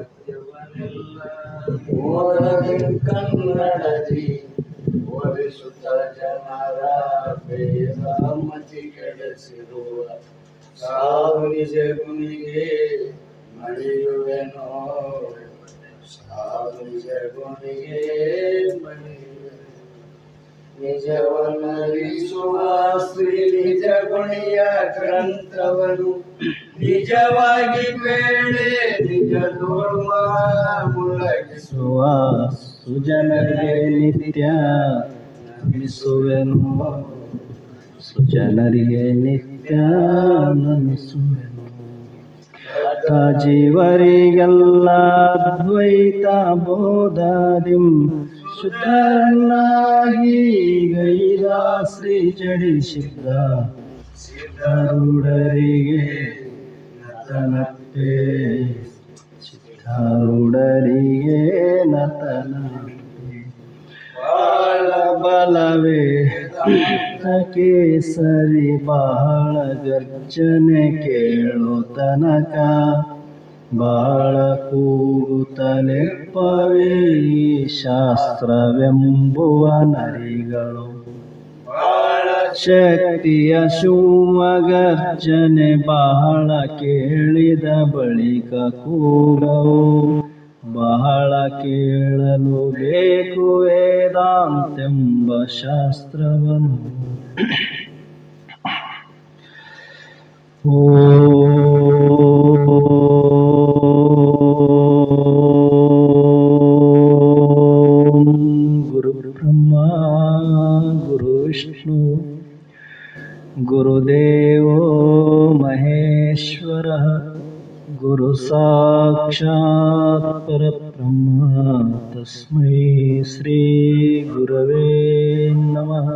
ಸತ್ಯವನೆಲ್ಲ ಓದದೆ ಕನ್ನಡದಿ ಓದಿಸುತ್ತ ಜನರ ಭೇದ ಮತಿ ಕೆಡಿಸಿರುವ ಸಾವು ನಿಜ ಗುಣಿಗೆ ಮಣಿಯುವೆನೋ ಸಾವು ನಿಜ ಗುಣಿಗೆ ಮಣಿಯುವೆನೋ ನಿಜವನ್ನರಿಸುವ ಶ್ರೀ ನಿಜ ಗುಣಿಯ ಗ್ರಂಥವನ್ನು ನಿಜವಾಗಿ ಬೇಳೆ ನಿಜ ಧರ್ಮ ಮುಳಗಿಸುವ ಸುಜನರಿಗೆ ನಿತ್ಯ ನಮಿಸುವೆನು ಸುಜನರಿಗೆ ನಿತ್ಯ ನಮಿಸುವೆನು ಜೀವರಿಗೆಲ್ಲ ಅದ್ವೈತ ಬೋಧಾದಿಂ ಶುದ್ಧನಾಗಿ ಗೈದ ಶ್ರೀ ಜಡಿಸಿದ್ದ ಸಿದ್ಧಾರೂಢರಿಗೆ ನತನತೆ ಸಿದ್ಧಾರೂಢರಿಗೆ ನತನತೆ ಬಾಳ ಬಲವೇ ಕೇಸರಿ ಬಹಳ ಗರ್ಜನೆ ಕೇಳೋ ತನಕ ಬಾಳ ಕೂಗುತ್ತಲೆಪ್ಪವೇ ಶಾಸ್ತ್ರವೆಂಬುವ ನರಿಗಳು ಬಾಳ ಶಕ್ತಿಯ ಶಿವಗರ್ಜನೆ ಬಹಳ ಕೇಳಿದ ಬಳಿಕ ಕೂಗವು ಬಹಳ ಕೇಳಲು ಬೇಕು ವೇದಾಂತೆಂಬ ಶಾಸ್ತ್ರವನ್ನು ಗುರು ಬ್ರಹ್ಮ ಗುರು ವಿಷ್ಣು ಗುರುದೇವೋ ಮಹೇಶ್ವರ ಗುರು ಸಾಕ್ಷಾತ್ ಪರಬ್ರಹ್ಮ ತಸ್ಮೈ ಶ್ರೀ ಗುರವೇ ನಮಃ.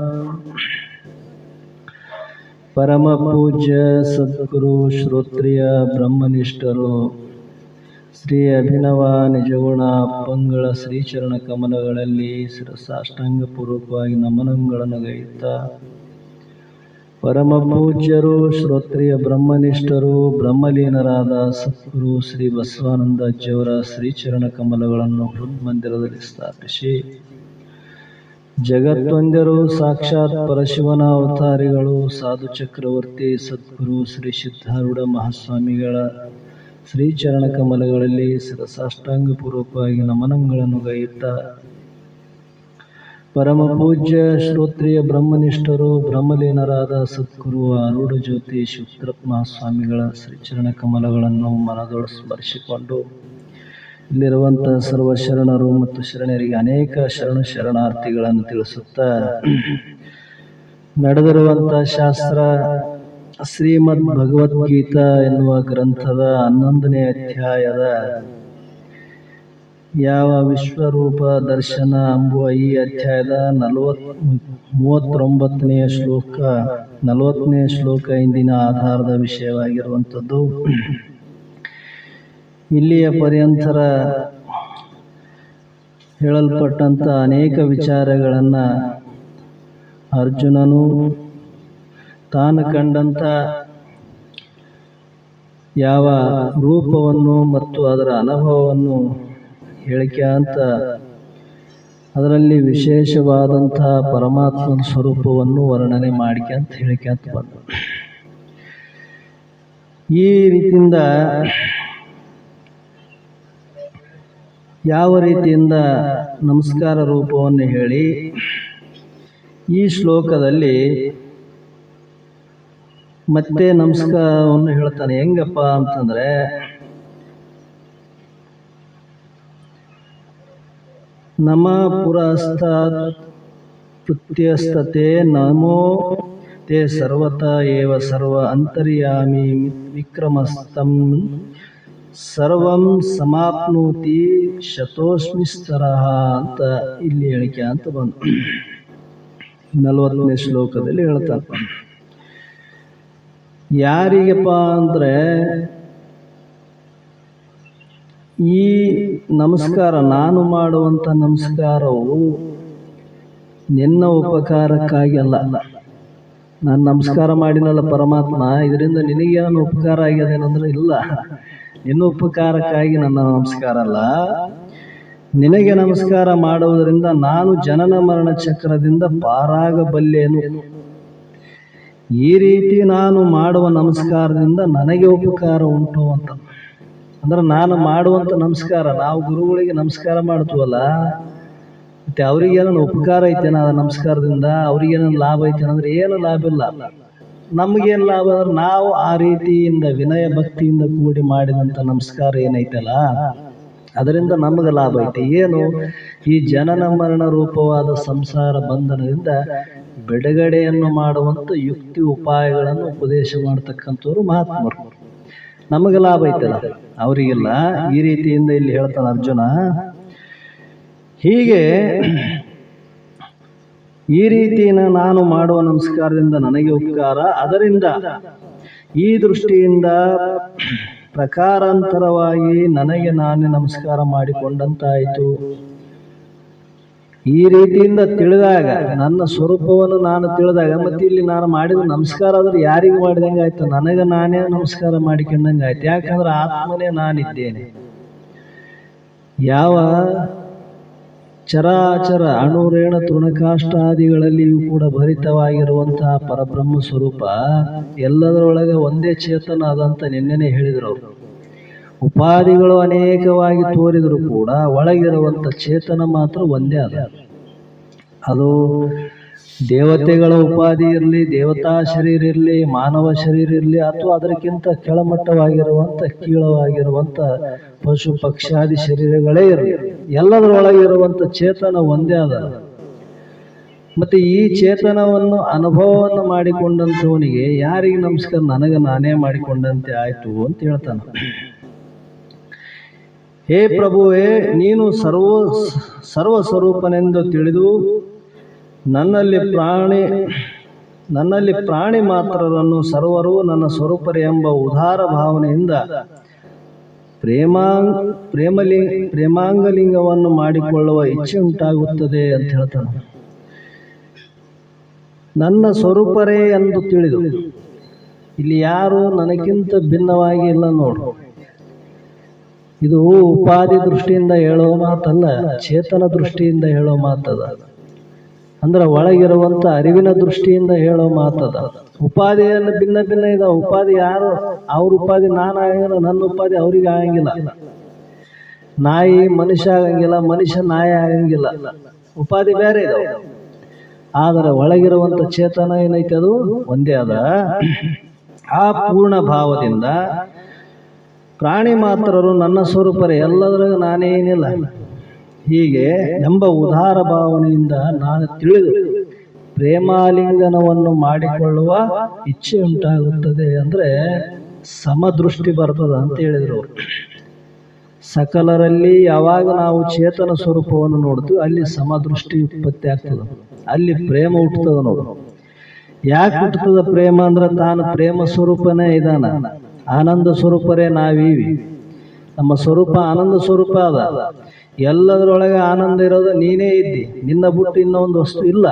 ಪರಮ ಪೂಜ್ಯ ಸದ್ಗುರು ಶ್ರೋತ್ರಿಯ ಬ್ರಹ್ಮನಿಷ್ಠರು ಶ್ರೀ ಅಭಿನವ ನಿಜಗುಣ ಅಪ್ಪಂಗಳ ಶ್ರೀಚರಣ ಕಮಲಗಳಲ್ಲಿ ಶಿರಸಾಷ್ಟಾಂಗ ಪೂರ್ವಕವಾಗಿ ನಮನಗಳನ್ನು ಗೈಯುತ್ತಾ ಪರಮ ಪೂಜ್ಯರು ಶ್ರೋತ್ರಿಯ ಬ್ರಹ್ಮನಿಷ್ಠರು ಬ್ರಹ್ಮಲೀನರಾದ ಸದ್ಗುರು ಶ್ರೀ ಬಸವಾನಂದ ಅಜ್ಜಿಯವರ ಶ್ರೀಚರಣ ಕಮಲಗಳನ್ನು ಹೃನ್ಮಂದಿರದಲ್ಲಿ ಸ್ಥಾಪಿಸಿ ಜಗತ್ತೊಂದರು ಸಾಕ್ಷಾತ್ ಪರಶಿವನ ಅವತಾರಿಗಳು ಸಾಧು ಚಕ್ರವರ್ತಿ ಸದ್ಗುರು ಶ್ರೀ ಸಿದ್ಧಾರೂಢ ಮಹಾಸ್ವಾಮಿಗಳ ಶ್ರೀಚರಣ ಕಮಲಗಳಲ್ಲಿ ಶಿರಸಾಷ್ಟಾಂಗ ಪೂರ್ವಕವಾಗಿ ನಮನಗಳನ್ನು ಗೈಯುತ್ತಾ ಪರಮ ಪೂಜ್ಯ ಶ್ರೋತ್ರಿಯ ಬ್ರಹ್ಮನಿಷ್ಠರು ಬ್ರಹ್ಮಲೀನರಾದ ಸದ್ಗುರು ಆರೂಢ ಜ್ಯೋತಿ ಶಿವರುದ್ರಪ್ಪ ಮಹಾಸ್ವಾಮಿಗಳ ಶ್ರೀಚರಣ ಕಮಲಗಳನ್ನು ಮನದೊಳು ಸ್ಮರಿಸಿಕೊಂಡು ಇಲ್ಲಿರುವಂತಹ ಸರ್ವ ಶರಣರು ಮತ್ತು ಶರಣರಿಗೆ ಅನೇಕ ಶರಣಾರ್ಥಿಗಳನ್ನು ತಿಳಿಸುತ್ತಾ ನಡೆದಿರುವಂತಹ ಶಾಸ್ತ್ರ ಶ್ರೀಮದ್ ಭಗವದ್ಗೀತಾ ಎನ್ನುವ ಗ್ರಂಥದ 11ನೇ ಅಧ್ಯಾಯದ ಯಾವ ವಿಶ್ವರೂಪ ದರ್ಶನ ಎಂಬುವ ಈ ಅಧ್ಯಾಯದ 39ನೇ ಶ್ಲೋಕ 40ನೇ ಶ್ಲೋಕ ಇಂದಿನ ಆಧಾರದ ವಿಷಯವಾಗಿರುವಂಥದ್ದು. ಇಲ್ಲಿಯ ಪರ್ಯಂತರ ಹೇಳಲ್ಪಟ್ಟಂಥ ಅನೇಕ ವಿಚಾರಗಳನ್ನು ಅರ್ಜುನನು ತಾನು ಕಂಡಂಥ ಯಾವ ರೂಪವನ್ನು ಮತ್ತು ಅದರ ಅನುಭವವನ್ನು ಹೇಳಿಕೆ ಅಂತ ಅದರಲ್ಲಿ ವಿಶೇಷವಾದಂತಹ ಪರಮಾತ್ಮನ ಸ್ವರೂಪವನ್ನು ವರ್ಣನೆ ಮಾಡಿಕೆ ಅಂತ ಹೇಳಿಕೆ ಅಂತ ಬಂದು ಈ ರೀತಿಯಿಂದ ಯಾವ ರೀತಿಯಿಂದ ನಮಸ್ಕಾರ ರೂಪವನ್ನು ಹೇಳಿ ಈ ಶ್ಲೋಕದಲ್ಲಿ ಮತ್ತೆ ನಮಸ್ಕಾರವನ್ನು ಹೇಳ್ತಾನೆ. ಹೆಂಗಪ್ಪ ಅಂತಂದ್ರೆ ನಮ ಪುರಸ್ತಾತ್ ಪೃಥ್ಯಸ್ತತೆ ನಮೋ ತೇ ಸರ್ವತ ಏವ ಸರ್ವ ಅಂತರ್ಯಾಮಿ ವಿಕ್ರಮಸ್ತಂ ಸರ್ವಂ ಸಮಾಪ್ನೋತಿ ಶತೋಸ್ಮಿಸ್ತರಃ ಅಂತ ಇಲ್ಲಿ ಹೇಳಿಕೆ ಅಂತ ಬಂತು. 40ನೇ ಶ್ಲೋಕದಲ್ಲಿ ಹೇಳ್ತಾನೆ. ಯಾರಿಗಪ್ಪ ಅಂದರೆ ಈ ನಮಸ್ಕಾರ ನಾನು ಮಾಡುವಂಥ ನಮಸ್ಕಾರವು ನಿನ್ನ ಉಪಕಾರಕ್ಕಾಗಿ ಅಲ್ಲ, ನಾನು ನಮಸ್ಕಾರ ಮಾಡಿನಲ್ಲ ಪರಮಾತ್ಮ, ಇದರಿಂದ ನಿನಗೇನು ಉಪಕಾರ ಆಗ್ಯದೇನಂದ್ರೆ ಇಲ್ಲ, ನಿನ್ನ ಉಪಕಾರಕ್ಕಾಗಿ ನನ್ನ ನಮಸ್ಕಾರ ಅಲ್ಲ, ನಿನಗೆ ನಮಸ್ಕಾರ ಮಾಡುವುದರಿಂದ ನಾನು ಜನನ ಮರಣ ಚಕ್ರದಿಂದ ಪಾರಾಗಬಲ್ಲೆನು. ಈ ರೀತಿ ನಾನು ಮಾಡುವ ನಮಸ್ಕಾರದಿಂದ ನನಗೆ ಉಪಕಾರ ಉಂಟು ಅಂತ. ಅಂದ್ರೆ ನಾನು ಮಾಡುವಂಥ ನಮಸ್ಕಾರ, ನಾವು ಗುರುಗಳಿಗೆ ನಮಸ್ಕಾರ ಮಾಡ್ತೀವಲ್ಲ, ಮತ್ತೆ ಅವ್ರಿಗೇನೋ ಉಪಕಾರ ಐತೇನ ಆ ನಮಸ್ಕಾರದಿಂದ, ಅವ್ರಿಗೇನೋ ಲಾಭ ಐತೇನ ಅಂದ್ರೆ ಏನು ಲಾಭ ಇಲ್ಲ. ನಮಗೇನು ಲಾಭ ಅಂದ್ರೆ ನಾವು ಆ ರೀತಿಯಿಂದ ವಿನಯ ಭಕ್ತಿಯಿಂದ ಕೂಡಿ ಮಾಡಿದಂಥ ನಮಸ್ಕಾರ ಏನೈತಲ್ಲ ಅದರಿಂದ ನಮಗೆ ಲಾಭ ಐತೆ. ಏನು? ಈ ಜನನ ಮರಣ ರೂಪವಾದ ಸಂಸಾರ ಬಂಧನದಿಂದ ಬಿಡುಗಡೆಯನ್ನು ಮಾಡುವಂಥ ಯುಕ್ತಿ ಉಪಾಯಗಳನ್ನು ಉಪದೇಶ ಮಾಡ್ತಕ್ಕಂಥವ್ರು ಮಹಾತ್ಮರು. ನಮಗೆ ಲಾಭ ಐತಲ್ಲ, ಅವರಿಗಿಲ್ಲ. ಈ ರೀತಿಯಿಂದ ಇಲ್ಲಿ ಹೇಳ್ತಾನೆ ಅರ್ಜುನ. ಹೀಗೆ ಈ ರೀತಿಯ ನಾನು ಮಾಡುವ ನಮಸ್ಕಾರದಿಂದ ನನಗೆ ಉಪಕಾರ, ಅದರಿಂದ ಈ ದೃಷ್ಟಿಯಿಂದ ಪ್ರಕಾರಾಂತರವಾಗಿ ನನಗೆ ನಾನೇ ನಮಸ್ಕಾರ ಮಾಡಿಕೊಂಡಂತಾಯಿತು. ಈ ರೀತಿಯಿಂದ ತಿಳಿದಾಗ, ನನ್ನ ಸ್ವರೂಪವನ್ನು ನಾನು ತಿಳಿದಾಗ, ಮತ್ತೆ ಇಲ್ಲಿ ನಾನು ಮಾಡಿದ ನಮಸ್ಕಾರ ಆದ್ರೆ ಯಾರಿಗೆ ಮಾಡಿದಂಗೆ ಆಯ್ತು? ನನಗೆ ನಾನೇ ನಮಸ್ಕಾರ ಮಾಡಿಕೊಂಡಂಗೆ ಆಯ್ತು. ಯಾಕಂದ್ರೆ ಆತ್ಮನೇ ನಾನಿದ್ದೇನೆ. ಯಾವ ಚರಾಚರ ಅಣುರೇಣ ತೃಣಕಾಷ್ಟಾದಿಗಳಲ್ಲಿಯೂ ಕೂಡ ಭರಿತವಾಗಿರುವಂತಹ ಪರಬ್ರಹ್ಮ ಸ್ವರೂಪ ಎಲ್ಲದರೊಳಗೆ ಒಂದೇ ಚೇತನ ಅದಂತ ನಿನ್ನೆನೆ ಹೇಳಿದರು. ಉಪಾಧಿಗಳು ಅನೇಕವಾಗಿ ತೋರಿದರೂ ಕೂಡ ಒಳಗಿರುವಂಥ ಚೇತನ ಮಾತ್ರ ಒಂದೇ ಅದ. ಅದು ದೇವತೆಗಳ ಉಪಾಧಿ ಇರಲಿ, ದೇವತಾ ಶರೀರ ಇರಲಿ, ಮಾನವ ಶರೀರ ಇರಲಿ, ಅಥವಾ ಅದಕ್ಕಿಂತ ಕೆಳಮಟ್ಟವಾಗಿರುವಂಥ ಕೀಳವಾಗಿರುವಂಥ ಪಶು ಪಕ್ಷಾದಿ ಶರೀರಗಳೇ ಇರಲಿ, ಎಲ್ಲದರೊಳಗಿರುವಂಥ ಚೇತನ ಒಂದೇ ಅದ. ಮತ್ತೆ ಈ ಚೇತನವನ್ನು ಅನುಭವವನ್ನು ಮಾಡಿಕೊಂಡಂಥವನಿಗೆ ಯಾರಿಗೆ ನಮಸ್ಕಾರ? ನನಗೆ ನಾನೇ ಮಾಡಿಕೊಂಡಂತೆ ಆಯ್ತು ಅಂತ ಹೇಳ್ತಾನೆ. ಹೇ ಪ್ರಭುವೇ, ನೀನು ಸರ್ವಸ್ವರೂಪನೆಂದು ತಿಳಿದು ನನ್ನಲ್ಲಿ ಪ್ರಾಣಿ ಮಾತ್ರರನ್ನು ಸರ್ವರು ನನ್ನ ಸ್ವರೂಪರೇ ಎಂಬ ಉದಾರ ಭಾವನೆಯಿಂದ ಪ್ರೇಮಾಂಗಲಿಂಗವನ್ನು ಮಾಡಿಕೊಳ್ಳುವ ಇಚ್ಛೆ ಉಂಟಾಗುತ್ತದೆ ಅಂತ ಹೇಳ್ತಾನೆ. ನನ್ನ ಸ್ವರೂಪರೇ ಎಂದು ತಿಳಿದು, ಇಲ್ಲಿ ಯಾರು ನನಗಿಂತ ಭಿನ್ನವಾಗಿ ಇಲ್ಲ ನೋಡು. ಇದು ಉಪಾಧಿ ದೃಷ್ಟಿಯಿಂದ ಹೇಳೋ ಮಾತಲ್ಲ, ಚೇತನ ದೃಷ್ಟಿಯಿಂದ ಹೇಳೋ ಮಾತದ. ಅಂದ್ರೆ ಒಳಗಿರುವಂಥ ಅರಿವಿನ ದೃಷ್ಟಿಯಿಂದ ಹೇಳೋ ಮಾತದ. ಉಪಾಧಿಯನ್ನು ಭಿನ್ನ ಭಿನ್ನ ಇದಾವ. ಉಪಾಧಿ ಯಾರು? ಅವ್ರ ಉಪಾಧಿ ನಾನು ಆಗಂಗಿಲ್ಲ, ನನ್ನ ಉಪಾಧಿ ಅವ್ರಿಗೆ ಆಗಂಗಿಲ್ಲ. ನಾಯಿ ಮನುಷ್ಯ ಆಗಂಗಿಲ್ಲ, ಮನುಷ್ಯ ನಾಯಿ ಆಗಂಗಿಲ್ಲ. ಉಪಾಧಿ ಬೇರೆ ಇದಾವೆ. ಆದರೆ ಒಳಗಿರುವಂಥ ಚೇತನ ಏನೈತೆ ಅದು ಒಂದೇ ಅದ. ಆ ಪೂರ್ಣ ಭಾವದಿಂದ ಪ್ರಾಣಿ ಮಾತ್ರರು ನನ್ನ ಸ್ವರೂಪರೇ, ಎಲ್ಲದ್ರಾಗ ನಾನೇನಿಲ್ಲ ಹೀಗೆ ಎಂಬ ಉದಾರ ಭಾವನೆಯಿಂದ ನಾನು ತಿಳಿದು ಪ್ರೇಮಾಲಿಂಗನವನ್ನು ಮಾಡಿಕೊಳ್ಳುವ ಇಚ್ಛೆ ಉಂಟಾಗುತ್ತದೆ. ಅಂದರೆ ಸಮದೃಷ್ಟಿ ಬರ್ತದ ಅಂತ ಹೇಳಿದರು ಅವರು. ಸಕಲರಲ್ಲಿ ಯಾವಾಗ ನಾವು ಚೇತನ ಸ್ವರೂಪವನ್ನು ನೋಡ್ತೀವಿ ಅಲ್ಲಿ ಸಮದೃಷ್ಟಿ ಉತ್ಪತ್ತಿ ಆಗ್ತದೆ, ಅಲ್ಲಿ ಪ್ರೇಮ ಹುಟ್ಟುತ್ತದೆ ನೋಡು. ಯಾಕೆ ಹುಟ್ಟುತ್ತದೆ ಪ್ರೇಮ? ಅಂದ್ರೆ ತಾನು ಪ್ರೇಮ ಸ್ವರೂಪನೇ ಇದಾನ, ಆನಂದ ಸ್ವರೂಪರೇ ನಾವೀವಿ. ನಮ್ಮ ಸ್ವರೂಪ ಆನಂದ ಸ್ವರೂಪ ಅದ. ಎಲ್ಲದರೊಳಗೆ ಆನಂದ ಇರೋದು ನೀನೇ ಇದ್ದಿ, ನಿನ್ನ ಬಿಟ್ಟು ಇನ್ನೊಂದು ವಸ್ತು ಇಲ್ಲ.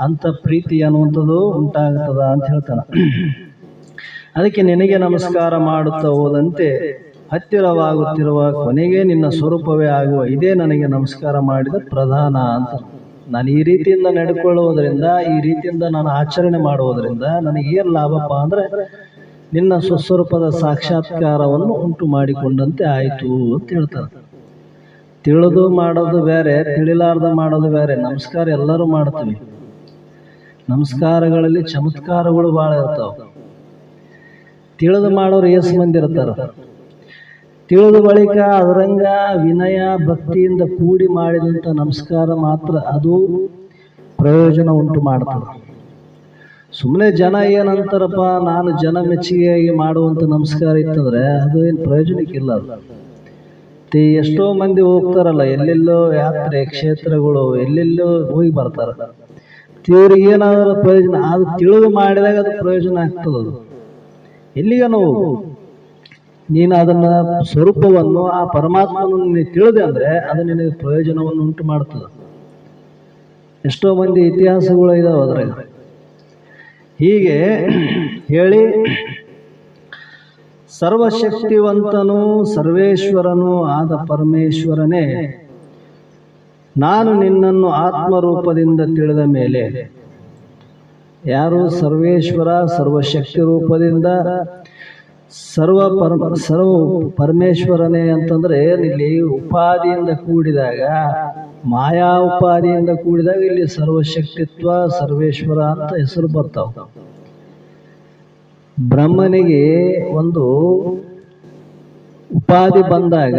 ಅಂತ ಪ್ರೀತಿ ಅನ್ನುವಂಥದ್ದು ಉಂಟಾಗುತ್ತದ ಅಂತ ಹೇಳ್ತಾನೆ. ಅದಕ್ಕೆ ನಿನಗೆ ನಮಸ್ಕಾರ ಮಾಡುತ್ತಾ ಹೋದಂತೆ ಹತ್ತಿರವಾಗುತ್ತಿರುವ ಕೊನೆಗೆ ನಿನ್ನ ಸ್ವರೂಪವೇ ಆಗುವ ಇದೇ ನನಗೆ ನಮಸ್ಕಾರ ಮಾಡಿದ ಪ್ರಧಾನ ಅಂತ. ನಾನು ಈ ರೀತಿಯಿಂದ ನಡ್ಕೊಳ್ಳುವುದರಿಂದ, ಈ ರೀತಿಯಿಂದ ನಾನು ಆಚರಣೆ ಮಾಡುವುದರಿಂದ ನನಗೇನು ಲಾಭಪ್ಪ ಅಂದರೆ ನಿನ್ನ ಸ್ವಸ್ವರೂಪದ ಸಾಕ್ಷಾತ್ಕಾರವನ್ನು ಉಂಟು ಮಾಡಿಕೊಂಡಂತೆ ಆಯಿತು ಅಂತ ಹೇಳ್ತಾರೆ. ತಿಳಿದು ಮಾಡೋದು ಬೇರೆ, ತಿಳಿಲಾರ್ದ ಮಾಡೋದು ಬೇರೆ. ನಮಸ್ಕಾರ ಎಲ್ಲರೂ ಮಾಡ್ತೀವಿ. ನಮಸ್ಕಾರಗಳಲ್ಲಿ ಚಮತ್ಕಾರಗಳು ಭಾಳ ಇರ್ತಾವೆ. ತಿಳಿದು ಮಾಡೋರು ಎಷ್ಟು ಮಂದಿ ಇರ್ತಾರೆ? ತಿಳಿದ ಬಳಿಕ ಅದರಂಗ ವಿನಯ ಭಕ್ತಿಯಿಂದ ಕೂಡಿ ಮಾಡಿದಂಥ ನಮಸ್ಕಾರ ಮಾತ್ರ ಅದು ಪ್ರಯೋಜನ ಉಂಟು ಮಾಡ್ತದೆ. ಸುಮ್ಮನೆ ಜನ ಏನಂತಾರಪ್ಪ, ನಾನು ಜನ ಮೆಚ್ಚುಗೆಯಾಗಿ ಮಾಡುವಂಥ ನಮಸ್ಕಾರ ಇತ್ತಂದ್ರೆ ಅದು ಏನು ಪ್ರಯೋಜನಕ್ಕಿಲ್ಲ. ಅದು ಎಷ್ಟೋ ಮಂದಿ ಹೋಗ್ತಾರಲ್ಲ, ಎಲ್ಲೆಲ್ಲೋ ಯಾತ್ರೆ ಕ್ಷೇತ್ರಗಳು ಎಲ್ಲೆಲ್ಲೋ ಹೋಗಿ ಬರ್ತಾರೆ. ಇವ್ರಿಗೆ ಏನಾದರೂ ಪ್ರಯೋಜನ, ಅದು ತಿಳಿದು ಮಾಡಿದಾಗ ಅದು ಪ್ರಯೋಜನ ಆಗ್ತದೆ. ಅದು ಎಲ್ಲಿಗ ನಾವು ನೀನು ಅದನ್ನ ಸ್ವರೂಪವನ್ನು ಆ ಪರಮಾತ್ಮನನ್ನು ನೀನು ತಿಳಿದೆ ಅಂದರೆ ಅದು ನಿನಗೆ ಪ್ರಯೋಜನವನ್ನು ಉಂಟು ಮಾಡ್ತದೆ. ಎಷ್ಟೋ ಮಂದಿ ಇತಿಹಾಸಗಳು ಇದಾವೆ ಅದ್ರಾಗ. ಹೀಗೆ ಹೇಳಿ ಸರ್ವಶಕ್ತಿವಂತನೂ ಸರ್ವೇಶ್ವರನೂ ಆದ ಪರಮೇಶ್ವರನೇ, ನಾನು ನಿನ್ನನ್ನು ಆತ್ಮರೂಪದಿಂದ ತಿಳಿದ ಮೇಲೆ, ಯಾರು ಸರ್ವೇಶ್ವರ ಸರ್ವಶಕ್ತಿ ರೂಪದಿಂದ ಸರ್ವ ಪರಮೇಶ್ವರನೇ ಅಂತಂದ್ರೆ ಇಲ್ಲಿ ಉಪಾದಿಯಿಂದ ಕೂಡಿದಾಗ, ಮಾಯಾ ಉಪಾದಿಯಿಂದ ಕೂಡಿದಾಗ ಇಲ್ಲಿ ಸರ್ವಶಕ್ತಿತ್ವ ಸರ್ವೇಶ್ವರ ಅಂತ ಹೆಸರು ಬರ್ತಾವ. ಬ್ರಹ್ಮನಿಗೆ ಒಂದು ಉಪಾಧಿ ಬಂದಾಗ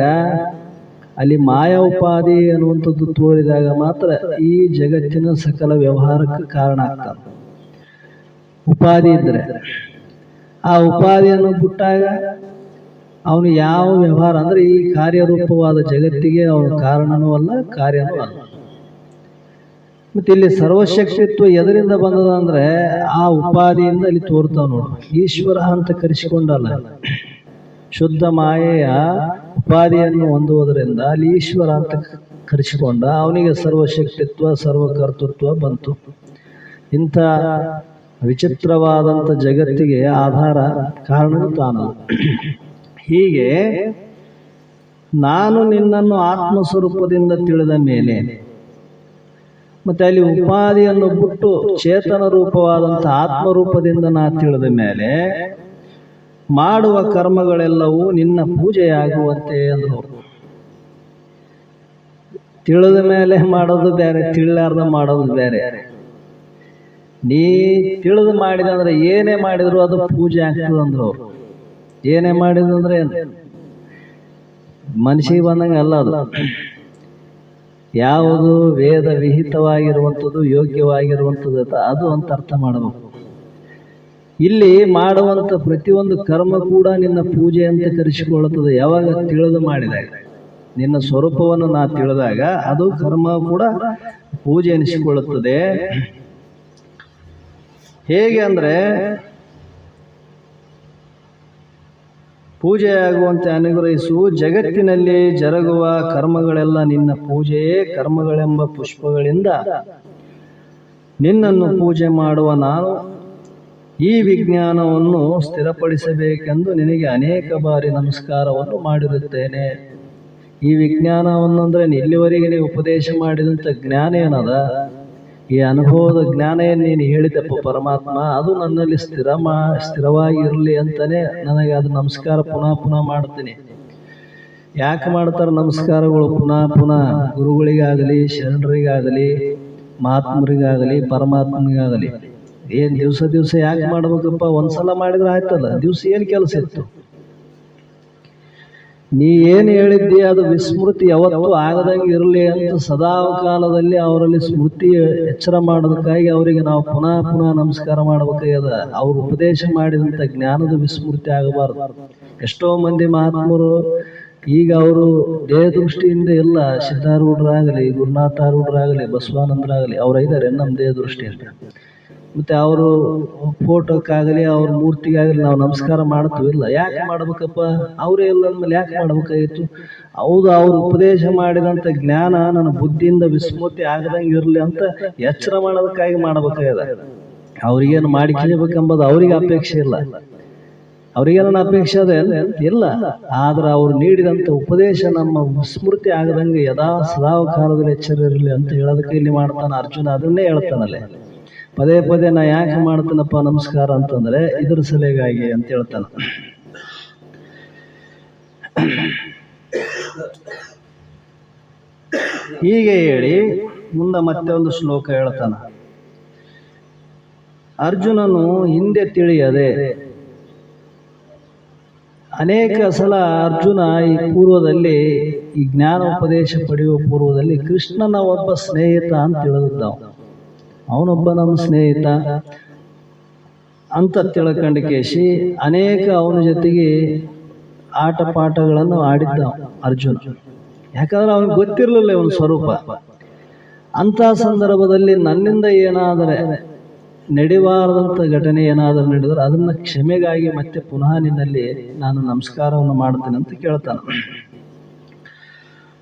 ಅಲ್ಲಿ ಮಾಯಾ ಉಪಾಧಿ ಅನ್ನುವಂಥದ್ದು ತೋರಿದಾಗ ಮಾತ್ರ ಈ ಜಗತ್ತಿನ ಸಕಲ ವ್ಯವಹಾರಕ್ಕೆ ಕಾರಣ ಆಗ್ತದೆ. ಉಪಾಧಿ ಇದ್ರೆ ಆ ಉಪಾಧಿಯನ್ನು ಬಿಟ್ಟಾಗ ಅವನು ಯಾವ ವ್ಯವಹಾರ ಅಂದ್ರೆ ಈ ಕಾರ್ಯರೂಪವಾದ ಜಗತ್ತಿಗೆ ಅವನು ಕಾರಣನೂ ಅಲ್ಲ, ಕಾರ್ಯನೂ ಅಲ್ಲ. ಮತ್ತೆ ಇಲ್ಲಿ ಸರ್ವಶಕ್ತಿತ್ವ ಎದರಿಂದ ಬಂದದ ಅಂದ್ರೆ ಆ ಉಪಾಧಿಯಿಂದ ಅಲ್ಲಿ ತೋರ್ತಾವ ನೋಡು. ಈಶ್ವರ ಅಂತ ಕರೆಸಿಕೊಂಡಲ್ಲ, ಶುದ್ಧ ಮಾಯೆಯ ಉಪಾಧಿಯನ್ನು ಹೊಂದುವುದರಿಂದ ಅಲ್ಲಿ ಈಶ್ವರ ಅಂತ ಕರೆಸಿಕೊಂಡ, ಅವನಿಗೆ ಸರ್ವಶಕ್ತಿತ್ವ ಸರ್ವಕರ್ತೃತ್ವ ಬಂತು. ಇಂಥ ವಿಚಿತ್ರವಾದಂಥ ಜಗತ್ತಿಗೆ ಆಧಾರ ಕಾರಣನು ತಾನು. ಹೀಗೆ ನಾನು ನಿನ್ನನ್ನು ಆತ್ಮಸ್ವರೂಪದಿಂದ ತಿಳಿದ ಮೇಲೆ, ಮತ್ತೆ ಅಲ್ಲಿ ಉಪಾಧಿಯನ್ನು ಬಿಟ್ಟು ಚೇತನ ರೂಪವಾದಂಥ ಆತ್ಮರೂಪದಿಂದ ನಾ ತಿಳಿದ ಮೇಲೆ ಮಾಡುವ ಕರ್ಮಗಳೆಲ್ಲವೂ ನಿನ್ನ ಪೂಜೆಯಾಗುವಂತೆ ಅಂದರು. ತಿಳಿದ ಮೇಲೆ ಮಾಡೋದು ಬೇರೆ, ತಿಳಿಲಾರ್ದ ಮಾಡೋದು ಬೇರೆ. ನೀ ತಿಳಿದು ಮಾಡಿದಂದ್ರೆ ಏನೇ ಮಾಡಿದ್ರು ಅದು ಪೂಜೆ ಆಗ್ತದೆ ಅಂದ್ರು ಅವ್ರು. ಏನೇ ಮಾಡಿದಂದ್ರೆ ಮನುಷ್ಯಗೆ ಬಂದಂಗೆ ಅಲ್ಲ ಅದು. ಯಾವುದು ವೇದ ವಿಹಿತವಾಗಿರುವಂಥದ್ದು ಯೋಗ್ಯವಾಗಿರುವಂಥದ್ದು ಅದು ಅಂತ ಅರ್ಥ ಮಾಡಬೇಕು. ಇಲ್ಲಿ ಮಾಡುವಂಥ ಪ್ರತಿಯೊಂದು ಕರ್ಮ ಕೂಡ ನಿನ್ನ ಪೂಜೆ ಅಂತ ಕರೆಸಿಕೊಳ್ಳುತ್ತದೆ. ಯಾವಾಗ ತಿಳಿದು ಮಾಡಿದಾಗ, ನಿನ್ನ ಸ್ವರೂಪವನ್ನು ನಾ ತಿಳಿದಾಗ ಅದು ಕರ್ಮ ಕೂಡ ಪೂಜೆ ಎನಿಸಿಕೊಳ್ಳುತ್ತದೆ. ಹೇಗೆ ಅಂದರೆ ಪೂಜೆಯಾಗುವಂತೆ ಅನುಗ್ರಹಿಸು. ಜಗತ್ತಿನಲ್ಲಿ ಜರುಗುವ ಕರ್ಮಗಳೆಲ್ಲ ನಿನ್ನ ಪೂಜೆಯೇ. ಕರ್ಮಗಳೆಂಬ ಪುಷ್ಪಗಳಿಂದ ನಿನ್ನನ್ನು ಪೂಜೆ ಮಾಡುವ ನಾನು ಈ ವಿಜ್ಞಾನವನ್ನು ಸ್ಥಿರಪಡಿಸಬೇಕೆಂದು ನಿನಗೆ ಅನೇಕ ಬಾರಿ ನಮಸ್ಕಾರವನ್ನು ಮಾಡಿರುತ್ತೇನೆ. ಈ ವಿಜ್ಞಾನವನ್ನು ಅಂದರೆ ಇಲ್ಲಿವರೆಗೆ ನೀವು ಉಪದೇಶ ಮಾಡಿದಂಥ ಜ್ಞಾನ ಏನದ, ಈ ಅನುಭವದ ಜ್ಞಾನ ಏನು ನೀನು ಹೇಳಿದಪ್ಪ ಪರಮಾತ್ಮ, ಅದು ನನ್ನಲ್ಲಿ ಸ್ಥಿರವಾಗಿರಲಿ ಅಂತಲೇ ನನಗೆ ಅದು ನಮಸ್ಕಾರ ಪುನಃ ಪುನಃ ಮಾಡ್ತೀನಿ. ಯಾಕೆ ಮಾಡ್ತಾರೆ ನಮಸ್ಕಾರಗಳು ಪುನಃ ಪುನಃ? ಗುರುಗಳಿಗಾಗಲಿ, ಶರಣರಿಗಾಗಲಿ, ಮಹಾತ್ಮರಿಗಾಗಲಿ, ಪರಮಾತ್ಮನಿಗಾಗಲಿ. ಏನು ದಿವಸ ಯಾಕೆ ಮಾಡ್ಬೇಕಪ್ಪ? ಒಂದ್ಸಲ ಮಾಡಿದ್ರೆ ಆಯ್ತಲ್ಲ, ದಿವಸ ಏನು ಕೆಲಸ ಇತ್ತು? ನೀ ಏನು ಹೇಳಿದ್ದಿ ಅದು ವಿಸ್ಮೃತಿ ಯಾವತ್ತೂ ಆಗದಂಗೆ ಇರಲಿ ಅಂತ ಸದಾ ಕಾಲದಲ್ಲಿ ಅವರಲ್ಲಿ ಸ್ಮೃತಿ ಎಚ್ಚರ ಮಾಡೋದಕ್ಕಾಗಿ ಅವರಿಗೆ ನಾವು ಪುನಃ ಪುನಃ ನಮಸ್ಕಾರ ಮಾಡ್ಬೇಕಾಗ್ಯದ. ಅವರು ಉಪದೇಶ ಮಾಡಿದಂಥ ಜ್ಞಾನದ ವಿಸ್ಮೃತಿ ಆಗಬಾರ್ದು. ಎಷ್ಟೋ ಮಂದಿ ಮಹಾತ್ಮರು ಈಗ ಅವರು ದೇಹ ದೃಷ್ಟಿಯಿಂದ ಇಲ್ಲ, ಸಿದ್ಧಾರೂಢರಾಗಲಿ, ಗುರುನಾಥಾರೂಢರಾಗಲಿ, ಬಸವಾನಂದರಾಗಲಿ ಅವ್ರು ಇದ್ದಾರೆ ನಮ್ಮ ದೇಹ ದೃಷ್ಟಿಯಲ್ಲಿ. ಮತ್ತು ಅವರು ಫೋಟೋಕ್ಕಾಗಲಿ ಅವ್ರ ಮೂರ್ತಿಗಾಗಲಿ ನಾವು ನಮಸ್ಕಾರ ಮಾಡ್ತೀವಿಲ್ಲ. ಯಾಕೆ ಮಾಡ್ಬೇಕಪ್ಪ? ಅವರೇ ಇಲ್ಲ ಅಂದಮೇಲೆ ಯಾಕೆ ಮಾಡ್ಬೇಕಾಗಿತ್ತು? ಹೌದು, ಅವ್ರು ಉಪದೇಶ ಮಾಡಿದಂಥ ಜ್ಞಾನ ನನ್ನ ಬುದ್ಧಿಯಿಂದ ವಿಸ್ಮೃತಿ ಆಗದಂಗೆ ಇರಲಿ ಅಂತ ಎಚ್ಚರ ಮಾಡೋದಕ್ಕಾಗಿ ಮಾಡ್ಬೇಕಾಗ್ಯದ. ಅವ್ರಿಗೇನು ಮಾಡಿಕೊಳ್ಳಬೇಕೆಂಬುದು ಅವ್ರಿಗೆ ಅಪೇಕ್ಷೆ ಇಲ್ಲ. ಅವ್ರಿಗೇನ ಅಪೇಕ್ಷೆ ಅದೇ ಇಲ್ಲ. ಆದ್ರೆ ಅವ್ರು ನೀಡಿದಂಥ ಉಪದೇಶ ನಮ್ಮ ವಿಸ್ಮೃತಿ ಆಗದಂಗೆ ಸದಾ ಕಾಲದಲ್ಲಿ ಎಚ್ಚರ ಇರಲಿ ಅಂತ ಹೇಳೋದಕ್ಕೆ ಇಲ್ಲಿ ಮಾಡ್ತಾನೆ ಅರ್ಜುನ. ಅದನ್ನೇ ಹೇಳ್ತಾನಲ್ಲೇ ಪದೇ ಪದೇ ನಾ ಯಾಕೆ ಮಾಡ್ತಾನಪ್ಪ ನಮಸ್ಕಾರ ಅಂತಂದ್ರೆ ಇದ್ರ ಸಲುವಾಗಿ ಅಂತ ಹೇಳ್ತಾನ. ಹೀಗೆ ಹೇಳಿ ಮುಂದೆ ಮತ್ತೆ ಒಂದು ಶ್ಲೋಕ ಹೇಳ್ತಾನ. ಅರ್ಜುನನು ಹಿಂದೆ ತಿಳಿಯದೆ ಅನೇಕ ಸಲ ಅರ್ಜುನ ಈ ಪೂರ್ವದಲ್ಲಿ ಈ ಜ್ಞಾನೋಪದೇಶ ಪಡೆಯುವ ಪೂರ್ವದಲ್ಲಿ ಕೃಷ್ಣನ ಒಬ್ಬ ಸ್ನೇಹಿತ ಅಂತ ತಿಳಿದಿದ್ದ. ಅವನೊಬ್ಬ ನಮ್ಮ ಸ್ನೇಹಿತ ಅಂತ ತಿಳ್ಕೊಂಡು ಕೇಶಿ ಅನೇಕ ಅವನ ಜೊತೆಗೆ ಆಟ ಪಾಠಗಳನ್ನು ಆಡಿದ್ದ ಅರ್ಜುನ. ಯಾಕಂದ್ರೆ ಅವನಿಗೆ ಗೊತ್ತಿರಲಿಲ್ಲ ಇವನ ಸ್ವರೂಪ. ಅಂಥ ಸಂದರ್ಭದಲ್ಲಿ ನನ್ನಿಂದ ಏನಾದರೆ ನಡೆಯಬಾರದಂಥ ಘಟನೆ ಏನಾದರೂ ನಡೆದರೆ ಅದನ್ನು ಕ್ಷಮೆಗಾಗಿ ಮತ್ತೆ ಪುನಃ ನಿನ್ನಲ್ಲಿ ನಾನು ನಮಸ್ಕಾರವನ್ನು ಮಾಡ್ತೇನೆ ಅಂತ ಕೇಳ್ತಾನೆ.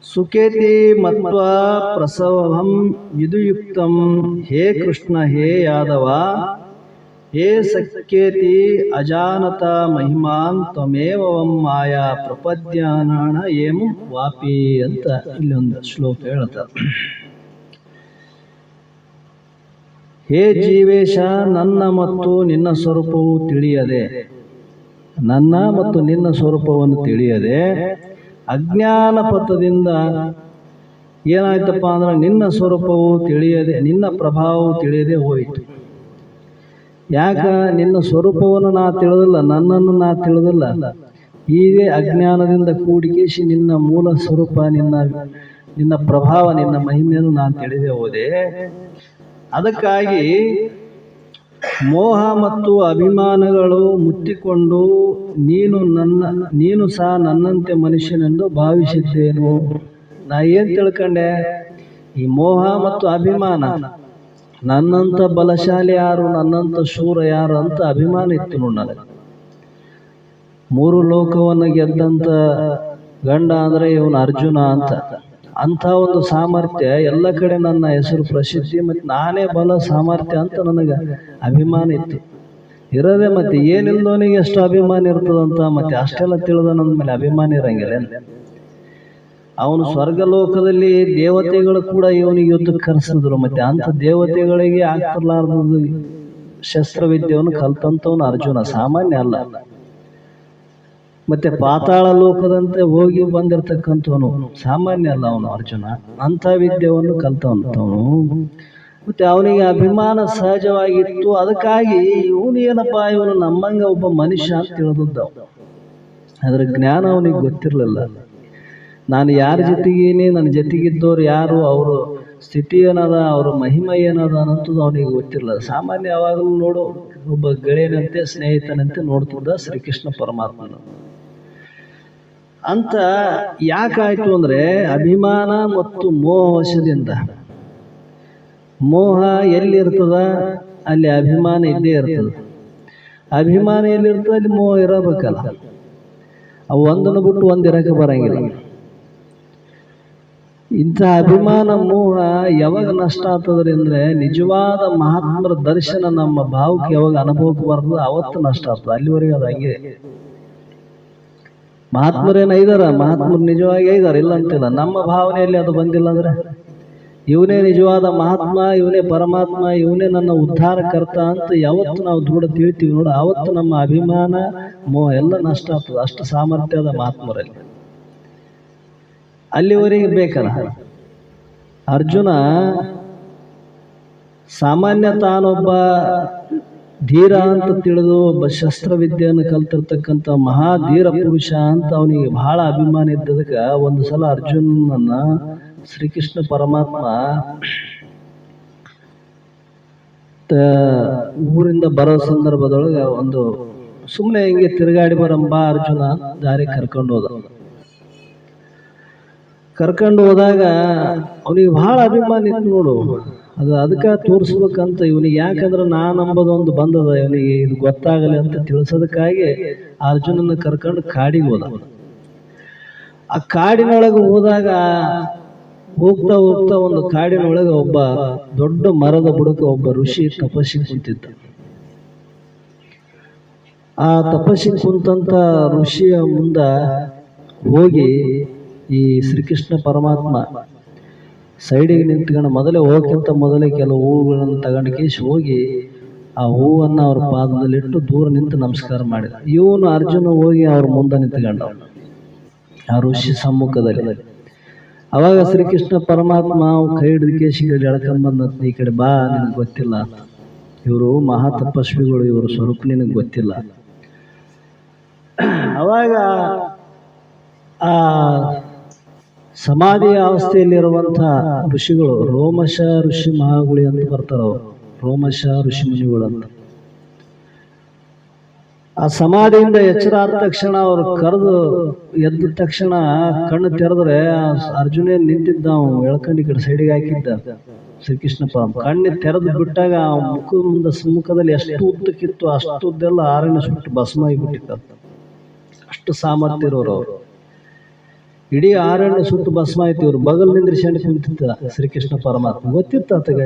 ಸುಕೇತಿ ಮತ್ವಾ ಪ್ರಸವಂ ವಿದುಯುಕ್ತಂ ಹೇ ಕೃಷ್ಣ ಹೇ ಯಾದವ ಹೇ ಸಖ್ಯೇತಿ ಅಜಾನತ ಮಹಿಮಾನ್ ತ್ವಮೇವಂ ಮಾಯಾ ಪ್ರಪದ್ಯಾನಾಣ ಏಂ ವಾಪಿ ಅಂತ ಇಲ್ಲಿ ಒಂದು ಶ್ಲೋಕ ಹೇಳ್ತಾರೆ. ಹೇ ಜೀವೇಶ, ನನ್ನ ಮತ್ತು ನಿನ್ನ ಸ್ವರೂಪವು ತಿಳಿಯದೆ, ನನ್ನ ಮತ್ತು ನಿನ್ನ ಸ್ವರೂಪವನ್ನು ತಿಳಿಯದೆ ಅಜ್ಞಾನ ಪಥದಿಂದ ಏನಾಯ್ತಪ್ಪ ಅಂದ್ರೆ ನಿನ್ನ ಸ್ವರೂಪವು ತಿಳಿಯದೆ, ನಿನ್ನ ಪ್ರಭಾವವು ತಿಳಿಯದೆ ಹೋಯಿತು. ಯಾಕ? ನಿನ್ನ ಸ್ವರೂಪವನ್ನು ನಾ ತಿಳಿದಿಲ್ಲ, ನನ್ನನ್ನು ನಾ ತಿಳಿದಿಲ್ಲ. ಹೀಗೆ ಅಜ್ಞಾನದಿಂದ ಕೂಡಿಕೇಶಿ ನಿನ್ನ ಮೂಲ ಸ್ವರೂಪ, ನಿನ್ನ ಪ್ರಭಾವ, ನಿನ್ನ ಮಹಿಮೆಯನ್ನು ನಾನು ತಿಳಿದೇ ಹೋದೆ. ಅದಕ್ಕಾಗಿ ಮೋಹ ಮತ್ತು ಅಭಿಮಾನಗಳು ಮುತ್ತಿಕೊಂಡು ನೀನು ಸಹ ನನ್ನಂತೆ ಮನುಷ್ಯನೆಂದು ಭಾವಿಸಿದ್ದೇನು. ನಾ ಏನ್ ತಿಳ್ಕೊಂಡೆ? ಈ ಮೋಹ ಮತ್ತು ಅಭಿಮಾನ, ನನ್ನಂತ ಬಲಶಾಲಿ ಯಾರು, ನನ್ನಂತ ಶೂರ ಯಾರು ಅಂತ ಅಭಿಮಾನ ಇತ್ತು ನೋಡಿ ನನಗೆ. 3 ಲೋಕವನ್ನು ಗೆದ್ದಂತ ಗಂಡ ಅಂದ್ರೆ ಇವನು ಅರ್ಜುನ ಅಂತ ಒಂದು ಸಾಮರ್ಥ್ಯ, ಎಲ್ಲ ಕಡೆ ನನ್ನ ಹೆಸರು ಪ್ರಸಿದ್ಧಿ, ಮತ್ತು ನಾನೇ ಬಲ ಸಾಮರ್ಥ್ಯ ಅಂತ ನನಗೆ ಅಭಿಮಾನ ಇತ್ತು. ಇರೋದೇ ಮತ್ತೆ ಏನಿಲ್ಲದವನಿಗೆ ಎಷ್ಟು ಅಭಿಮಾನ ಇರ್ತದಂತ, ಮತ್ತೆ ಅಷ್ಟೆಲ್ಲ ತಿಳಿದ ನನ್ನ ಮೇಲೆ ಅಭಿಮಾನ ಇರಂಗಿಲ್ಲ. ಅವನು ಸ್ವರ್ಗಲೋಕದಲ್ಲಿ ದೇವತೆಗಳು ಕೂಡ ಇವನಿಗೆ ಯುದ್ಧಕ್ಕೆ ಕರೆಸಿದ್ರು, ಮತ್ತೆ ಅಂತ ದೇವತೆಗಳಿಗೆ ಆಗ್ತಿರ್ಲಾರ್ದು ಶಸ್ತ್ರವಿದ್ಯೆಯನ್ನು ಕಲ್ತಂತವನು ಅರ್ಜುನ, ಸಾಮಾನ್ಯ ಅಲ್ಲ. ಮತ್ತೆ ಪಾತಾಳ ಲೋಕದಂತೆ ಹೋಗಿ ಬಂದಿರತಕ್ಕಂಥವನು ಸಾಮಾನ್ಯ ಅಲ್ಲ ಅವನು ಅರ್ಜುನ, ಅಂಥ ವಿದ್ಯೆಯನ್ನು ಕಲ್ತವಂತವನು. ಮತ್ತೆ ಅವನಿಗೆ ಅಭಿಮಾನ ಸಹಜವಾಗಿತ್ತು. ಅದಕ್ಕಾಗಿ ಇವನು ನಮ್ಮಂಗ ಒಬ್ಬ ಮನುಷ್ಯ ಅಂತ ತಿಳಿದದ್ದ. ಅದರ ಜ್ಞಾನ ಅವನಿಗೆ ಗೊತ್ತಿರಲಿಲ್ಲ. ನಾನು ಯಾರ ಜೊತೆಗೇನೆ, ನನ್ನ ಜೊತೆಗಿದ್ದವ್ರು ಯಾರು, ಅವರು ಸ್ಥಿತಿ ಏನದ, ಅವ್ರ ಮಹಿಮೆ ಏನದ ಅನ್ನೋದು ಅವನಿಗೆ ಗೊತ್ತಿರಲಿಲ್ಲ. ಸಾಮಾನ್ಯ ಯಾವಾಗಲೂ ನೋಡು, ಒಬ್ಬ ಗೆಳೆಯನಂತೆ ಸ್ನೇಹಿತನಂತೆ ನೋಡ್ತಿದ್ದ ಶ್ರೀಕೃಷ್ಣ ಪರಮಾತ್ಮನ. ಅಂತ ಯಾಕಾಯ್ತು ಅಂದ್ರೆ ಅಭಿಮಾನ ಮತ್ತು ಮೋಹ ವಶದಿಂದ. ಮೋಹ ಎಲ್ಲಿರ್ತದ ಅಲ್ಲಿ ಅಭಿಮಾನ ಇದ್ದೇ ಇರ್ತದ, ಅಭಿಮಾನ ಎಲ್ಲಿರ್ತದ ಅಲ್ಲಿ ಮೋಹ ಇರಬೇಕಲ್ಲ. ಅವು ಒಂದನ್ನು ಬಿಟ್ಟು ಒಂದಿರಕ್ಕೆ ಬರಂಗಿಲ್ಲ. ಇಂಥ ಅಭಿಮಾನ ಮೋಹ ಯಾವಾಗ ನಷ್ಟ ಆಗ್ತದ್ರಿ ಅಂದ್ರೆ ನಿಜವಾದ ಮಹಾತ್ಮರ ದರ್ಶನ ನಮ್ಮ ಭಾವಕ್ಕೆ ಯಾವಾಗ ಅನುಭವಕ್ಕೆ ಬರ್ತದ ಅವತ್ತು ನಷ್ಟ ಆಗ್ತದೆ. ಅಲ್ಲಿವರೆಗೆ ಅದು ಹಂಗೆ. ಮಹಾತ್ಮರೇನ ಇದಾರ, ಮಹಾತ್ಮರು ನಿಜವಾಗಿ ಇದಾರ, ಇಲ್ಲ ಅಂತಿಲ್ಲ. ನಮ್ಮ ಭಾವನೆಯಲ್ಲಿ ಅದು ಬಂದಿಲ್ಲ ಅಂದ್ರೆ ಇವನೇ ನಿಜವಾದ ಮಹಾತ್ಮ, ಇವನೇ ಪರಮಾತ್ಮ, ಇವನೇ ನನ್ನ ಉದ್ಧಾರಕರ್ತ ಅಂತ ಯಾವತ್ತು ನಾವು ದೃಢ ತಿಳಿತೀವಿ ನೋಡು, ಆವತ್ತು ನಮ್ಮ ಅಭಿಮಾನ ಮೋಹ ಎಲ್ಲ ನಷ್ಟ ಆಗ್ತದೆ. ಅಷ್ಟು ಸಾಮರ್ಥ್ಯದ ಮಹಾತ್ಮರಲ್ಲಿ. ಅಲ್ಲಿವರೆಗೆ ಬೇಕಲ್ಲ. ಅರ್ಜುನ ಸಾಮಾನ್ಯ ತಾನೊಬ್ಬ ಧೀರ ಅಂತ ತಿಳಿದು ಒಬ್ಬ ಶಸ್ತ್ರವಿದ್ಯೆಯನ್ನು ಕಲ್ತಿರ್ತಕ್ಕಂಥ ಮಹಾಧೀರ ಪುರುಷ ಅಂತ ಅವನಿಗೆ ಬಹಳ ಅಭಿಮಾನ ಇದ್ದದಕ್ಕೆ ಒಂದು ಸಲ ಅರ್ಜುನನ್ನ ಶ್ರೀಕೃಷ್ಣ ಪರಮಾತ್ಮ ಊರಿಂದ ಬರೋ ಸಂದರ್ಭದೊಳಗೆ ಒಂದು ಸುಮ್ಮನೆ ಹಿಂಗೆ ತಿರುಗಾಡಿ ಬರಂಬ ಅರ್ಜುನ ದಾರಿ ಕರ್ಕೊಂಡು ಹೋದಾಗ ಅವನಿಗೆ ಬಹಳ ಅಭಿಮಾನ ಇತ್ತು ನೋಡು. ಅದಕ್ಕೆ ತೋರಿಸ್ಬೇಕಂತ ಇವನಿಗೆ. ಯಾಕಂದ್ರೆ ನಾನು ಅಂಬೋದೊಂದು ಬಂದದ ಇವನಿಗೆ, ಇದು ಗೊತ್ತಾಗಲಿ ಅಂತ ತಿಳಿಸೋದಕ್ಕಾಗಿ ಅರ್ಜುನನ ಕರ್ಕೊಂಡು ಕಾಡಿಗೆ ಹೋದ. ಆ ಕಾಡಿನೊಳಗೆ ಹೋದಾಗ ಹೋಗ್ತಾ ಒಂದು ಕಾಡಿನೊಳಗೆ ಒಬ್ಬ ದೊಡ್ಡ ಮರದ ಬುಡಕ ಒಬ್ಬ ಋಷಿ ತಪಸ್ಸಿ ಕುಂತಿದ್ದ. ಆ ತಪಸ್ಸಿ ಕುಂತಂತ ಋಷಿಯ ಮುಂದ ಹೋಗಿ ಈ ಶ್ರೀಕೃಷ್ಣ ಪರಮಾತ್ಮ ಸೈಡಿಗೆ ನಿಂತ್ಕೊಂಡು ಮೊದಲೇ ಕೆಲವು ಹೂವುಗಳನ್ನು ತಗೊಂಡು ಕೇಸಿ ಹೋಗಿ ಆ ಹೂವನ್ನು ಅವ್ರ ಪಾದದಲ್ಲಿಟ್ಟು ದೂರ ನಿಂತು ನಮಸ್ಕಾರ ಮಾಡಿದ. ಇವನು ಅರ್ಜುನ ಹೋಗಿ ಅವ್ರ ಮುಂದೆ ನಿಂತ್ಕೊಂಡ ಆ ಋಷಿ ಸಮ್ಮುಖದಲ್ಲಿ. ಅವಾಗ ಶ್ರೀಕೃಷ್ಣ ಪರಮಾತ್ಮ ಕೈ ಹಿಡಿದು ಕೇಸಿ ಎಳ್ಕೊಂಬಂದ, ಈ ಕಡೆ ಬಾ, ನಿನಗೆ ಗೊತ್ತಿಲ್ಲ, ಇವರು ಮಹಾ ತಪಸ್ವಿಗಳು, ಇವ್ರ ಸ್ವರೂಪ ನಿನಗೆ ಗೊತ್ತಿಲ್ಲ. ಅವಾಗ ಆ ಸಮಾಧಿ ಅವಸ್ಥೆಯಲ್ಲಿರುವಂಥ ಋಷಿಗಳು, ರೋಮಶ ಋಷಿ ಮಹಾಗುಳಿ ಅಂತ ಬರ್ತಾರ ಅವರು, ರೋಮಶ ಋಷಿ ಮುನಿಗಳು ಅಂತ. ಆ ಸಮಾಧಿಯಿಂದ ಎಚ್ಚರ ಆದ ತಕ್ಷಣ ಅವ್ರು ಕರೆದು ಎದ್ದ ತಕ್ಷಣ ಕಣ್ಣು ತೆರೆದ್ರೆ ಅರ್ಜುನ ನಿಂತಿದ್ದ, ಅವನು ಎಳ್ಕೊಂಡು ಈ ಕಡೆ ಸೈಡಿಗೆ ಹಾಕಿದ್ದ ಶ್ರೀಕೃಷ್ಣ ಪರಮಾತ್ಮ. ಕಣ್ಣು ತೆರೆದು ಬಿಟ್ಟಾಗ ಆ ಮುಖದ ಸಮ್ಮುಖದಲ್ಲಿ ಎಷ್ಟು ಉದ್ದಕ್ಕಿತ್ತು ಅಷ್ಟು ಉದ್ದೆಲ್ಲ ಆರಣ್ಯ ಸುಟ್ಟು ಭಸ್ಮ ಆಗಿಬಿಟ್ಟಿತ್ತು. ಅಷ್ಟು ಸಾಮರ್ಥ್ಯ ಇರೋರು ಅವರು. ಇಡೀ ಆರಣ್ಯ ಸುಟ್ಟು ಭಸ್ಮ ಆಯ್ತು. ಇವ್ರು ಬಗಲ್ ನಿಂದ್ರಿಸಿ ಕುಂತಿದ್ದ ಶ್ರೀಕೃಷ್ಣ ಪರಮಾತ್ಮ. ಗೊತ್ತಿತ್ತು ಆತಗ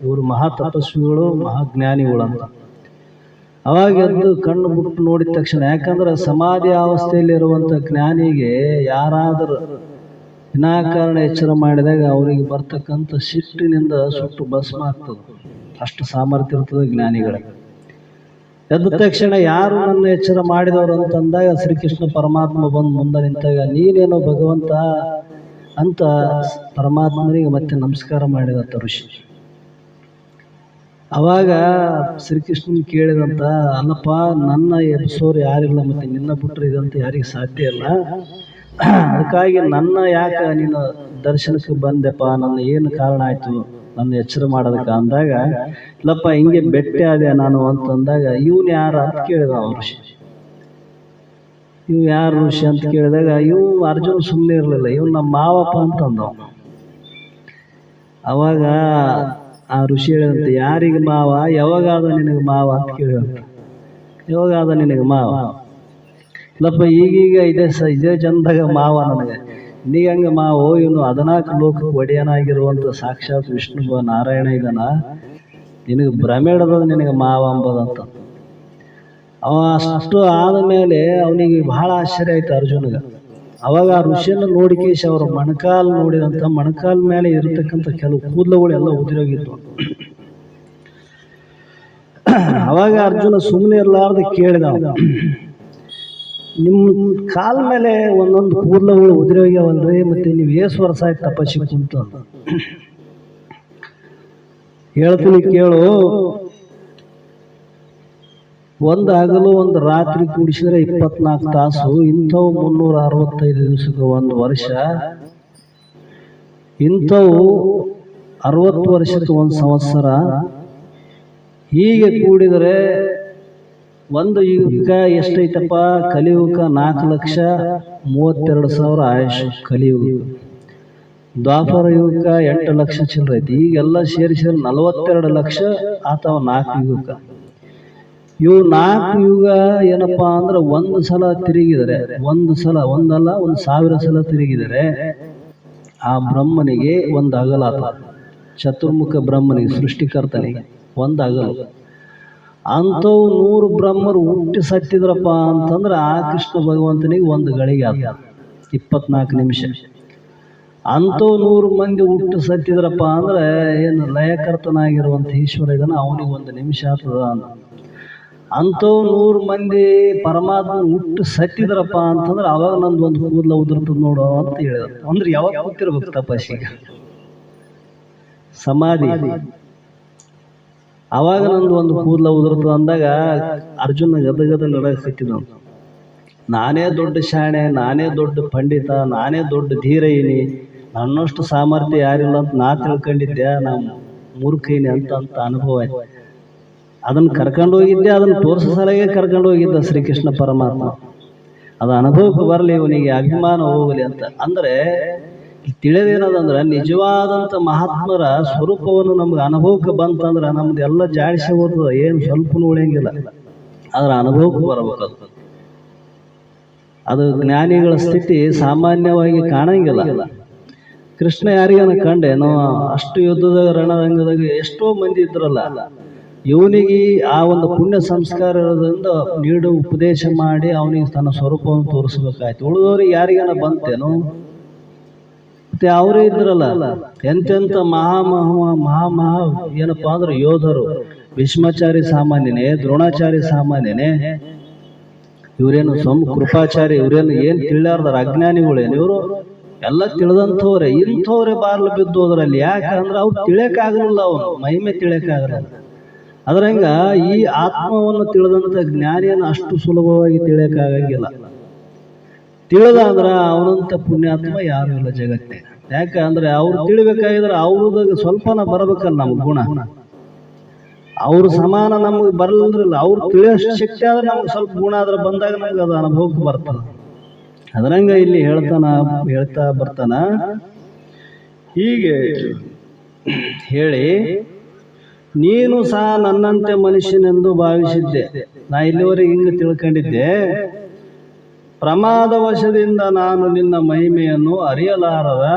ಇವರು ಮಹಾ ತಪಸ್ವಿಗಳು, ಮಹಾಜ್ಞಾನಿಗಳು ಅಂತ. ಅವಾಗ ಎದ್ದು ಕಣ್ಣು ಬಿಟ್ಟು ನೋಡಿದ ತಕ್ಷಣ, ಯಾಕಂದ್ರೆ ಸಮಾಧಿ ಅವಸ್ಥೆಯಲ್ಲಿರುವಂಥ ಜ್ಞಾನಿಗೆ ಯಾರಾದರೂ ವಿನಾಕಾರಣ ಎಚ್ಚರ ಮಾಡಿದಾಗ ಅವರಿಗೆ ಬರ್ತಕ್ಕಂಥ ಸಿಟ್ಟಿನಿಂದ ಸುಟ್ಟು ಭಸ್ಮ ಆಗ್ತದೆ. ಅಷ್ಟು ಸಾಮರ್ಥ್ಯ ಇರ್ತದೆ ಜ್ಞಾನಿಗಳಿಗೆ. ಎದ್ದ ತಕ್ಷಣ ಯಾರು ನನ್ನ ಎಚ್ಚರ ಮಾಡಿದವರು ಅಂತಂದಾಗ ಶ್ರೀಕೃಷ್ಣ ಪರಮಾತ್ಮ ಬಂದು ಮುಂದೆ ನಿಂತಾಗ, ನೀನೇನೋ ಭಗವಂತ ಅಂತ ಪರಮಾತ್ಮನಿಗೆ ಮತ್ತೆ ನಮಸ್ಕಾರ ಮಾಡಿದಂಥ ಋಷಿ. ಅವಾಗ ಶ್ರೀಕೃಷ್ಣನ್ ಕೇಳಿದಂತ, ಅಲ್ಲಪ್ಪ ನನ್ನ ಎಬ್ಸೋರು ಯಾರಿಲ್ಲ, ಮತ್ತೆ ನಿನ್ನ ಬಿಟ್ಟರೆ ಇದಂತ ಯಾರಿಗೆ ಸಾಧ್ಯ ಇಲ್ಲ, ಅದಕ್ಕಾಗಿ ನನ್ನ ಯಾಕೆ ನೀನು ದರ್ಶನಕ್ಕೆ ಬಂದೆಪ್ಪ, ನನ್ನ ಏನು ಕಾರಣ ಆಯ್ತು ನನ್ನ ಎಚ್ಚರ ಮಾಡೋದಕ್ಕೆ ಅಂದಾಗ, ಇಲ್ಲಪ್ಪ ಹಿಂಗೆ ಬೆಟ್ಟೆ ಆದೆ ನಾನು ಅಂತಂದಾಗ, ಇವನು ಯಾರು ಅಂತ ಕೇಳಿದ ಋಷಿ. ಇವು ಯಾರು ಋಷಿ ಅಂತ ಕೇಳಿದಾಗ, ಇವು ಅರ್ಜುನ್ ಸುಮ್ಮನೆ ಇರಲಿಲ್ಲ, ಇವ್ ನಮ್ಮ ಮಾವಪ್ಪ ಅಂತಂದವ. ಅವಾಗ ಆ ಋಷಿ ಹೇಳಿದಂತೆ, ಯಾರಿಗೆ ಮಾವ, ಯಾವಾಗಾದ ನಿನಗೆ ಮಾವ ಅಂತ ಕೇಳಿದಂತ. ಯಾವಾಗಾದ ನಿನಗೆ ಮಾವ? ಇಲ್ಲಪ್ಪ ಈಗೀಗ ಇದೇ ಜನದಾಗ ಮಾವ ನನಗೆ. ನೀ ಹಂಗೆ ಮಾವ? ಇವನು 14 ಲೋಕಕ್ಕೆ ಒಡೆಯನಾಗಿರುವಂಥ ಸಾಕ್ಷಾತ್ ವಿಷ್ಣು ನಾರಾಯಣ ಇದನ, ನಿನಗೆ ಭ್ರಮೇಡದ ನಿನಗೆ ಮಾವ ಅಂಬೋದಂತ. ಅವ ಅಷ್ಟು ಆದ ಮೇಲೆ ಅವನಿಗೆ ಬಹಳ ಆಶ್ಚರ್ಯ ಆಯ್ತು ಅರ್ಜುನಿಗೆ. ಅವಾಗ ಆ ಋಷಿಯನ್ನು ನೋಡಿಕೇಶ್ ಅವ್ರ ಮೊಣಕಾಲು ನೋಡಿದಂಥ, ಮೊಣಕಾಲ ಮೇಲೆ ಇರತಕ್ಕಂಥ ಕೆಲವು ಕೂದಲುಗಳು ಎಲ್ಲ ಉದುರೋಗಿತ್ತು. ಅವಾಗ ಅರ್ಜುನ ಸುಮ್ಮನೆ ಇರಲಾರ್ದು ಕೇಳಿದ, ನಿಮ್ಮ ಕಾಲ ಮೇಲೆ ಒಂದೊಂದು ಕೂದಲುಗಳು ಉದುರೋಗ್ಯಾವಲ್ರಿ, ಮತ್ತೆ ನೀವು ಏಸು ವರ್ಷ ಆಯ್ತು ತಪಸ್ಸಿ ಕುಂತು? ಹೇಳ್ತೀನಿ ಕೇಳು, ಒಂದು ಹಗಲು ಒಂದು ರಾತ್ರಿ ಕೂಡಿಸಿದ್ರೆ 24 ತಾಸು, ಇಂಥವು 365 ದಿವಸಕ್ಕೆ 1 ವರ್ಷ, ಇಂಥವು 60 ವರ್ಷಕ್ಕೆ 1 ಸಂವತ್ಸರ. ಹೀಗೆ ಕೂಡಿದರೆ ಒಂದು ಯುಗಕ್ಕೆ ಎಷ್ಟೈತಪ್ಪ? ಕಲಿಯುಗಕ್ಕೆ 4,32,000 ಆಯುಷ್ ಕಲಿಯುಗ. ದ್ವಾಪರ ಯುಗಕ್ಕೆ 8 ಲಕ್ಷ ಚಿಲ್ಲರೈತಿ. ಈಗೆಲ್ಲ ಸೇರಿಸಿದ್ರೆ 42 ಲಕ್ಷ ಅಥವಾ 4 ಯುಗಕ್ಕೆ. ಇವು 4 ಯುಗ ಏನಪ್ಪಾ ಅಂದ್ರೆ ಒಂದು ಸಲ ತಿರುಗಿದರೆ, ಒಂದು ಸಲ ಒಂದಲ್ಲ 1000 ಸಲ ತಿರುಗಿದರೆ ಆ ಬ್ರಹ್ಮನಿಗೆ ಒಂದು ಅಗಲಾತ. ಚತುರ್ಮುಖ ಬ್ರಹ್ಮನಿಗೆ, ಸೃಷ್ಟಿಕರ್ತನಿಗೆ ಒಂದು ಅಗಲು. ಅಂಥವು 100 ಬ್ರಹ್ಮರು ಹುಟ್ಟಿ ಸತ್ತಿದ್ರಪ್ಪ ಅಂತಂದ್ರೆ ಆ ಕೃಷ್ಣ ಭಗವಂತನಿಗೆ ಒಂದು ಗಳಿಗೆ ಆತ 24 ನಿಮಿಷ. ಅಂಥವು 100 ಮಂದಿ ಹುಟ್ಟು ಸತ್ತಿದ್ರಪ್ಪ ಅಂದ್ರೆ ಏನು ಲಯಕರ್ತನಾಗಿರುವಂಥ ಈಶ್ವರ ಇದನ್ನ, ಅವನಿಗೆ 1 ನಿಮಿಷ ಆಗ್ತದ ಅಂತ. ಅಂಥವು 100 ಮಂದಿ ಪರಮಾತ್ಮ ಹುಟ್ಟು ಸತ್ತಿದ್ರಪ್ಪ ಅಂತಂದ್ರೆ ಅವಾಗ ನಂದು ಒಂದು ಕೂದಲ ಉದುರ್ತದ ನೋಡು ಅಂತ ಹೇಳಿದ. ಅಂದ್ರೆ ಯಾವಾಗ ಕೂತಿರ್ಬೇಕು ತಪಸ್ಸಿಗೆ, ಸಮಾಧಿ, ಅವಾಗ ನಂದು ಒಂದು ಕೂದಲ ಉದುರ್ತದ ಅಂದಾಗ ಅರ್ಜುನ ಗದಗದ ನಡಕತ್ತಿದ್ದ. ನಾನೇ ದೊಡ್ಡ ಶಾಣೆ, ನಾನೇ ದೊಡ್ಡ ಪಂಡಿತ, ನಾನೇ ದೊಡ್ಡ ಧೀರೈನಿ, ನನ್ನಷ್ಟು ಸಾಮರ್ಥ್ಯ ಯಾರಿಲ್ಲ ಅಂತ ನಾ ತಿಳ್ಕೊಂಡಿದ್ದೆ, ನಾವು ಮೂರ್ಖೈನಿ ಅಂತ ಅನುಭವ ಆಯ್ತು. ಅದನ್ನು ಕರ್ಕೊಂಡು ಹೋಗಿದ್ದೆ, ಅದನ್ನು ತೋರಿಸೋ ಸಲಗೆ ಕರ್ಕೊಂಡು ಹೋಗಿದ್ದ ಶ್ರೀಕೃಷ್ಣ ಪರಮಾತ್ಮ. ಅದು ಅನುಭವಕ್ಕೆ ಬರಲಿ, ಇವನಿಗೆ ಅಭಿಮಾನ ಹೋಗಲಿ ಅಂತ. ಅಂದ್ರೆ ತಿಳಿದೇನದಂದ್ರೆ, ನಿಜವಾದಂಥ ಮಹಾತ್ಮರ ಸ್ವರೂಪವನ್ನು ನಮ್ಗೆ ಅನುಭವಕ್ಕೆ ಬಂತಂದ್ರೆ ನಮ್ದು ಎಲ್ಲ ಜಾಡಿಸಿ ಹೋಗ್ತದೆ, ಏನು ಸ್ವಲ್ಪ ಉಳಿಯಂಗಿಲ್ಲ. ಅದ್ರ ಅನುಭವಕ್ಕೆ ಬರಬೇಕು. ಅದು ಜ್ಞಾನಿಗಳ ಸ್ಥಿತಿ ಸಾಮಾನ್ಯವಾಗಿ ಕಾಣಂಗಿಲ್ಲ. ಕೃಷ್ಣ ಯಾರಿಗನ ಕಂಡೇನೋ, ಅಷ್ಟು ಯುದ್ಧದಾಗ ರಣರಂಗದಾಗ ಎಷ್ಟೋ ಮಂದಿ ಇದ್ರಲ್ಲ, ಇವನಿಗೆ ಆ ಒಂದು ಪುಣ್ಯ ಸಂಸ್ಕಾರ ಇರೋದ್ರಿಂದ ನೀಡು ಉಪದೇಶ ಮಾಡಿ ಅವನಿಗೆ ತನ್ನ ಸ್ವರೂಪವನ್ನು ತೋರಿಸ್ಬೇಕಾಯ್ತು. ಉಳಿದವ್ರಿಗೆ ಯಾರಿಗಾನ ಬಂತೇನೋ? ಮತ್ತೆ ಅವರೇ ಇದ್ರಲ್ಲ ಎಂತೆಂಥ ಮಹಾ ಏನಪ್ಪಾ ಅಂದ್ರೆ ಯೋಧರು. ಭೀಷ್ಮಾಚಾರಿ ಸಾಮಾನ್ಯನೇ, ದ್ರೋಣಾಚಾರಿ ಸಾಮಾನ್ಯನೇ, ಇವರೇನು ಕೃಪಾಚಾರಿ, ಇವರೇನು ಏನ್ ತಿಳಿಯಾರ್ದಾರ, ಅಜ್ಞಾನಿಗಳೇನು ಇವರು? ಎಲ್ಲ ತಿಳಿದಂಥವ್ರೆ. ಇಂಥವ್ರೆ ಬಾರ್ಲು ಬಿದ್ದು ಹೋದ್ರಲ್ಲಿ. ಯಾಕಂದ್ರೆ ಅವ್ರು ತಿಳಿಯಕ್ಕಾಗಲಿಲ್ಲ, ಅವನು ಮಹಿಮೆ ತಿಳಿಯಕ್ಕಾಗಲ್ಲ. ಅದ್ರಂಗ ಈ ಆತ್ಮವನ್ನು ತಿಳಿದಂಥ ಜ್ಞಾನಿಯನ್ನು ಅಷ್ಟು ಸುಲಭವಾಗಿ ತಿಳಿಯಕ್ಕಾಗಂಗಿಲ್ಲ. ತಿಳಿದ ಅಂದ್ರೆ ಅವನಂತ ಪುಣ್ಯಾತ್ಮ ಯಾರು ಇಲ್ಲ ಜಗತ್ತೇ. ಯಾಕಂದ್ರೆ ಅವ್ರು ತಿಳಿಬೇಕಾಗಿದ್ರೆ ಅವ್ರದಾಗ ಸ್ವಲ್ಪನ ಬರಬೇಕಲ್ಲ ನಮ್ಗೆ ಗುಣ. ಅವ್ರ ಸಮಾನ ನಮ್ಗೆ ಬರಲಿಲ್ಲ. ಅವ್ರು ತಿಳಿಯೋಷ್ಟು ಶಕ್ತಿ ಆದ್ರೆ ನಮ್ಗೆ ಸ್ವಲ್ಪ ಗುಣ ಆದ್ರೆ ಬಂದಾಗ ನಮ್ಗೆ ಅದು ಅನುಭವಕ್ಕೆ ಬರ್ತದೆ. ಅದರಂಗ ಇಲ್ಲಿ ಹೇಳ್ತಾ ಬರ್ತಾನ. ಹೀಗೆ ಹೇಳಿ, ನೀನು ಸಹ ನನ್ನಂತೆ ಮನುಷ್ಯನೆಂದು ಭಾವಿಸಿದ್ದೆ. ನಾ ಇಲ್ಲಿವರೆಗೆ ಹಿಂಗೆ ತಿಳ್ಕೊಂಡಿದ್ದೆ. ಪ್ರಮಾದವಶದಿಂದ ನಾನು ನಿನ್ನ ಮಹಿಮೆಯನ್ನು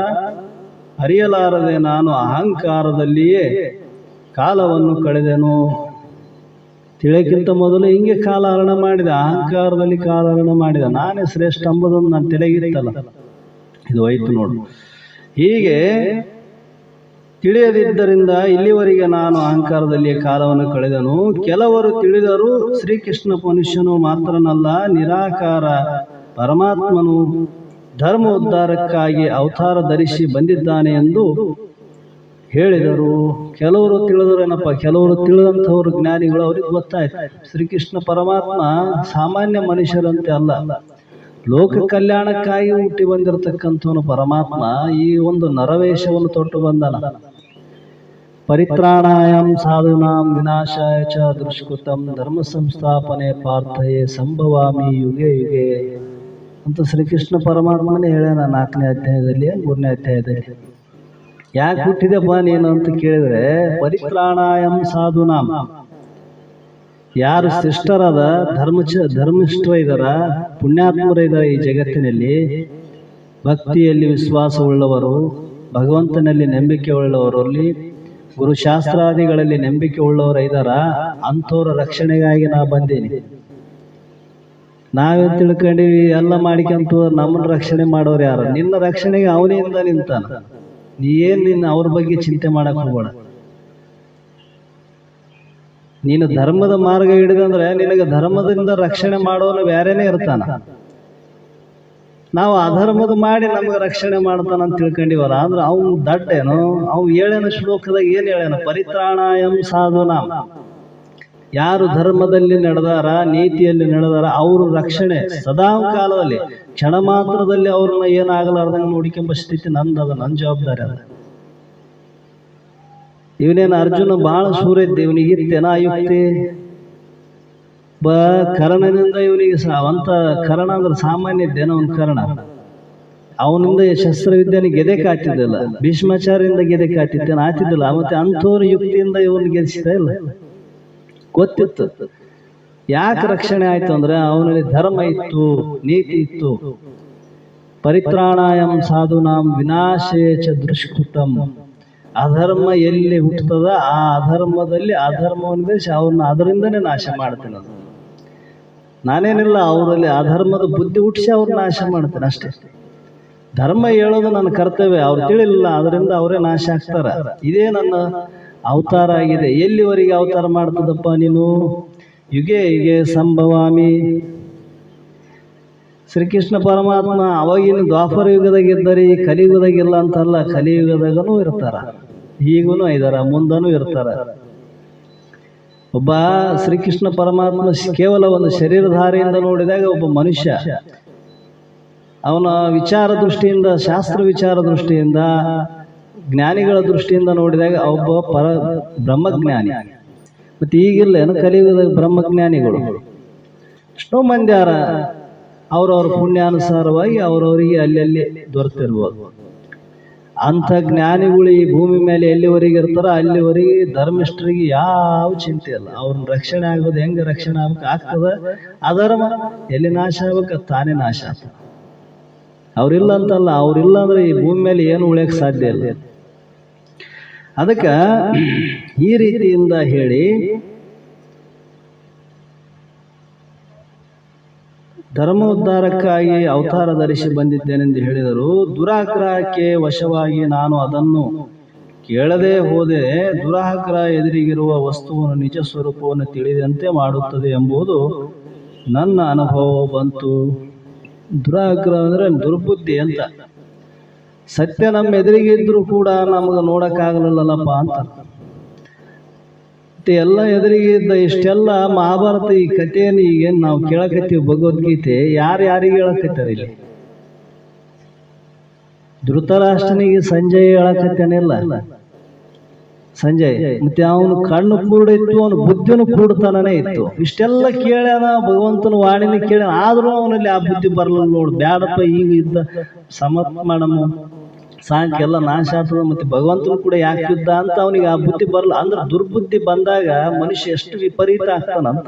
ಅರಿಯಲಾರದೆ ನಾನು ಅಹಂಕಾರದಲ್ಲಿಯೇ ಕಾಲವನ್ನು ಕಳೆದೆನು. ತಿಳಿಯಕ್ಕಿಂತ ಮೊದಲು ಹಿಂಗೆ ಕಾಲಹರಣ ಮಾಡಿದ, ಅಹಂಕಾರದಲ್ಲಿ ಕಾಲಹರಣ ಮಾಡಿದ. ನಾನೇ ಶ್ರೇಷ್ಠ ಎಂಬುದನ್ನು ನಾನು ತಿಳಿಗಿತ್ತಲ್ಲ, ಇದು ಹೋಯ್ತು ನೋಡು. ಹೀಗೆ ತಿಳಿಯದಿದ್ದರಿಂದ ಇಲ್ಲಿವರೆಗೆ ನಾನು ಅಹಂಕಾರದಲ್ಲಿ ಕಾಲವನ್ನು ಕಳೆದನು. ಕೆಲವರು ತಿಳಿದರು ಶ್ರೀಕೃಷ್ಣ ಮನುಷ್ಯನು ಮಾತ್ರನಲ್ಲ, ನಿರಾಕಾರ ಪರಮಾತ್ಮನು ಧರ್ಮ ಉದ್ಧಾರಕ್ಕಾಗಿ ಅವತಾರ ಧರಿಸಿ ಬಂದಿದ್ದಾನೆ ಎಂದು ಹೇಳಿದರು. ಕೆಲವರು ತಿಳಿದರೇನಪ್ಪ, ಕೆಲವರು ತಿಳಿದಂಥವ್ರು ಜ್ಞಾನಿಗಳು, ಅವ್ರಿಗೆ ಗೊತ್ತಾಯ್ತು ಶ್ರೀಕೃಷ್ಣ ಪರಮಾತ್ಮ ಸಾಮಾನ್ಯ ಮನುಷ್ಯರಂತೆ ಅಲ್ಲ, ಲೋಕ ಕಲ್ಯಾಣಕ್ಕಾಗಿ ಹುಟ್ಟಿ ಬಂದಿರತಕ್ಕಂಥವನು ಪರಮಾತ್ಮ ಈ ಒಂದು ನರವೇಶವನ್ನು ತೊಟ್ಟು ಬಂದನ. ಪರಿತ್ರಾಣಾಯಂ ಸಾಧುನಾಂ ವಿನಾಶಾಯ ಚ ದುಷ್ಕೃತಂ ಧರ್ಮ ಸಂಸ್ಥಾಪನೆ ಪಾರ್ಥಯೇ ಸಂಭವಾಮಿ ಯುಗೆ ಯುಗೆ ಅಂತ ಶ್ರೀಕೃಷ್ಣ ಪರಮಾತ್ಮನೇ ಹೇಳ್ಯಾನ 4ನೇ ಅಧ್ಯಾಯದಲ್ಲಿ 3ನೇ ಅಧ್ಯಾಯದಲ್ಲಿ. ಯಾಕೆ ಹುಟ್ಟಿದೆಪ್ಪ ನೀನು ಅಂತ ಕೇಳಿದ್ರೆ, ಪರಿತ್ರಾಣಾಯಂ ಸಾಧುನಾಂ, ಯಾರು ಶ್ರೇಷ್ಠರಾದ ಧರ್ಮಿಷ್ಠರ ಇದಾರ, ಪುಣ್ಯಾತ್ಮರ ಇದಾರ ಈ ಜಗತ್ತಿನಲ್ಲಿ, ಭಕ್ತಿಯಲ್ಲಿ ವಿಶ್ವಾಸವುಳ್ಳವರು, ಭಗವಂತನಲ್ಲಿ ನಂಬಿಕೆ ಉಳ್ಳವರಲ್ಲಿ, ಗುರುಶಾಸ್ತ್ರಾದಿಗಳಲ್ಲಿ ನಂಬಿಕೆ ಉಳ್ಳವರ ಇದಾರ, ಅಂಥವ್ರ ರಕ್ಷಣೆಗಾಗಿ ನಾ ಬಂದೀನಿ. ನಾವೇ ತಿಳ್ಕೊಂಡಿವಿ ಎಲ್ಲ ಮಾಡಿಕಂತ ನಮ್ಮನ್ನ ರಕ್ಷಣೆ ಮಾಡೋರು ಯಾರು? ನಿನ್ನ ರಕ್ಷಣೆಗೆ ಅವನಿಂದ ನಿಂತಾನ. ನೀ ನಿನ್ನ ಅವ್ರ ಬಗ್ಗೆ ಚಿಂತೆ ಮಾಡಕ್ ಹೋಗ್ಬೇಡ. ನೀನು ಧರ್ಮದ ಮಾರ್ಗ ಹಿಡಿದಂದ್ರೆ ನಿನಗೆ ಧರ್ಮದಿಂದ ರಕ್ಷಣೆ ಮಾಡೋನು ಬೇರೆನೇ ಇರ್ತಾನ. ನಾವು ಅಧರ್ಮದ ಮಾಡಿ ನಮ್ಗೆ ರಕ್ಷಣೆ ಮಾಡ್ತಾನಂತ ತಿಳ್ಕೊಂಡಿವಲ್ಲ, ಅಂದ್ರೆ ಅವ್ನು ದಡ್ಡೇನು? ಅವ್ನು 7ನೇ ಶ್ಲೋಕದಾಗ ಏನ್ ಹೇಳ್ಯಾನ? ಪರಿತ್ರಾಣಾಯಂ ಸಾಧುನಾಂ, ಯಾರು ಧರ್ಮದಲ್ಲಿ ನಡೆದಾರ, ನೀತಿಯಲ್ಲಿ ನಡೆದಾರ, ಅವ್ರ ರಕ್ಷಣೆ ಸದಾ ಕಾಲದಲ್ಲಿ, ಕ್ಷಣ ಮಾತ್ರದಲ್ಲಿ ಅವ್ರನ್ನ ಏನಾಗಲಾರ್ದಂಗೆ ನೋಡಿಕೆಂಬ ಸ್ಥಿತಿ ನಂದದ, ನನ್ನ ಜವಾಬ್ದಾರಿ ಅದ. ಇವನೇನು ಅರ್ಜುನ ಬಹಳ ಸೂರ್ಯ ಇದ್ದ, ಇವನಿಗಿತ್ತೇನ ಯುಕ್ತಿ? ಕರ್ಣನಿಂದ ಇವನಿಗೆ ಅಂತ ಕರ್ಣ ಅಂದ್ರೆ ಸಾಮಾನ್ಯ ಇದ್ದೇನೋ ಒಂದು ಕರ್ಣ. ಅವನಿಂದ ಶಸ್ತ್ರವಿದ್ಯೆನ ಗೆದೆ ಕಾತಿದ್ದಿಲ್ಲ, ಭೀಷ್ಮಾಚಾರ್ಯದಿಂದ ಗೆದೆ ಕಾತಿದ್ದೇನೆ ಆತಿದ್ದಿಲ್ಲ. ಮತ್ತೆ ಅಂಥವ್ರ ಯುಕ್ತಿಯಿಂದ ಇವನು ಗೆಲ್ಲಿಸಿದ ಇಲ್ಲ, ಗೊತ್ತಿತ್ತು. ಯಾಕೆ ರಕ್ಷಣೆ ಆಯ್ತು ಅಂದ್ರೆ ಅವನಲ್ಲಿ ಧರ್ಮ ಇತ್ತು, ನೀತಿ ಇತ್ತು. ಪರಿತ್ರಾಣಾಯಂ ಸಾಧುನಾಂ ವಿನಾಶೇ ಚ ದುಷ್ಕೃತಂ, ಅಧರ್ಮ ಎಲ್ಲಿ ಹುಟ್ಟುತ್ತದ ಆ ಅಧರ್ಮದಲ್ಲಿ ಅಧರ್ಮವನ್ನು ಬೆಳೆಸಿ ಅವ್ರನ್ನ ಅದರಿಂದನೇ ನಾಶ ಮಾಡ್ತೇನೆ. ಅದು ನಾನೇನಿಲ್ಲ, ಅವರಲ್ಲಿ ಅಧರ್ಮದ ಬುದ್ಧಿ ಹುಟ್ಟಿಸಿ ಅವ್ರನ್ನ ನಾಶ ಮಾಡ್ತೇನೆ ಅಷ್ಟೇ. ಧರ್ಮ ಹೇಳೋದು ನನ್ನ ಕರ್ತವ್ಯ, ಅವ್ರು ತಿಳಿಲಿಲ್ಲ, ಅದರಿಂದ ಅವರೇ ನಾಶ ಆಗ್ತಾರ. ಇದೇ ನನ್ನ ಅವತಾರ ಆಗಿದೆ. ಎಲ್ಲಿವರೆಗೆ ಅವತಾರ ಮಾಡ್ತದಪ್ಪ ನೀನು? ಯುಗೆ ಯುಗೆ ಸಂಭವಾಮಿ. ಶ್ರೀಕೃಷ್ಣ ಪರಮಾತ್ಮ ಅವಾಗಿನ ದ್ವಾಪರ ಯುಗದಾಗಿದ್ದರಿ, ಕಲಿಯುಗದಾಗಿಲ್ಲ ಅಂತಲ್ಲ, ಕಲಿಯುಗದಾಗನೂ ಇರ್ತಾರ, ಈಗೂನು ಇದಾರ, ಮುಂದನೂ ಇರ್ತಾರ. ಒಬ್ಬ ಶ್ರೀಕೃಷ್ಣ ಪರಮಾತ್ಮ ಕೇವಲ ಒಂದು ಶರೀರಧಾರಿಯಿಂದ ನೋಡಿದಾಗ ಒಬ್ಬ ಮನುಷ್ಯ, ಅವನ ವಿಚಾರ ದೃಷ್ಟಿಯಿಂದ, ಶಾಸ್ತ್ರ ವಿಚಾರ ದೃಷ್ಟಿಯಿಂದ, ಜ್ಞಾನಿಗಳ ದೃಷ್ಟಿಯಿಂದ ನೋಡಿದಾಗ ಒಬ್ಬ ಬ್ರಹ್ಮಜ್ಞಾನಿ. ಮತ್ತೆ ಈಗಿಲ್ಲ ಏನು ಕಲಿಯುಗದ ಬ್ರಹ್ಮಜ್ಞಾನಿಗಳು ಎಷ್ಟೋ ಮಂದಿ ಯಾರ, ಅವ್ರವ್ರ ಪುಣ್ಯಾನುಸಾರವಾಗಿ ಅವ್ರವರಿಗೆ ಅಲ್ಲಿ ದೊರೆತಿರ್ಬೋದು. ಅಂಥ ಜ್ಞಾನಿಗಳು ಈ ಭೂಮಿ ಮೇಲೆ ಎಲ್ಲಿವರೆಗೆ ಇರ್ತಾರ ಅಲ್ಲಿವರೆಗೆ ಧರ್ಮಿಷ್ಠರಿಗೆ ಯಾವ ಚಿಂತೆ ಇಲ್ಲ. ಅವ್ರನ್ನ ರಕ್ಷಣೆ ಆಗೋದು ಹೆಂಗೆ ರಕ್ಷಣೆ ಆಗ್ತದ? ಅಧರ್ಮ ಎಲ್ಲಿ ನಾಶ ಆಗ್ಬೇಕು ತಾನೇ ನಾಶ ಆಗ್ತದೆ. ಅವ್ರಿಲ್ಲ ಅಂತಲ್ಲ, ಅವ್ರಿಲ್ಲ ಅಂದ್ರೆ ಈ ಭೂಮಿ ಮೇಲೆ ಏನು ಉಳಿಯಕ್ಕೆ ಸಾಧ್ಯ ಇಲ್ಲ. ಅದಕ್ಕೆ ಈ ರೀತಿಯಿಂದ ಹೇಳಿ ಧರ್ಮೋದ್ಧಾರಕ್ಕಾಗಿ ಅವತಾರ ಧರಿಸಿ ಬಂದಿದ್ದೇನೆಂದು ಹೇಳಿದರು. ದುರಾಗ್ರಹಕ್ಕೆ ವಶವಾಗಿ ನಾನು ಅದನ್ನು ಕೇಳದೆ ಹೋದೆ. ದುರಾಗ್ರಹ ಎದುರಿಗಿರುವ ವಸ್ತುವನ್ನು ನಿಜ ಸ್ವರೂಪವನ್ನು ತಿಳಿದಂತೆ ಮಾಡುತ್ತದೆ ಎಂಬುದು ನನ್ನ ಅನುಭವ ಬಂತು. ದುರಾಗ್ರಹ ಅಂದರೆ ದುರ್ಬುದ್ಧಿ ಅಂತ. ಸತ್ಯ ನಮ್ಮ ಎದುರಿಗೆ ಇದ್ರೂ ಕೂಡ ನಮಗೆ ನೋಡೋಕ್ಕಾಗಲಿಲ್ಲಲ್ಲಪ್ಪ ಅಂತ. ಮತ್ತೆ ಎಲ್ಲ ಎದುರಿಗೆ ಇದ್ದ ಇಷ್ಟೆಲ್ಲ ಮಹಾಭಾರತ ಈ ಕಥೆಯನ್ನು ಈಗೇನು ನಾವು ಕೇಳಕತ್ತೀವಿ, ಭಗವದ್ಗೀತೆ ಯಾರು ಯಾರಿಗೆ ಹೇಳಕತ್ತಾರ ಇಲ್ಲಿ? ಧೃತರಾಷ್ಟ್ರನಿಗೆ ಸಂಜಯ್ ಹೇಳಕತ್ತೇನಿಲ್ಲ. ಸಂಜಯ್ ಮತ್ತೆ ಅವನು ಕಣ್ಣು ಕೂಡ ಇತ್ತು, ಅವನು ಬುದ್ಧಿನೂ ಕೂಡ್ತಾನೇ ಇತ್ತು. ಇಷ್ಟೆಲ್ಲ ಕೇಳ್ಯಾನ, ಭಗವಂತನ ವಾಣಿನ ಕೇಳ್ಯಾನ, ಆದ್ರೂ ಅವನಲ್ಲಿ ಆ ಬುದ್ಧಿ ಬರಲಿಲ್ಲ. ನೋಡು, ಬ್ಯಾಡಪ್ಪ ಈಗ ಇದ್ದ ಸಮರ್ಪಣಮ ಸಾಂಖ್ಯ ಎಲ್ಲ ನಾಶ ಆಗ್ತದ, ಮತ್ತೆ ಭಗವಂತನು ಕೂಡ ಯಾಕೆ ಯುದ್ಧ ಅಂತ ಅವನಿಗೆ ಆ ಬುದ್ಧಿ ಬರಲ್ಲ. ಅಂದ್ರೆ ದುರ್ಬುದ್ಧಿ ಬಂದಾಗ ಮನುಷ್ಯ ಎಷ್ಟು ವಿಪರೀತ ಆಗ್ತಾನಂತ.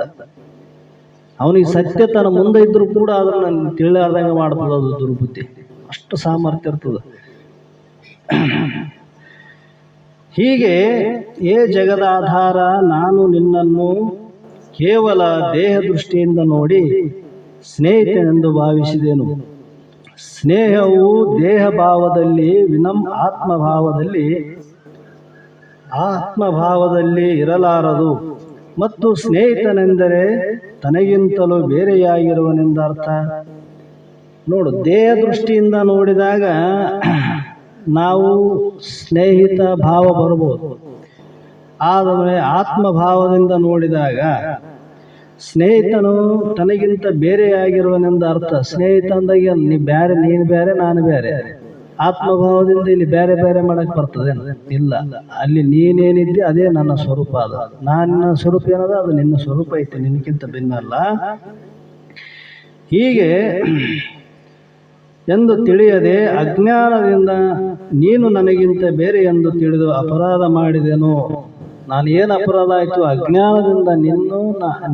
ಅವನಿಗೆ ಸತ್ಯ ತನ್ನ ಮುಂದೆ ಇದ್ರೂ ಕೂಡ ಅದನ್ನ ತಿಳಿಲಾರ್ದಂಗ ಮಾಡ್ತದ. ಅದು ದುರ್ಬುದ್ಧಿ, ಅಷ್ಟು ಸಾಮರ್ಥ್ಯ ಇರ್ತದ. ಹೀಗೆ ಏ ಜಗದಾಧಾರ, ನಾನು ನಿನ್ನನ್ನು ಕೇವಲ ದೇಹ ದೃಷ್ಟಿಯಿಂದ ನೋಡಿ ಸ್ನೇಹಿತನೆಂದು ಭಾವಿಸಿದೆನು. ಸ್ನೇಹವು ದೇಹ ಭಾವದಲ್ಲಿ ಆತ್ಮಭಾವದಲ್ಲಿ ಇರಲಾರದು. ಮತ್ತು ಸ್ನೇಹಿತನೆಂದರೆ ತನಗಿಂತಲೂ ಬೇರೆಯಾಗಿರುವನೆಂದರ್ಥ. ನೋಡು, ದೇಹ ದೃಷ್ಟಿಯಿಂದ ನೋಡಿದಾಗ ನಾವು ಸ್ನೇಹಿತ ಭಾವ ಬರ್ಬೋದು, ಆದರೆ ಆತ್ಮಭಾವದಿಂದ ನೋಡಿದಾಗ ಸ್ನೇಹಿತನು ತನಗಿಂತ ಬೇರೆಯಾಗಿರುವನೆಂದ ಅರ್ಥ. ಸ್ನೇಹಿತ ಅಂದಾಗ ನೀನು ಬೇರೆ ನಾನು ಬೇರೆ. ಆತ್ಮಭಾವದಿಂದ ಇಲ್ಲಿ ಬೇರೆ ಬೇರೆ ಮಾಡಕ್ ಬರ್ತದೆ? ಇಲ್ಲ. ಅಲ್ಲಿ ನೀನೇನಿದ್ದೆ ಅದೇ ನನ್ನ ಸ್ವರೂಪ. ಅದು ನನ್ನ ಸ್ವರೂಪ ಏನದ, ಅದು ನಿನ್ನ ಸ್ವರೂಪ ಐತೆ, ನಿನಗಿಂತ ಭಿನ್ನ ಅಲ್ಲ. ಹೀಗೆ ಎಂದು ತಿಳಿಯದೆ ಅಜ್ಞಾನದಿಂದ ನೀನು ನನಗಿಂತ ಬೇರೆ ಎಂದು ತಿಳಿದು ಅಪರಾಧ ಮಾಡಿದೆನು. ನಾನು ಏನು ಅಪರಾಧ ಆಯಿತು? ಅಜ್ಞಾನದಿಂದ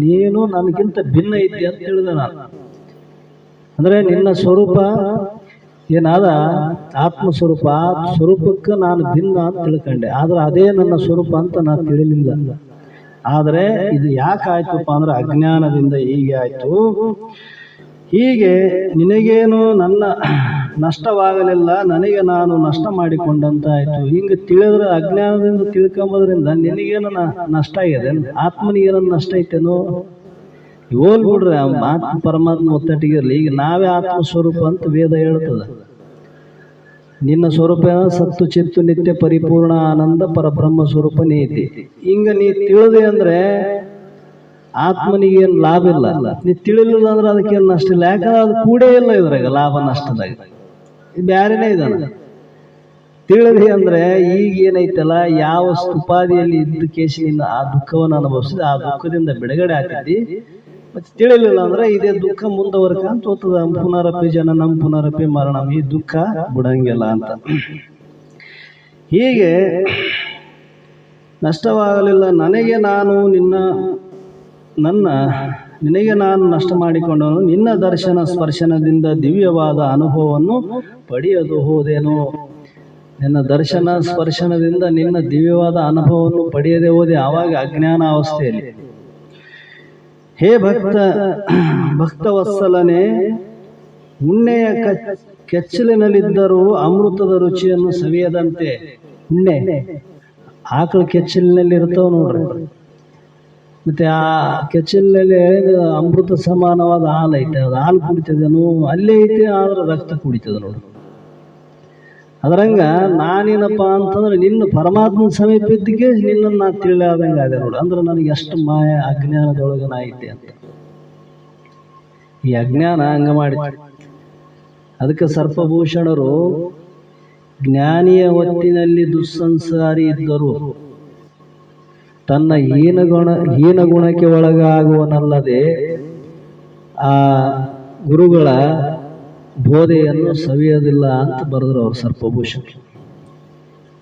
ನೀನು ನನಗಿಂತ ಭಿನ್ನ ಇದ್ದೆ ಅಂತ ತಿಳಿದೆ ನಾನು. ಅಂದರೆ ನಿನ್ನ ಸ್ವರೂಪ ಏನಾದ ಆತ್ಮಸ್ವರೂಪ, ಆ ಸ್ವರೂಪಕ್ಕೆ ನಾನು ಭಿನ್ನ ಅಂತ ತಿಳ್ಕೊಂಡೆ. ಆದ್ರೆ ಅದೇ ನನ್ನ ಸ್ವರೂಪ ಅಂತ ನಾನು ತಿಳಿಲಿಲ್ಲ. ಆದರೆ ಇದು ಯಾಕಾಯ್ತಪ್ಪ ಅಂದ್ರೆ ಅಜ್ಞಾನದಿಂದ ಹೀಗೆ ಆಯ್ತು. ಹೀಗೆ ನಿನಗೇನು ನನ್ನ ನಷ್ಟವಾಗಲಿಲ್ಲ, ನನಗೆ ನಾನು ನಷ್ಟ ಮಾಡಿಕೊಂಡಂತಾಯ್ತು. ಹಿಂಗೆ ತಿಳಿದ್ರೆ ಅಜ್ಞಾನದಿಂದ ತಿಳ್ಕೊಂಬೋದ್ರಿಂದ ನಿನಗೇನು ನಷ್ಟ ಆಗಿದೆ? ಆತ್ಮನಿಗೇನು ನಷ್ಟ ಐತೇನೋ? ಹೋಲ್ ಬಿಡ್ರಿ, ಆತ್ಮ ಪರಮಾತ್ಮ ಒತ್ತಟ್ಟಿಗಿರಲಿ. ಈಗ ನಾವೇ ಆತ್ಮಸ್ವರೂಪ ಅಂತ ವೇದ ಹೇಳ್ತದ. ನಿನ್ನ ಸ್ವರೂಪ ಸತ್ತು ಚಿತ್ತು ನಿತ್ಯ ಪರಿಪೂರ್ಣ ಆನಂದ ಪರಬ್ರಹ್ಮ ಸ್ವರೂಪ ನೀತಿ. ಹಿಂಗ ನೀ ತಿಳಿದೆ ಅಂದ್ರೆ ಆತ್ಮನಿಗೇನು ಲಾಭ ಇಲ್ಲ. ನೀ ತಿಳಿಲಿಲ್ಲ ಅಂದ್ರೆ ಅದಕ್ಕೇನು ನಷ್ಟ ಇಲ್ಲ. ಯಾಕಂದ್ರೆ ಅದು ಕೂಡೇ ಇಲ್ಲ ಇದ್ರಾಗ ಲಾಭ ನಷ್ಟದಾಗ. ಬ್ಯಾರೇನೇ ಇದಾನ. ತಿಳಿದಿ ಅಂದ್ರೆ ಈಗ ಏನೈತಲ್ಲ, ಯಾವ ಉಪಾಧಿಯಲ್ಲಿ ಇದ್ದ ಕೇಸಿನಿಂದ ಆ ದುಃಖವನ್ನು ಅನುಭವಿಸಿದ, ಆ ದುಃಖದಿಂದ ಬಿಡುಗಡೆ ಆಗ್ತಿದ್ದಿ. ಮತ್ತೆ ತಿಳಿಲಿಲ್ಲ ಅಂದ್ರೆ ಇದೇ ದುಃಖ ಮುಂದುವರ್ಕಂತ ಹೋಗ್ತದ. ಪುನರಪಿ ಜನನಂ ಪುನರಪಿ ಮರಣಂ. ಈ ದುಃಖ ಬಿಡಂಗಿಲ್ಲ ಅಂತ. ಹೀಗೆ ನಷ್ಟವಾಗಲಿಲ್ಲ, ನಿನಗೆ ನಾನು ನಷ್ಟ ಮಾಡಿಕೊಂಡವನು. ನಿನ್ನ ದರ್ಶನ ಸ್ಪರ್ಶನದಿಂದ ದಿವ್ಯವಾದ ಅನುಭವವನ್ನು ಪಡೆಯದು ಹೋದೇನು. ನಿನ್ನ ದರ್ಶನ ಸ್ಪರ್ಶನದಿಂದ ನಿನ್ನ ದಿವ್ಯವಾದ ಅನುಭವವನ್ನು ಪಡೆಯದೆ ಹೋದೆ, ಆವಾಗ ಅಜ್ಞಾನ ಅವಸ್ಥೆಯಲ್ಲಿ. ಹೇ ಭಕ್ತವತ್ಸಲನೆ, ಉಣ್ಣೆಯ ಕೆಚ್ಚಲಿನಲ್ಲಿದ್ದರೂ ಅಮೃತದ ರುಚಿಯನ್ನು ಸವಿಯದಂತೆ. ಉಣ್ಣೆ ಆಕಳ ಕೆಚ್ಚಲಿನಲ್ಲಿ ಇರ್ತಾವ ನೋಡ್ರಿ. ಮತ್ತೆ ಆ ಕೆಚ್ಚಲಿನಲ್ಲಿ ಅಮೃತ ಸಮಾನವಾದ ಹಾಲು ಐತೆ. ಅದು ಹಾಲು ಕುಡಿತದೇನು? ಅಲ್ಲೇ ಐತೆ, ಆದ್ರೆ ರಕ್ತ ಕುಡಿತದ ನೋಡ್ರಿ. ಅದರಂಗ ನಾನೇನಪ್ಪ ಅಂತಂದ್ರೆ ನಿನ್ನ ಪರಮಾತ್ಮನ ಸಮೀಪ ಇದ್ದಕ್ಕೆ ನಿನ್ನನ್ನು ನಾ ತಿಳಿಯಾದಂಗೆ ಅದೇ ನೋಡು. ಅಂದ್ರೆ ನನಗೆ ಎಷ್ಟು ಮಾಯ ಅಜ್ಞಾನದೊಳಗನ ಐತೆ ಅಂತ. ಈ ಅಜ್ಞಾನ ಹಂಗ ಮಾಡಿ. ಅದಕ್ಕೆ ಸರ್ಪಭೂಷಣರು ಜ್ಞಾನಿಯ ಹೊತ್ತಿನಲ್ಲಿ ದುಸ್ಸಂಸಾರಿ ಇದ್ದರು, ತನ್ನ ಹೀನ ಗುಣಕ್ಕೆ ಒಳಗಾಗುವನಲ್ಲದೆ ಆ ಗುರುಗಳ ಬೋಧೆಯನ್ನು ಸವಿಯೋದಿಲ್ಲ ಅಂತ ಬರೆದ್ರು ಅವರು ಸರ್ಪಭೂಷಣ.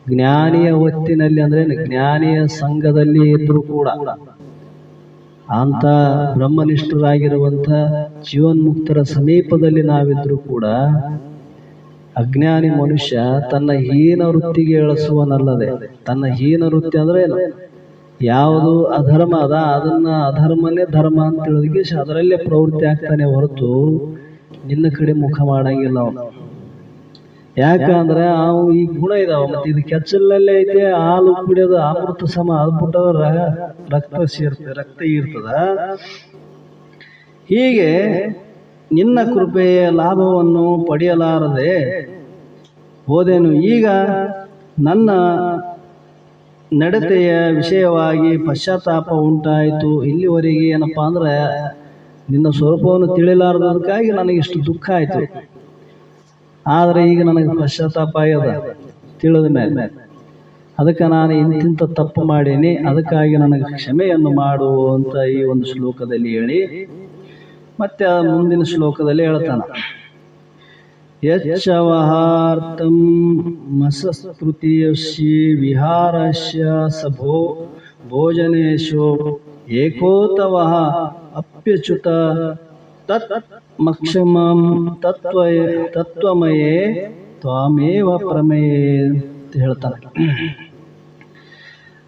ಜ್ಞಾನಿಯ ಹೊತ್ತಿನಲ್ಲಿ ಅಂದ್ರೆ ಜ್ಞಾನಿಯ ಸಂಘದಲ್ಲಿ ಇದ್ರೂ ಕೂಡ, ಅಂತ ಬ್ರಹ್ಮನಿಷ್ಠರಾಗಿರುವಂಥ ಜೀವನ್ಮುಕ್ತರ ಸಮೀಪದಲ್ಲಿ ನಾವಿದ್ರೂ ಕೂಡ ಅಜ್ಞಾನಿ ಮನುಷ್ಯ ತನ್ನ ಹೀನ ವೃತ್ತಿಗೆ ಇಳಿಸುವನಲ್ಲದೆ, ತನ್ನ ಹೀನ ವೃತ್ತಿ ಅಂದ್ರೆ ಯಾವುದು ಅಧರ್ಮ ಅದ ಅದನ್ನ ಅಧರ್ಮನೇ ಧರ್ಮ ಅಂತ ತಿಳಿದಕ್ಕೆ ಅದರಲ್ಲೇ ಪ್ರವೃತ್ತಿ ಆಗ್ತಾನೆ ಹೊರತು ನಿನ್ನ ಕಡೆ ಮುಖ ಮಾಡಂಗಿಲ್ಲ ಅವನು. ಯಾಕಂದ್ರೆ ಅವು ಈ ಗುಣ ಇದಾವ. ಮತ್ತೆ ಇದು ಕೆಚ್ಚಲಲ್ಲೇ ಐತೆ, ಹಾಲು ಕುಡಿಯೋದು ಅಮೃತ ಸಮ, ಅದ್ಬಿಟ್ಟದ ರಕ್ತ ಇರ್ತದ. ಹೀಗೆ ನಿನ್ನ ಕೃಪೆಯ ಲಾಭವನ್ನು ಪಡೆಯಲಾರದೆ ಹೋದೆನು. ಈಗ ನನ್ನ ನಡತೆಯ ವಿಷಯವಾಗಿ ಪಶ್ಚಾತ್ತಾಪ ಉಂಟಾಯಿತು. ಇಲ್ಲಿವರೆಗೆ ಏನಪ್ಪಾ ಅಂದ್ರೆ ನಿನ್ನ ಸ್ವರೂಪವನ್ನು ತಿಳಿಲಾರದಕ್ಕಾಗಿ ನನಗೆ ಇಷ್ಟು ದುಃಖ ಆಯಿತು. ಆದರೆ ಈಗ ನನಗೆ ಪಶ್ಚಾತ್ತಾಪ ಆಗ್ಯದ ತಿಳಿದ ಮೇಲೆ. ಅದಕ್ಕೆ ನಾನು ಇಂತಿಂಥ ತಪ್ಪು ಮಾಡೀನಿ, ಅದಕ್ಕಾಗಿ ನನಗೆ ಕ್ಷಮೆಯನ್ನು ಮಾಡು ಅಂತ ಈ ಒಂದು ಶ್ಲೋಕದಲ್ಲಿ ಹೇಳಿ, ಮತ್ತೆ ಆ ಮುಂದಿನ ಶ್ಲೋಕದಲ್ಲಿ ಹೇಳ್ತಾನ, ಯಚ್ಚವಹಾರ್ತಂ ಮಸಸ್ತೃತೀಯಸ್ಯ ವಿಹಾರಸ್ಯ ಸಭೋ ಭೋಜನೇಶೋ ಏಕೋತವಃ ಅಪ್ಯಚ್ಯುತ ತತ್ ಮಕ್ಷಮಂ ತತ್ವಮಯೇ ತ್ವಾಮೇವ ಪ್ರಮೇಯೇ ಅಂತ ಹೇಳ್ತಾನೆ.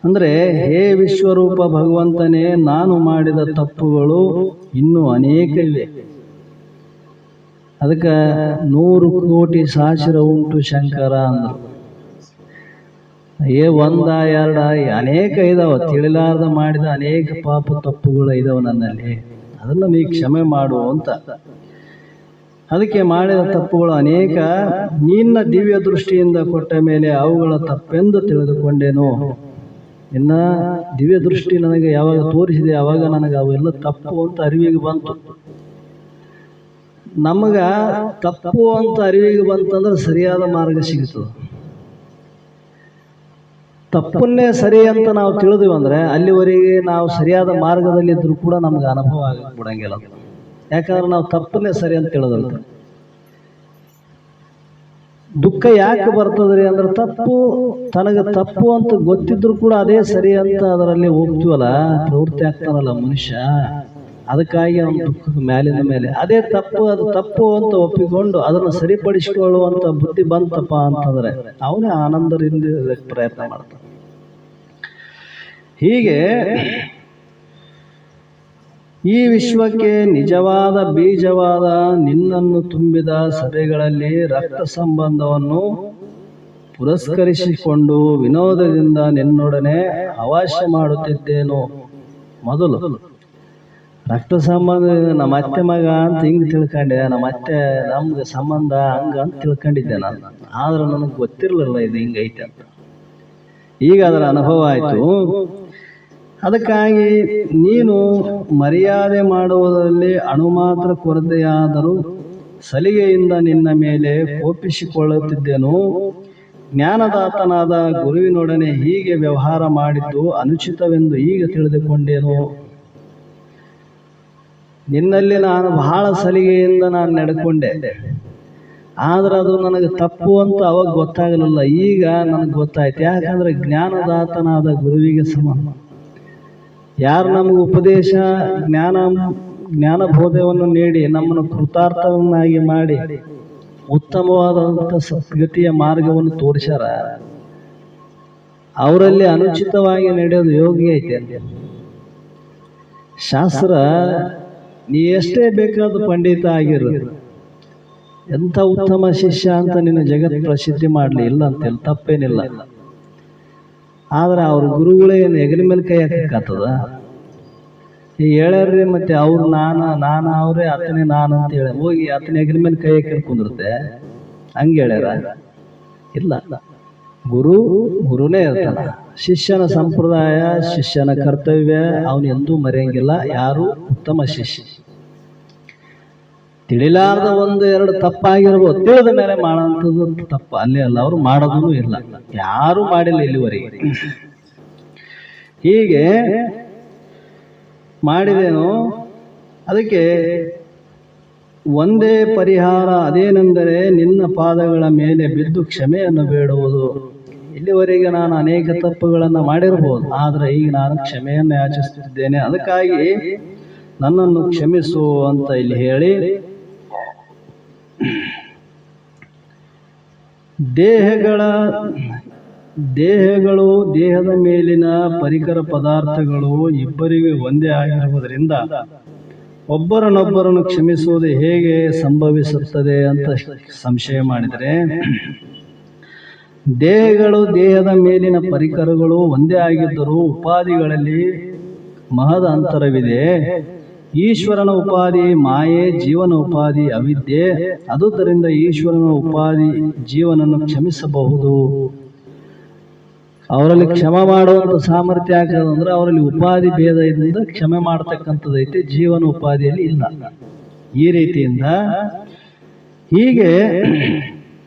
ಅಂದರೆ ಹೇ ವಿಶ್ವರೂಪ ಭಗವಂತನೇ, ನಾನು ಮಾಡಿದ ತಪ್ಪುಗಳು ಇನ್ನೂ ಅನೇಕ ಇವೆ. ಅದಕ್ಕೆ 100 ಕೋಟಿ ಸಾಚಿರ ಉಂಟು ಶಂಕರ ಅಂದರು. ಒಂದ ಎರಡ ಅನೇಕ ಇದಾವ, ತಿಳಿಲಾರ್ದ ಮಾಡಿದ ಅನೇಕ ಪಾಪ ತಪ್ಪುಗಳು ಇದಾವ ನನ್ನಲ್ಲಿ, ಅದನ್ನು ನೀ ಕ್ಷಮೆ ಮಾಡು ಅಂತ. ಅದಕ್ಕೆ ಮಾಡಿದ ತಪ್ಪುಗಳು ಅನೇಕ, ನಿನ್ನ ದಿವ್ಯ ದೃಷ್ಟಿಯಿಂದ ಕೊಟ್ಟ ಮೇಲೆ ಅವುಗಳ ತಪ್ಪೆಂದು ತಿಳಿದುಕೊಂಡೇನು. ನಿನ್ನ ದಿವ್ಯ ದೃಷ್ಟಿ ನನಗೆ ಯಾವಾಗ ತೋರಿಸಿದೆ ಆವಾಗ ನನಗೆ ಅವೆಲ್ಲ ತಪ್ಪು ಅಂತ ಅರಿವಿಗೆ ಬಂತು. ನಮಗ ತಪ್ಪು ಅಂತ ಅರಿವಿಗೆ ಬಂತಂದ್ರೆ ಸರಿಯಾದ ಮಾರ್ಗ ಸಿಗುತ್ತದೆ. ತಪ್ಪನ್ನೇ ಸರಿ ಅಂತ ನಾವು ತಿಳಿದ್ವಿ ಅಂದ್ರೆ ಅಲ್ಲಿವರೆಗೆ ನಾವು ಸರಿಯಾದ ಮಾರ್ಗದಲ್ಲಿದ್ದರೂ ಕೂಡ ನಮ್ಗೆ ಅನುಭವ ಆಗಕ್ಕೆ ಬಿಡಂಗಿಲ್ಲ. ಯಾಕಂದ್ರೆ ನಾವು ತಪ್ಪನ್ನೇ ಸರಿ ಅಂತ ತಿಳಿದಲ್ಲ. ದುಃಖ ಯಾಕೆ ಬರ್ತದ್ರಿ ಅಂದ್ರೆ ತಪ್ಪು ತನಗೆ ತಪ್ಪು ಅಂತ ಗೊತ್ತಿದ್ರು ಕೂಡ ಅದೇ ಸರಿ ಅಂತ ಅದರಲ್ಲಿ ಹೋಗ್ತೀವಲ್ಲ, ಪ್ರವೃತ್ತಿ ಆಗ್ತಾನಲ್ಲ ಮನುಷ್ಯ. ಅದಕ್ಕಾಗಿ ಅವನು ದುಃಖದ ಮೇಲಿನ ಮೇಲೆ ಅದೇ ತಪ್ಪು, ಅದು ತಪ್ಪು ಅಂತ ಒಪ್ಪಿಕೊಂಡು ಅದನ್ನು ಸರಿಪಡಿಸಿಕೊಳ್ಳುವಂತ ಬುದ್ಧಿ ಬಂತಪ್ಪ ಅಂತಂದ್ರೆ ಅವನೇ ಆನಂದದಿಂದ ಪ್ರಯತ್ನ ಮಾಡ್ತಾನೆ. ಹೀಗೆ ಈ ವಿಶ್ವಕ್ಕೆ ನಿಜವಾದ ಬೀಜವಾದ ನಿನ್ನನ್ನು ತುಂಬಿದ ಸಭೆಗಳಲ್ಲಿ ರಕ್ತ ಸಂಬಂಧವನ್ನು ಪುರಸ್ಕರಿಸಿಕೊಂಡು ವಿನೋದದಿಂದ ನಿನ್ನೊಡನೆ ಹವಾಸ್ಯ ಮಾಡುತ್ತಿದ್ದೇನೋ. ಮೊದಲು ರಕ್ತ ಸಂಬಂಧ ನಮ್ಮ ಅತ್ತೆ ಮಗ ಅಂತ ಹಿಂಗೆ ತಿಳ್ಕೊಂಡೆ, ನಮ್ಮ ಅತ್ತೆ ನಮ್ಗೆ ಸಂಬಂಧ ಹಂಗ ಅಂತ ತಿಳ್ಕೊಂಡಿದ್ದೆ ನಾನು. ಆದ್ರೆ ನನಗೆ ಗೊತ್ತಿರಲಿಲ್ಲ ಇದು ಹಿಂಗೈತೆ ಅಂತ. ಈಗ ಅದರ ಅನುಭವ ಆಯಿತು. ಅದಕ್ಕಾಗಿ ನೀನು ಮರ್ಯಾದೆ ಮಾಡುವುದರಲ್ಲಿ ಅಣುಮಾತ್ರ ಕೊರತೆಯಾದರೂ ಸಲಿಗೆಯಿಂದ ನಿನ್ನ ಮೇಲೆ ಕೋಪಿಸಿಕೊಳ್ಳುತ್ತಿದ್ದೇನು. ಜ್ಞಾನದಾತನಾದ ಗುರುವಿನೊಡನೆ ಹೀಗೆ ವ್ಯವಹಾರ ಮಾಡಿದ್ದು ಅನುಚಿತವೆಂದು ಈಗ ತಿಳಿದುಕೊಂಡೇನು. ನಿನ್ನಲ್ಲಿ ನಾನು ಬಹಳ ಸಲಿಗೆಯಿಂದ ನಾನು ನಡ್ಕೊಂಡೆ, ಆದ್ರೆ ಅದು ನನಗೆ ತಪ್ಪು ಅಂತ ಅವಾಗ ಗೊತ್ತಾಗಲಿಲ್ಲ. ಈಗ ನನಗೆ ಗೊತ್ತಾಯ್ತು. ಯಾಕಂದ್ರೆ ಜ್ಞಾನದಾತನಾದ ಗುರುವಿಗೆ ಸಮಾನ. ಯಾರು ನಮಗೆ ಉಪದೇಶ ಜ್ಞಾನಬೋಧವನ್ನು ನೀಡಿ ನಮ್ಮನ್ನು ಕೃತಾರ್ಥವನ್ನಾಗಿ ಮಾಡಿ ಉತ್ತಮವಾದಂಥ ಸದ್ಗತಿಯ ಮಾರ್ಗವನ್ನು ತೋರಿಸ್ಯಾರ, ಅವರಲ್ಲಿ ಅನುಚಿತವಾಗಿ ನಡೆಯೋದು ಯೋಗಿ ಐತೆ. ಶಾಸ್ತ್ರ ನೀ ಎಷ್ಟೇ ಬೇಕಾದ ಪಂಡಿತ ಆಗಿರು, ಎಂಥ ಉತ್ತಮ ಶಿಷ್ಯ ಅಂತ ನಿನ್ನ ಜಗತ್ ಪ್ರಸಿದ್ಧಿ ಮಾಡಲಿ, ಇಲ್ಲ ಅಂತೇಳಿ ತಪ್ಪೇನಿಲ್ಲ. ಆದ್ರೆ ಅವ್ರ ಗುರುಗಳೇ ಏನು ಎಗರಿ ಮೇಲೆ ಕೈ ಹಾಕತ್ತದ. ಈ ಹೇಳ್ಯಾರ್ರಿ ಮತ್ತೆ ಅವ್ರು ನಾನು ಅವ್ರೆ ಆತನೇ ನಾನು ಅಂತ ಹೇಳಿ ಹೋಗಿ ಆತನ ಎಗರಿ ಮೇಲೆ ಕೈ ಹಾಕಿ ಕುಂದಿರುತ್ತೆ. ಹಂಗೆ ಹೇಳ್ಯಾರ? ಇಲ್ಲ, ಗುರುನೇ ಇರ್ತಾನ. ಶಿಷ್ಯನ ಸಂಪ್ರದಾಯ, ಶಿಷ್ಯನ ಕರ್ತವ್ಯ ಅವನು ಎಂದೂ ಮರೆಯಂಗಿಲ್ಲ. ಯಾರು ಉತ್ತಮ ಶಿಷ್ಯ ತಿಳಿಲಾರ್ದ 1-2 ತಪ್ಪಾಗಿರ್ಬೋದು, ತಿಳಿದ ಮೇಲೆ ಮಾಡೋಂಥದ್ದು ತಪ್ಪ ಅಲ್ಲೇ ಅಲ್ಲ. ಅವರು ಮಾಡೋದೂ ಇಲ್ಲ, ಯಾರು ಮಾಡಿಲ್ಲ ಇಲ್ಲಿವರೆಗೆ. ಹೀಗೆ ಮಾಡಿದೇನೋ. ಅದಕ್ಕೆ ಒಂದೇ ಪರಿಹಾರ, ಅದೇನೆಂದರೆ ನಿನ್ನ ಪಾದಗಳ ಮೇಲೆ ಬಿದ್ದು ಕ್ಷಮೆಯನ್ನು ಬೇಡುವುದು. ಇಲ್ಲಿವರೆಗೆ ನಾನು ಅನೇಕ ತಪ್ಪುಗಳನ್ನು ಮಾಡಿರ್ಬೋದು, ಆದರೆ ಈಗ ನಾನು ಕ್ಷಮೆಯನ್ನು ಯಾಚಿಸುತ್ತಿದ್ದೇನೆ. ಅದಕ್ಕಾಗಿ ನನ್ನನ್ನು ಕ್ಷಮಿಸು ಅಂತ ಇಲ್ಲಿ ಹೇಳಿ, ದೇಹಗಳು ದೇಹದ ಮೇಲಿನ ಪರಿಕರ ಪದಾರ್ಥಗಳು ಇಬ್ಬರಿಗೂ ಒಂದೇ ಆಗಿರುವುದರಿಂದ ಒಬ್ಬರನ್ನೊಬ್ಬರನ್ನು ಕ್ಷಮಿಸುವುದು ಹೇಗೆ ಸಂಭವಿಸುತ್ತದೆ ಅಂತ ಸಂಶಯ ಮಾಡಿದರೆ, ದೇಹಗಳು ದೇಹದ ಮೇಲಿನ ಪರಿಕರಗಳು ಒಂದೇ ಆಗಿದ್ದರೂ ಉಪಾಧಿಗಳಲ್ಲಿ ಮಹದ ಅಂತರವಿದೆ. ಈಶ್ವರನ ಉಪಾಧಿ ಮಾಯೆ, ಜೀವನ ಉಪಾಧಿ ಅವಿದ್ಯೆ. ಆದುದರಿಂದ ಈಶ್ವರನ ಉಪಾಧಿ ಜೀವನನ್ನು ಕ್ಷಮಿಸಬಹುದು. ಅವರಲ್ಲಿ ಕ್ಷಮೆ ಮಾಡುವಂಥ ಸಾಮರ್ಥ್ಯ ಆಗ್ತದಂದ್ರೆ ಅವರಲ್ಲಿ ಉಪಾಧಿ ಭೇದದಿಂದ ಕ್ಷಮೆ ಮಾಡ್ತಕ್ಕಂಥದ್ದೈತೆ, ಜೀವನ ಉಪಾಧಿಯಲ್ಲಿ ಇಲ್ಲ. ಈ ರೀತಿಯಿಂದ ಹೀಗೆ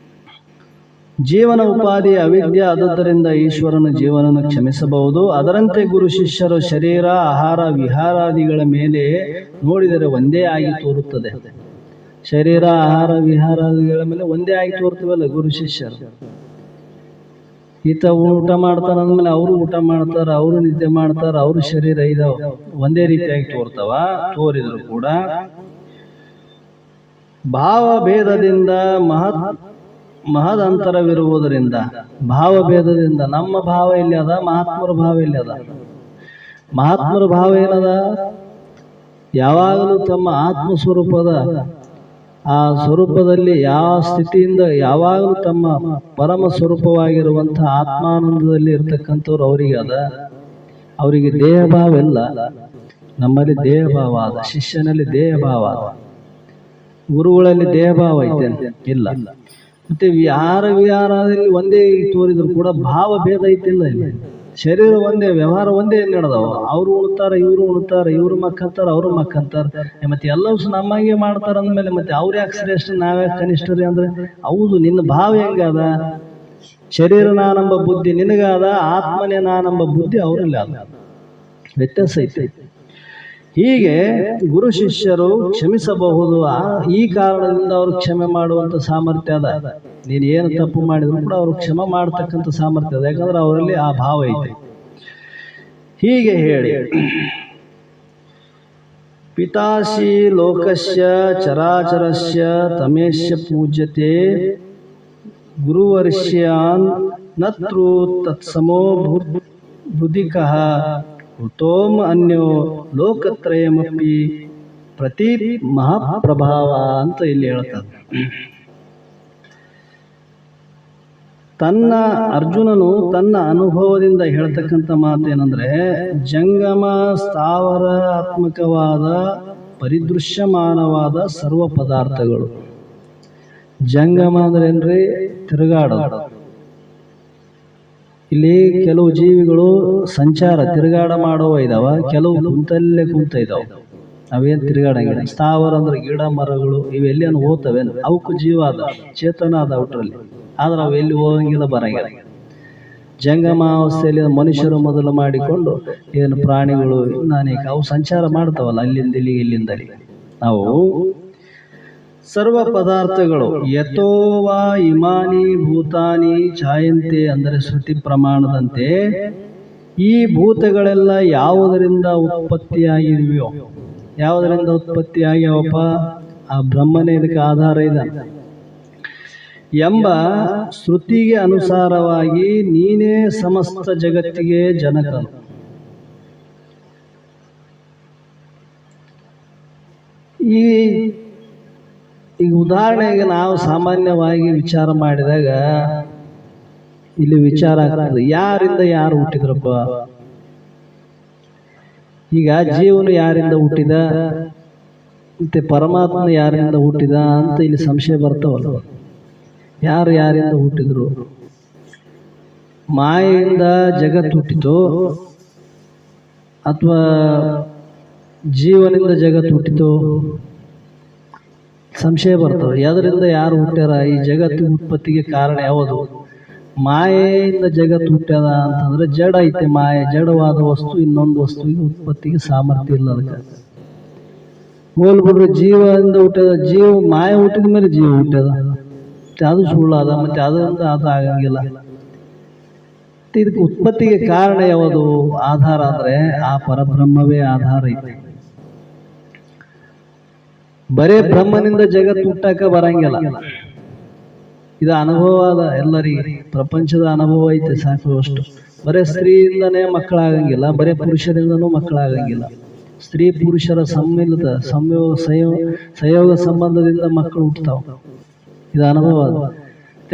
ಜೀವನ ಉಪಾಧಿ ಅವಿದ್ಯೆ, ಆದುದರಿಂದ ಈಶ್ವರನ ಜೀವನನ್ನು ಕ್ಷಮಿಸಬಹುದು. ಅದರಂತೆ ಗುರು ಶಿಷ್ಯರು ಶರೀರ, ಆಹಾರ, ವಿಹಾರಾದಿಗಳ ಮೇಲೆ ನೋಡಿದರೆ ಒಂದೇ ಆಗಿ ತೋರುತ್ತದೆ. ಶರೀರ, ಆಹಾರ, ವಿಹಾರಾದಿಗಳ ಮೇಲೆ ಒಂದೇ ಆಗಿ ತೋರ್ತವಲ್ಲ ಗುರು ಶಿಷ್ಯರು. ಈತ ಊಟ ಮಾಡ್ತಾರ ಅಂದ್ಮೇಲೆ ಅವರು ಊಟ ಮಾಡ್ತಾರ, ಅವರು ನಿದ್ದೆ ಮಾಡ್ತಾರ, ಅವರು ಶರೀರ ಇದಾವ ಒಂದೇ ರೀತಿಯಾಗಿ ತೋರ್ತಾವ. ತೋರಿದ್ರು ಕೂಡ ಭಾವ ಭೇದದಿಂದ ಮಹದ್ ಅಂತರವಿರುವುದರಿಂದ ಭಾವಭೇದದಿಂದ ನಮ್ಮ ಭಾವ ಎಲ್ಲಿ ಅದ, ಮಹಾತ್ಮರ ಭಾವ ಎಲ್ಲಿ ಅದ? ಮಹಾತ್ಮರ ಭಾವ ಏನದ? ಯಾವಾಗಲೂ ತಮ್ಮ ಆತ್ಮ ಸ್ವರೂಪದ ಆ ಸ್ವರೂಪದಲ್ಲಿ ಯಾವ ಸ್ಥಿತಿಯಿಂದ ಯಾವಾಗಲೂ ತಮ್ಮ ಪರಮ ಸ್ವರೂಪವಾಗಿರುವಂತಹ ಆತ್ಮಾನಂದದಲ್ಲಿ ಇರ್ತಕ್ಕಂಥವ್ರು ಅವರಿಗೆ ಅದ. ಅವರಿಗೆ ದೇಹ ಭಾವ ಇಲ್ಲ. ನಮ್ಮಲ್ಲಿ ದೇಹ ಭಾವ ಅದ, ಶಿಷ್ಯನಲ್ಲಿ ದೇಹ ಭಾವ ಅದ, ಗುರುಗಳಲ್ಲಿ ದೇಹ ಭಾವ ಐತೆ ಇಲ್ಲ. ಮತ್ತೆ ವಿಹಾರದಲ್ಲಿ ಒಂದೇ ತೋರಿದ್ರು ಕೂಡ ಭಾವ ಭೇದ ಐತಿಲ್ಲ. ಇಲ್ಲಿ ಶರೀರ ಒಂದೇ, ವ್ಯವಹಾರ ಒಂದೇ ನಡೆದವ. ಅವ್ರು ಉಣ್ತಾರ, ಇವ್ರು ಉಣ್ತಾರ, ಇವ್ರು ಮಕ್ಕಂತಾರ, ಅವ್ರು ಮಕ್ಕಂತಾರ. ಮತ್ತೆ ಎಲ್ಲವೂ ನಮಗೆ ಮಾಡ್ತಾರ ಅಂದ್ಮೇಲೆ ಮತ್ತೆ ಅವ್ರು ಯಾಕೆ ಶ್ರೇಷ್ಠ, ನಾವ್ಯಾಕೆ ಕನಿಷ್ಠರಿ ಅಂದ್ರೆ? ಹೌದು, ನಿನ್ನ ಭಾವ ಹೆಂಗದ? ಶರೀರ ನಾನೆಂಬ ಬುದ್ಧಿ ನಿನಗಾದ, ಆತ್ಮನೇ ನಾನೆಂಬ ಬುದ್ಧಿ ಅವರಲ್ಲಿ ಅದ. ವ್ಯತ್ಯಾಸ ಐತೆ. ಹೀಗೆ ಗುರು ಶಿಷ್ಯರು ಕ್ಷಮಿಸಬಹುದು. ಈ ಕಾರಣದಿಂದ ಅವರು ಕ್ಷಮೆ ಮಾಡುವಂತ ಸಾಮರ್ಥ್ಯ ಅದ. ನೀನು ಏನು ತಪ್ಪು ಮಾಡಿದ್ರು ಕೂಡ ಅವರು ಕ್ಷಮೆ ಮಾಡತಕ್ಕಂಥ ಸಾಮರ್ಥ್ಯ ಅದ. ಯಾಕಂದ್ರೆ ಅವರಲ್ಲಿ ಆ ಭಾವ ಐತೆ. ಹೀಗೆ ಹೇಳಿ ಪಿತಾಸಿ ಲೋಕಸ್ಯ ಚರಾಚರಸ್ಯ ತಮೇಶ್ಯ ಪೂಜ್ಯತೆ ಗುರುವರ್ಷ್ಯಾನ್ ನತ್ರು ತತ್ಸಮೋ ಬುಧಿಕಃ ಹುತೋಮ್ ಅನ್ಯೋ ಲೋಕತ್ರಯಮಪಿ ಪ್ರತಿ ಮಹಾಪ್ರಭಾವ ಅಂತ ಇಲ್ಲಿ ಹೇಳ್ತಾರೆ. ಅರ್ಜುನನು ತನ್ನ ಅನುಭವದಿಂದ ಹೇಳ್ತಕ್ಕಂಥ ಮಾತೇನೆಂದ್ರೆ, ಜಂಗಮ ಸ್ಥಾವರಾತ್ಮಕವಾದ ಪರಿದೃಶ್ಯಮಾನವಾದ ಸರ್ವ ಪದಾರ್ಥಗಳು. ಜಂಗಮ ಅಂದ್ರೆ ಏನ್ರಿ? ತಿರುಗಾಡೋದು. ಇಲ್ಲಿ ಕೆಲವು ಜೀವಿಗಳು ಸಂಚಾರ ತಿರುಗಾಡ ಮಾಡುವ ಇದಾವ, ಕೆಲವು ಕುಂತಲ್ಲೇ ಕುಂತ ಇದಾವ. ಅವೇನು ತಿರುಗಾಡಂಗಿಲ್ಲ. ಸ್ಥಾವರ ಅಂದ್ರೆ ಗಿಡ ಮರಗಳು, ಇವೆಲ್ಲೇನು ಹೋಗ್ತವೆ, ಅವಕ್ಕೂ ಜೀವ ಅದ, ಚೇತನ ಅದ ಅವಟ್ರಲ್ಲಿ. ಆದ್ರೆ ಅವು ಎಲ್ಲಿ ಹೋಗಂಗಿಲ್ಲ, ಬರಂಗಿಲ್ಲ. ಜಂಗಮಾವಸ್ಥೆಯಲ್ಲಿ ಮನುಷ್ಯರು ಮೊದಲು ಮಾಡಿಕೊಂಡು ಏನು ಪ್ರಾಣಿಗಳು ಅನೇಕ ಅವು ಸಂಚಾರ ಮಾಡ್ತಾವಲ್ಲ, ಅಲ್ಲಿಂದ ಇಲ್ಲಿಗೆ ಇಲ್ಲಿಂದ ಅಲ್ಲಿಗೆ. ನಾವು ಸರ್ವ ಪದಾರ್ಥಗಳು ಯಥೋವಾ ಇಮಾನಿ ಭೂತಾನಿ ಛಾಯಂತೆ ಅಂದರೆ ಶ್ರುತಿ ಪ್ರಮಾಣದಂತೆ ಈ ಭೂತಗಳೆಲ್ಲ ಯಾವುದರಿಂದ ಉತ್ಪತ್ತಿಯಾಗಿವೆಯೋ, ಯಾವುದರಿಂದ ಉತ್ಪತ್ತಿಯಾಗ್ಯಾವಪ್ಪ? ಆ ಬ್ರಹ್ಮನೇ ಇದಕ್ಕೆ ಆಧಾರ ಇದೆ ಎಂಬ ಶ್ರುತಿಗೆ ಅನುಸಾರವಾಗಿ ನೀನೇ ಸಮಸ್ತ ಜಗತ್ತಿಗೆ ಜನಕನು. ಈಗ ಉದಾಹರಣೆಗೆ ನಾವು ಸಾಮಾನ್ಯವಾಗಿ ವಿಚಾರ ಮಾಡಿದಾಗ ಇಲ್ಲಿ ವಿಚಾರ ಆಗ್ತದೆ, ಯಾರಿಂದ ಯಾರು ಹುಟ್ಟಿದ್ರಪ್ಪ? ಈಗ ಜೀವನು ಯಾರಿಂದ ಹುಟ್ಟಿದ, ಮತ್ತೆ ಪರಮಾತ್ಮ ಯಾರಿಂದ ಹುಟ್ಟಿದ ಅಂತ ಇಲ್ಲಿ ಸಂಶಯ ಬರ್ತಾವಲ್ಲ. ಯಾರಿಂದ ಹುಟ್ಟಿದ್ರು? ಮಾಯೆಯಿಂದ ಜಗತ್ತು ಹುಟ್ಟಿತು ಅಥವಾ ಜೀವನಿಂದ ಜಗತ್ತು ಹುಟ್ಟಿತು? ಸಂಶಯ ಬರ್ತದೆ. ಯಾವುದರಿಂದ ಯಾರು ಹುಟ್ಟ್ಯಾರ? ಈ ಜಗತ್ತಿನ ಉತ್ಪತ್ತಿಗೆ ಕಾರಣ ಯಾವುದು? ಮಾಯೆಯಿಂದ ಜಗತ್ತು ಹುಟ್ಟ್ಯದ ಅಂತಂದ್ರೆ ಜಡ ಐತೆ. ಮಾಯೆ ಜಡವಾದ ವಸ್ತು ಇನ್ನೊಂದು ವಸ್ತುವಿಗೆ ಉತ್ಪತ್ತಿಗೆ ಸಾಮರ್ಥ್ಯ ಇಲ್ಲ. ಅದಕ್ಕೆ ಹೋಲ್ಬಿಡ್ರಿ, ಜೀವದಿಂದ ಹುಟ್ಟ್ಯದ. ಜೀವ ಮಾಯೆ ಹುಟ್ಟಿದ ಮೇಲೆ ಜೀವ ಹುಟ್ಟ್ಯದ, ಅದು ಸುಳ್ಳಾದ. ಮತ್ತೆ ಅದರಿಂದ ಅದು ಆಗಂಗಿಲ್ಲ. ಇದಕ್ಕೆ ಉತ್ಪತ್ತಿಗೆ ಕಾರಣ ಯಾವುದು? ಆಧಾರ ಅಂದ್ರೆ ಆ ಪರಬ್ರಹ್ಮವೇ ಆಧಾರ ಐತೆ. ಬರೇ ಬ್ರಹ್ಮನಿಂದ ಜಗತ್ತು ಹುಟ್ಟಾಕ ಬರಂಗಿಲ್ಲ. ಇದು ಅನುಭವ ಅದ ಎಲ್ಲರಿಗೆ, ಪ್ರಪಂಚದ ಅನುಭವ ಐತೆ ಸಾಕುವಷ್ಟು. ಬರೇ ಸ್ತ್ರೀಯಿಂದನೇ ಮಕ್ಕಳಾಗಂಗಿಲ್ಲ, ಬರೇ ಪುರುಷರಿಂದನೂ ಮಕ್ಕಳಾಗಂಗಿಲ್ಲ. ಸ್ತ್ರೀ ಪುರುಷರ ಸಮ್ಮಿಲಿತ ಸಂಯೋಗ ಸಂಬಂಧದಿಂದ ಮಕ್ಕಳು ಹುಟ್ಟತಾವ. ಇದು ಅನುಭವ ಅದ.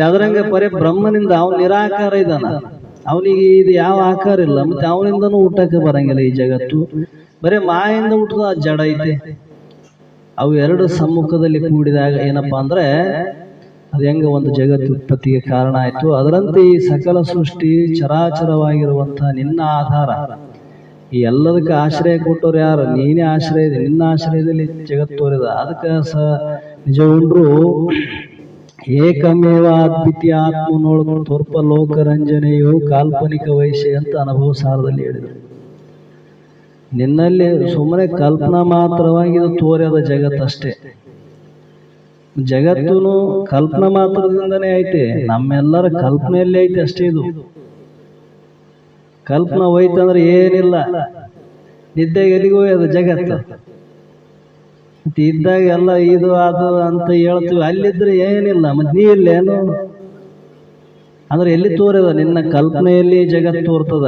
ಅದರಂಗ ಬರೇ ಬ್ರಹ್ಮನಿಂದ ಅವನು ನಿರಾಕಾರ ಇದ್ದಾನ, ಅವನಿಗೆ ಇದು ಯಾವ ಆಕಾರ ಇಲ್ಲ, ಮತ್ತೆ ಅವನಿಂದನೂ ಹುಟ್ಟಕ್ಕೆ ಬರಂಗಿಲ್ಲ ಈ ಜಗತ್ತು. ಬರೇ ಮಾಯಿಂದ ಹುಟ್ಟದ ಜಡ ಐತೆ. ಅವು ಎರಡು ಸಮ್ಮುಖದಲ್ಲಿ ಕೂಡಿದಾಗ ಏನಪ್ಪಾ ಅಂದ್ರೆ ಅದು ಹೆಂಗ ಒಂದು ಜಗತ್ತು ಉತ್ಪತ್ತಿಗೆ ಕಾರಣ ಆಯ್ತು. ಅದರಂತೆ ಈ ಸಕಲ ಸೃಷ್ಟಿ ಚರಾಚರವಾಗಿರುವಂತಹ ನಿನ್ನ ಆಧಾರ. ಈ ಎಲ್ಲದಕ್ಕೆ ಆಶ್ರಯ ಕೊಟ್ಟವ್ರು ಯಾರು? ನೀನೇ ಆಶ್ರಯ ಇದೆ. ನಿನ್ನ ಆಶ್ರಯದಲ್ಲಿ ಜಗತ್ತು ತೋರಿದ. ಅದಕ್ಕೆ ನಿಜ ಉಂಡ್ರು ಏಕಮೇವ ಅದ್ವಿತೀಯ ಆತ್ಮನೊಳಗೆ ತೋರ್ಪ ಲೋಕರಂಜನೆಯು ಕಾಲ್ಪನಿಕ ವೈಶ್ಯ ಅಂತ ಅನುಭವ ಸಾರದಲ್ಲಿ ಹೇಳಿದರು. ನಿನ್ನಲ್ಲಿ ಸುಮ್ಮನೆ ಕಲ್ಪನಾ ಮಾತ್ರವಾಗಿ ಇದು ತೋರ್ಯದ ಜಗತ್ತಷ್ಟೇ. ಜಗತ್ತುನು ಕಲ್ಪನಾ ಮಾತ್ರದಿಂದನೇ ಐತೆ. ನಮ್ಮೆಲ್ಲರ ಕಲ್ಪನೆಯಲ್ಲಿ ಐತೆ ಅಷ್ಟೇ. ಇದು ಕಲ್ಪನಾ ಹೋಯ್ತಂದ್ರೆ ಏನಿಲ್ಲ. ನಿದ್ದೆಗೆ ಎಲ್ಲಿಗೂ ಅದು ಜಗತ್ತು. ಇದ್ದಾಗ ಎಲ್ಲ ಇದು ಅದು ಅಂತ ಹೇಳ್ತೀವಿ, ಅಲ್ಲಿದ್ರೆ ಏನಿಲ್ಲ. ಮತ್ತೆ ನೀ ಇಲ್ಲೇನು? ಅಂದ್ರೆ ಎಲ್ಲಿ ತೋರದ? ನಿನ್ನ ಕಲ್ಪನೆಯಲ್ಲಿ ಜಗತ್ತು ತೋರ್ತದ.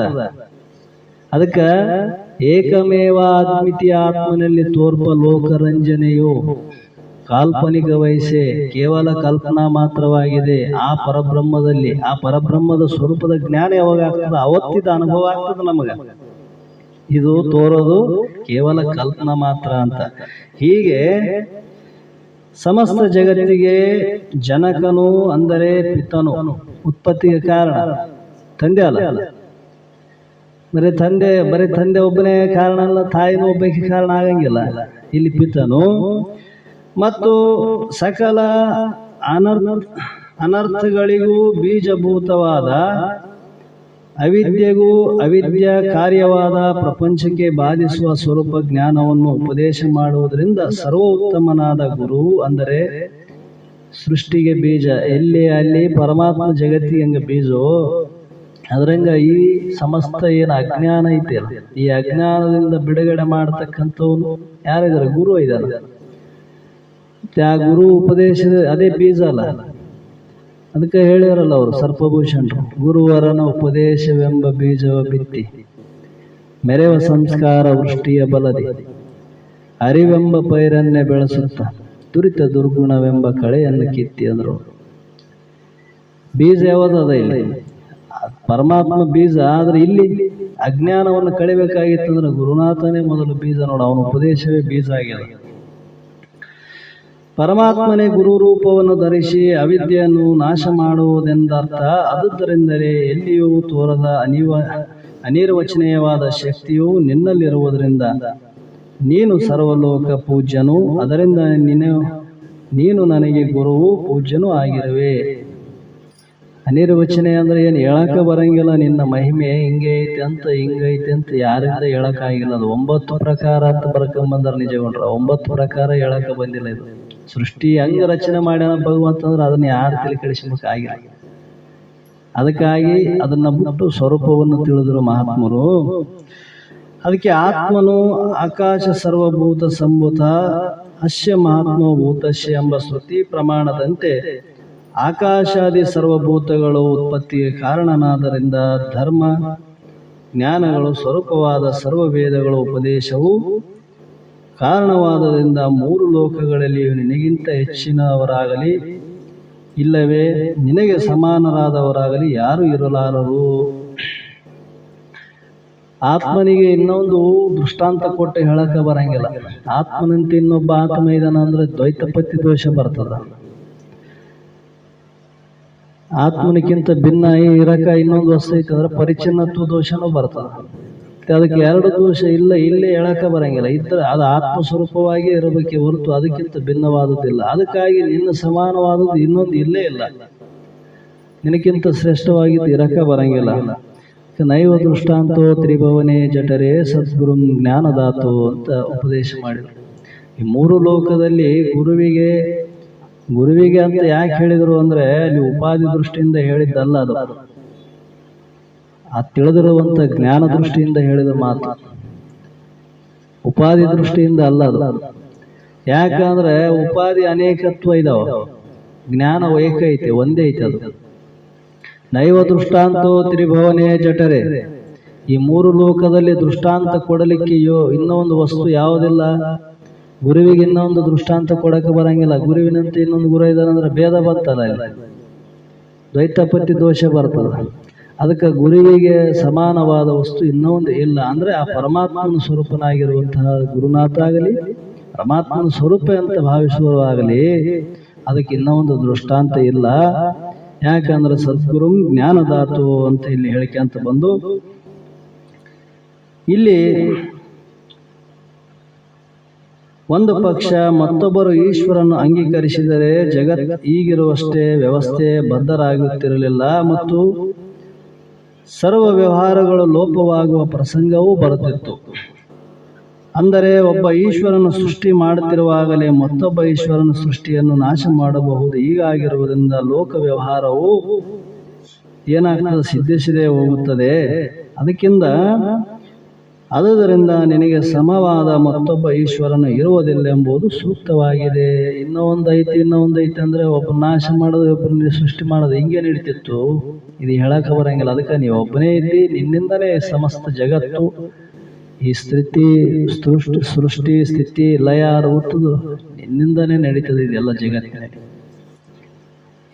ಅದಕ್ಕೆ ಏಕಮೇವ ಅದ್ವಿತೀಯ ಆತ್ಮನಲ್ಲಿ ತೋರ್ಪ ಲೋಕರಂಜನೆಯು ಕಾಲ್ಪನಿಕ ವಯಸ್ಸೇ, ಕೇವಲ ಕಲ್ಪನಾ ಮಾತ್ರವಾಗಿದೆ. ಆ ಪರಬ್ರಹ್ಮದ ಸ್ವರೂಪದ ಜ್ಞಾನ ಯಾವಾಗ ಆಗ್ತದ? ಅವತ್ತಿದ ಅನುಭವ ಆಗ್ತದ ನಮಗ. ಇದು ತೋರೋದು ಕೇವಲ ಕಲ್ಪನಾ ಮಾತ್ರ ಅಂತ. ಹೀಗೆ ಸಮಸ್ತ ಜಗತ್ತಿಗೆ ಜನಕನು ಅಂದರೆ ಪಿತನು, ಉತ್ಪತ್ತಿಗೆ ಕಾರಣ ತಂದೆ ಅಲ್ಲ. ಬರೀ ತಂದೆ ಒಬ್ಬನೇ ಕಾರಣ ಅಲ್ಲ, ತಾಯಿನೂ ಒಬ್ಬಕ್ಕೆ ಕಾರಣ ಆಗಂಗಿಲ್ಲ. ಇಲ್ಲಿ ಪಿತನು ಮತ್ತು ಸಕಲ ಅನರ್ಥಗಳಿಗೂ ಬೀಜಭೂತವಾದ ಅವಿದ್ಯಾ ಕಾರ್ಯವಾದ ಪ್ರಪಂಚಕ್ಕೆ ಬಾಧಿಸುವ ಸ್ವರೂಪ ಜ್ಞಾನವನ್ನು ಉಪದೇಶ ಮಾಡುವುದರಿಂದ ಸರ್ವೋತ್ತಮನಾದ ಗುರು ಅಂದರೆ ಸೃಷ್ಟಿಗೆ ಬೀಜ. ಅಲ್ಲಿ ಪರಮಾತ್ಮ ಜಗತ್ತಿಗೆ ಹಂಗ ಬೀಜೋ, ಅದ್ರಂಗ ಈ ಸಮಸ್ತ ಏನು ಅಜ್ಞಾನ ಐತೆ, ಈ ಅಜ್ಞಾನದಿಂದ ಬಿಡುಗಡೆ ಮಾಡತಕ್ಕಂಥವನು ಯಾರಿದ್ದಾರೆ? ಗುರು ಇದ್ದಾನೆ. ಆ ಗುರು ಉಪದೇಶದ ಅದೇ ಬೀಜ ಅಲ್ಲ. ಅದಕ್ಕೆ ಹೇಳ್ಯಾರಲ್ಲ ಅವರು ಸರ್ಪಭೂಷಣರು, ಗುರುವರನ ಉಪದೇಶವೆಂಬ ಬೀಜವ ಬಿತ್ತಿ ಮೆರೆವ ಸಂಸ್ಕಾರ ವೃಷ್ಟಿಯ ಬಲದಿ ಅರಿವೆಂಬ ಪೈರನ್ನೇ ಬೆಳೆಸುತ್ತ ದುರಿತ ದುರ್ಗುಣವೆಂಬ ಕಳೆಯನ್ನು ಕಿತ್ತಿ ಅಂದ್ರು. ಬೀಜ ಯಾವ್ದದ? ಇಲ್ಲಿ ಪರಮಾತ್ಮ ಬೀಜ. ಆದ್ರೆ ಇಲ್ಲಿ ಅಜ್ಞಾನವನ್ನು ಕಳಿಬೇಕಾಗಿತ್ತಂದ್ರೆ ಗುರುನಾಥನೇ ಮೊದಲು ಬೀಜ. ನೋಡ, ಅವನ ಉಪದೇಶವೇ ಬೀಜ ಆಗ್ಯದ. ಪರಮಾತ್ಮನೇ ಗುರು ರೂಪವನ್ನು ಧರಿಸಿ ಅವಿದ್ಯೆಯನ್ನು ನಾಶ ಮಾಡುವುದೆಂದರ್ಥ. ಆದುದರಿಂದಲೇ ಎಲ್ಲಿಯೂ ತೋರದ ಅನಿರ್ವಚನೀಯವಾದ ಶಕ್ತಿಯು ನಿನ್ನಲ್ಲಿರುವುದರಿಂದ ನೀನು ಸರ್ವಲೋಕ ಪೂಜ್ಯನು. ಅದರಿಂದ ನೀನು ನನಗೆ ಗುರುವು ಪೂಜ್ಯನೂ ಆಗಿರುವೆ. ಅನಿರ್ವಚನೆ ಅಂದ್ರೆ ಏನು? ಹೇಳಕ ಬರಂಗಿಲ್ಲ. ನಿನ್ನ ಮಹಿಮೆ ಹಿಂಗೆ ಐತೆ ಅಂತ, ಹಿಂಗೈತೆ ಅಂತ ಯಾರಿಂದ ಹೇಳಕ್ಕಾಗಿಲ್ಲ. ಅದು 9 ಪ್ರಕಾರ ಅಂತ ಬರ್ಕೊಂಬಂದಾರ ನಿಜಗೊಂಡ್ರ. 9 ಪ್ರಕಾರ ಹೇಳಕ ಬಂದಿಲ್ಲ. ಇದು ಸೃಷ್ಟಿ ಹಂಗ ರಚನೆ ಮಾಡ್ಯಾನ ಭಗವಂತ ಅಂದ್ರೆ ಅದನ್ನ ಯಾರು ತಲೆ ಕೆಡಿಸ್ಬೇಕಾಗಿಲ್ಲ. ಅದಕ್ಕಾಗಿ ಅದನ್ನ ಬಿಟ್ಟು ಸ್ವರೂಪವನ್ನು ತಿಳಿದ್ರು ಮಹಾತ್ಮರು. ಅದಕ್ಕೆ ಆತ್ಮನು ಆಕಾಶ ಸರ್ವಭೂತ ಸಂಭೂತ ಅಶ್ಯ ಮಹಾತ್ಮ ಭೂತಶ್ಯ ಎಂಬ ಶ್ರುತಿ ಪ್ರಮಾಣದಂತೆ ಆಕಾಶಾದಿ ಸರ್ವಭೂತಗಳು ಉತ್ಪತ್ತಿಗೆ ಕಾರಣನಾದ್ದರಿಂದ ಧರ್ಮ ಜ್ಞಾನಗಳು ಸ್ವರೂಪವಾದ ಸರ್ವ ವೇದಗಳ ಉಪದೇಶವು ಕಾರಣವಾದದಿಂದ 3 ಲೋಕಗಳಲ್ಲಿ ನಿನಗಿಂತ ಹೆಚ್ಚಿನವರಾಗಲಿ ಇಲ್ಲವೇ ನಿನಗೆ ಸಮಾನರಾದವರಾಗಲಿ ಯಾರು ಇರಲಾರರು. ಆತ್ಮನಿಗೆ ಇನ್ನೊಂದು ದೃಷ್ಟಾಂತ ಕೊಟ್ಟು ಹೇಳಕ ಬರಂಗಿಲ್ಲ. ಆತ್ಮನಂತೆ ಇನ್ನೊಬ್ಬ ಆತ್ಮ ಇದಾನ ಅಂದ್ರೆ ದ್ವೈತಪತ್ತಿ ದೋಷ ಬರ್ತದ. ಆತ್ಮನಿಗಿಂತ ಭಿನ್ನ ಇರಕ ಇನ್ನೊಂದು ವಸ್ತು ಐತೆ ಅಂದ್ರೆ ಪರಿಚ್ಛಿನ್ನತ್ವ ದೋಷನೂ ಬರ್ತದ. ಅದಕ್ಕೆ 2 ದೋಷ ಇಲ್ಲ, ಇಲ್ಲೇ ಹೇಳಕ ಬರಂಗಿಲ್ಲ. ಇದ್ರೆ ಅದು ಆತ್ಮಸ್ವರೂಪವಾಗಿ ಇರಬೇಕೆ ಹೊರತು ಅದಕ್ಕಿಂತ ಭಿನ್ನವಾದದ್ದಿಲ್ಲ. ಅದಕ್ಕಾಗಿ ನಿನ್ನ ಸಮಾನವಾದದ್ದು ಇನ್ನೊಂದು ಇಲ್ಲೇ ಇಲ್ಲ. ನಿನಕ್ಕಿಂತ ಶ್ರೇಷ್ಠವಾಗಿದ್ದು ಇರಕ ಬರಂಗಿಲ್ಲ. ನೈವ ದೃಷ್ಟಾಂತೋ ತ್ರಿಭುವನೇ ಜಠರೇ ಸದ್ಗುರು ಜ್ಞಾನದಾತು ಅಂತ ಉಪದೇಶ ಮಾಡಿದರು. ಈ 3 ಲೋಕದಲ್ಲಿ ಗುರುವಿಗೆ ಅಂತ ಯಾಕೆ ಹೇಳಿದರು ಅಂದ್ರೆ ಅಲ್ಲಿ ಉಪಾಧಿ ದೃಷ್ಟಿಯಿಂದ ಹೇಳಿದ್ದಲ್ಲ. ಅದು ಆ ತಿಳಿದಿರುವಂತ ಜ್ಞಾನ ದೃಷ್ಟಿಯಿಂದ ಹೇಳಿದ ಮಾತು, ಉಪಾಧಿ ದೃಷ್ಟಿಯಿಂದ ಅಲ್ಲ ಅದು. ಯಾಕಂದ್ರೆ ಉಪಾಧಿ ಅನೇಕತ್ವ ಇದಾವ, ಜ್ಞಾನ ಏಕ ಐತೆ, ಒಂದೇ ಐತೆ. ಅದು ನೈವ ದೃಷ್ಟಾಂತೋ ತ್ರಿಭುವನೇ ಜಠರೆ. ಈ 3 ಲೋಕದಲ್ಲಿ ದೃಷ್ಟಾಂತ ಕೊಡಲಿಕ್ಕೆ ಇನ್ನೊಂದು ವಸ್ತು ಯಾವುದಿಲ್ಲ. ಗುರುವಿಗೆ ಇನ್ನೊಂದು ದೃಷ್ಟಾಂತ ಕೊಡಕ್ಕೆ ಬರಂಗಿಲ್ಲ. ಗುರುವಿನಂತೆ ಇನ್ನೊಂದು ಗುರು ಇದಾನಂದ್ರೆ ಭೇದ ಬರ್ತಲ್ಲ, ಇಲ್ಲ ದ್ವೈತಪತ್ತಿ ದೋಷ ಬರ್ತದ. ಅದಕ್ಕೆ ಗುರುವಿಗೆ ಸಮಾನವಾದ ವಸ್ತು ಇನ್ನೊಂದು ಇಲ್ಲ. ಅಂದ್ರೆ ಆ ಪರಮಾತ್ಮನ ಸ್ವರೂಪನಾಗಿರುವಂತಹ ಗುರುನಾಥ ಆಗಲಿ, ಪರಮಾತ್ಮನ ಸ್ವರೂಪ ಅಂತ ಭಾವಿಸುವಾಗಲಿ ಅದಕ್ಕೆ ಇನ್ನೊಂದು ದೃಷ್ಟಾಂತ ಇಲ್ಲ. ಯಾಕಂದ್ರೆ ಸದ್ಗುರು ಜ್ಞಾನದಾತು ಅಂತ ಇಲ್ಲಿ ಹೇಳಿಕೆ ಅಂತ ಬಂದು, ಇಲ್ಲಿ ಒಂದು ಪಕ್ಷ ಮತ್ತೊಬ್ಬರು ಈಶ್ವರನ್ನು ಅಂಗೀಕರಿಸಿದರೆ ಜಗತ್ ಈಗಿರುವಷ್ಟೇ ವ್ಯವಸ್ಥೆ ಬದ್ಧರಾಗುತ್ತಿರಲಿಲ್ಲ ಮತ್ತು ಸರ್ವ ವ್ಯವಹಾರಗಳು ಲೋಪವಾಗುವ ಪ್ರಸಂಗವೂ ಬರುತ್ತಿತ್ತು. ಅಂದರೆ ಒಬ್ಬ ಈಶ್ವರನು ಸೃಷ್ಟಿ ಮಾಡುತ್ತಿರುವಾಗಲೇ ಮತ್ತೊಬ್ಬ ಈಶ್ವರನ ಸೃಷ್ಟಿಯನ್ನು ನಾಶ ಮಾಡಬಹುದು. ಹೀಗಾಗಿರುವುದರಿಂದ ಲೋಕ ವ್ಯವಹಾರವು ಏನಾಗ್ತದೆ? ಸಿದ್ಧಿಸದೇ ಹೋಗುತ್ತದೆ. ಅದಕ್ಕಿಂತ ಆದುದರಿಂದ ನಿನಗೆ ಸಮವಾದ ಮತ್ತೊಬ್ಬ ಈಶ್ವರನು ಇರುವುದಿಲ್ಲ ಎಂಬುದು ಸೂಕ್ತವಾಗಿದೆ. ಇನ್ನೂ ಒಂದೈತಿ ಅಂದ್ರೆ ಒಬ್ಬ ನಾಶ ಮಾಡೋದು, ಒಬ್ಬರನ್ನ ಸೃಷ್ಟಿ ಮಾಡೋದು ಹಿಂಗೆ ನಡೀತಿತ್ತು. ಇದು ಹೇಳಕ ಬರಂಗಿಲ್ಲ. ಅದಕ್ಕೆ ನೀವು ಒಬ್ಬನೇ ಇದ್ದಿ, ನಿನ್ನಿಂದಲೇ ಸಮಸ್ತ ಜಗತ್ತು, ಈ ಸೃಷ್ಟಿ ಸ್ಥಿತಿ ಲಯ ಹುಟ್ಟುದು ನಿನ್ನಿಂದನೇ ನಡೀತದೆ. ಇದೆಲ್ಲ ಜಗತ್ತಿನಲ್ಲಿ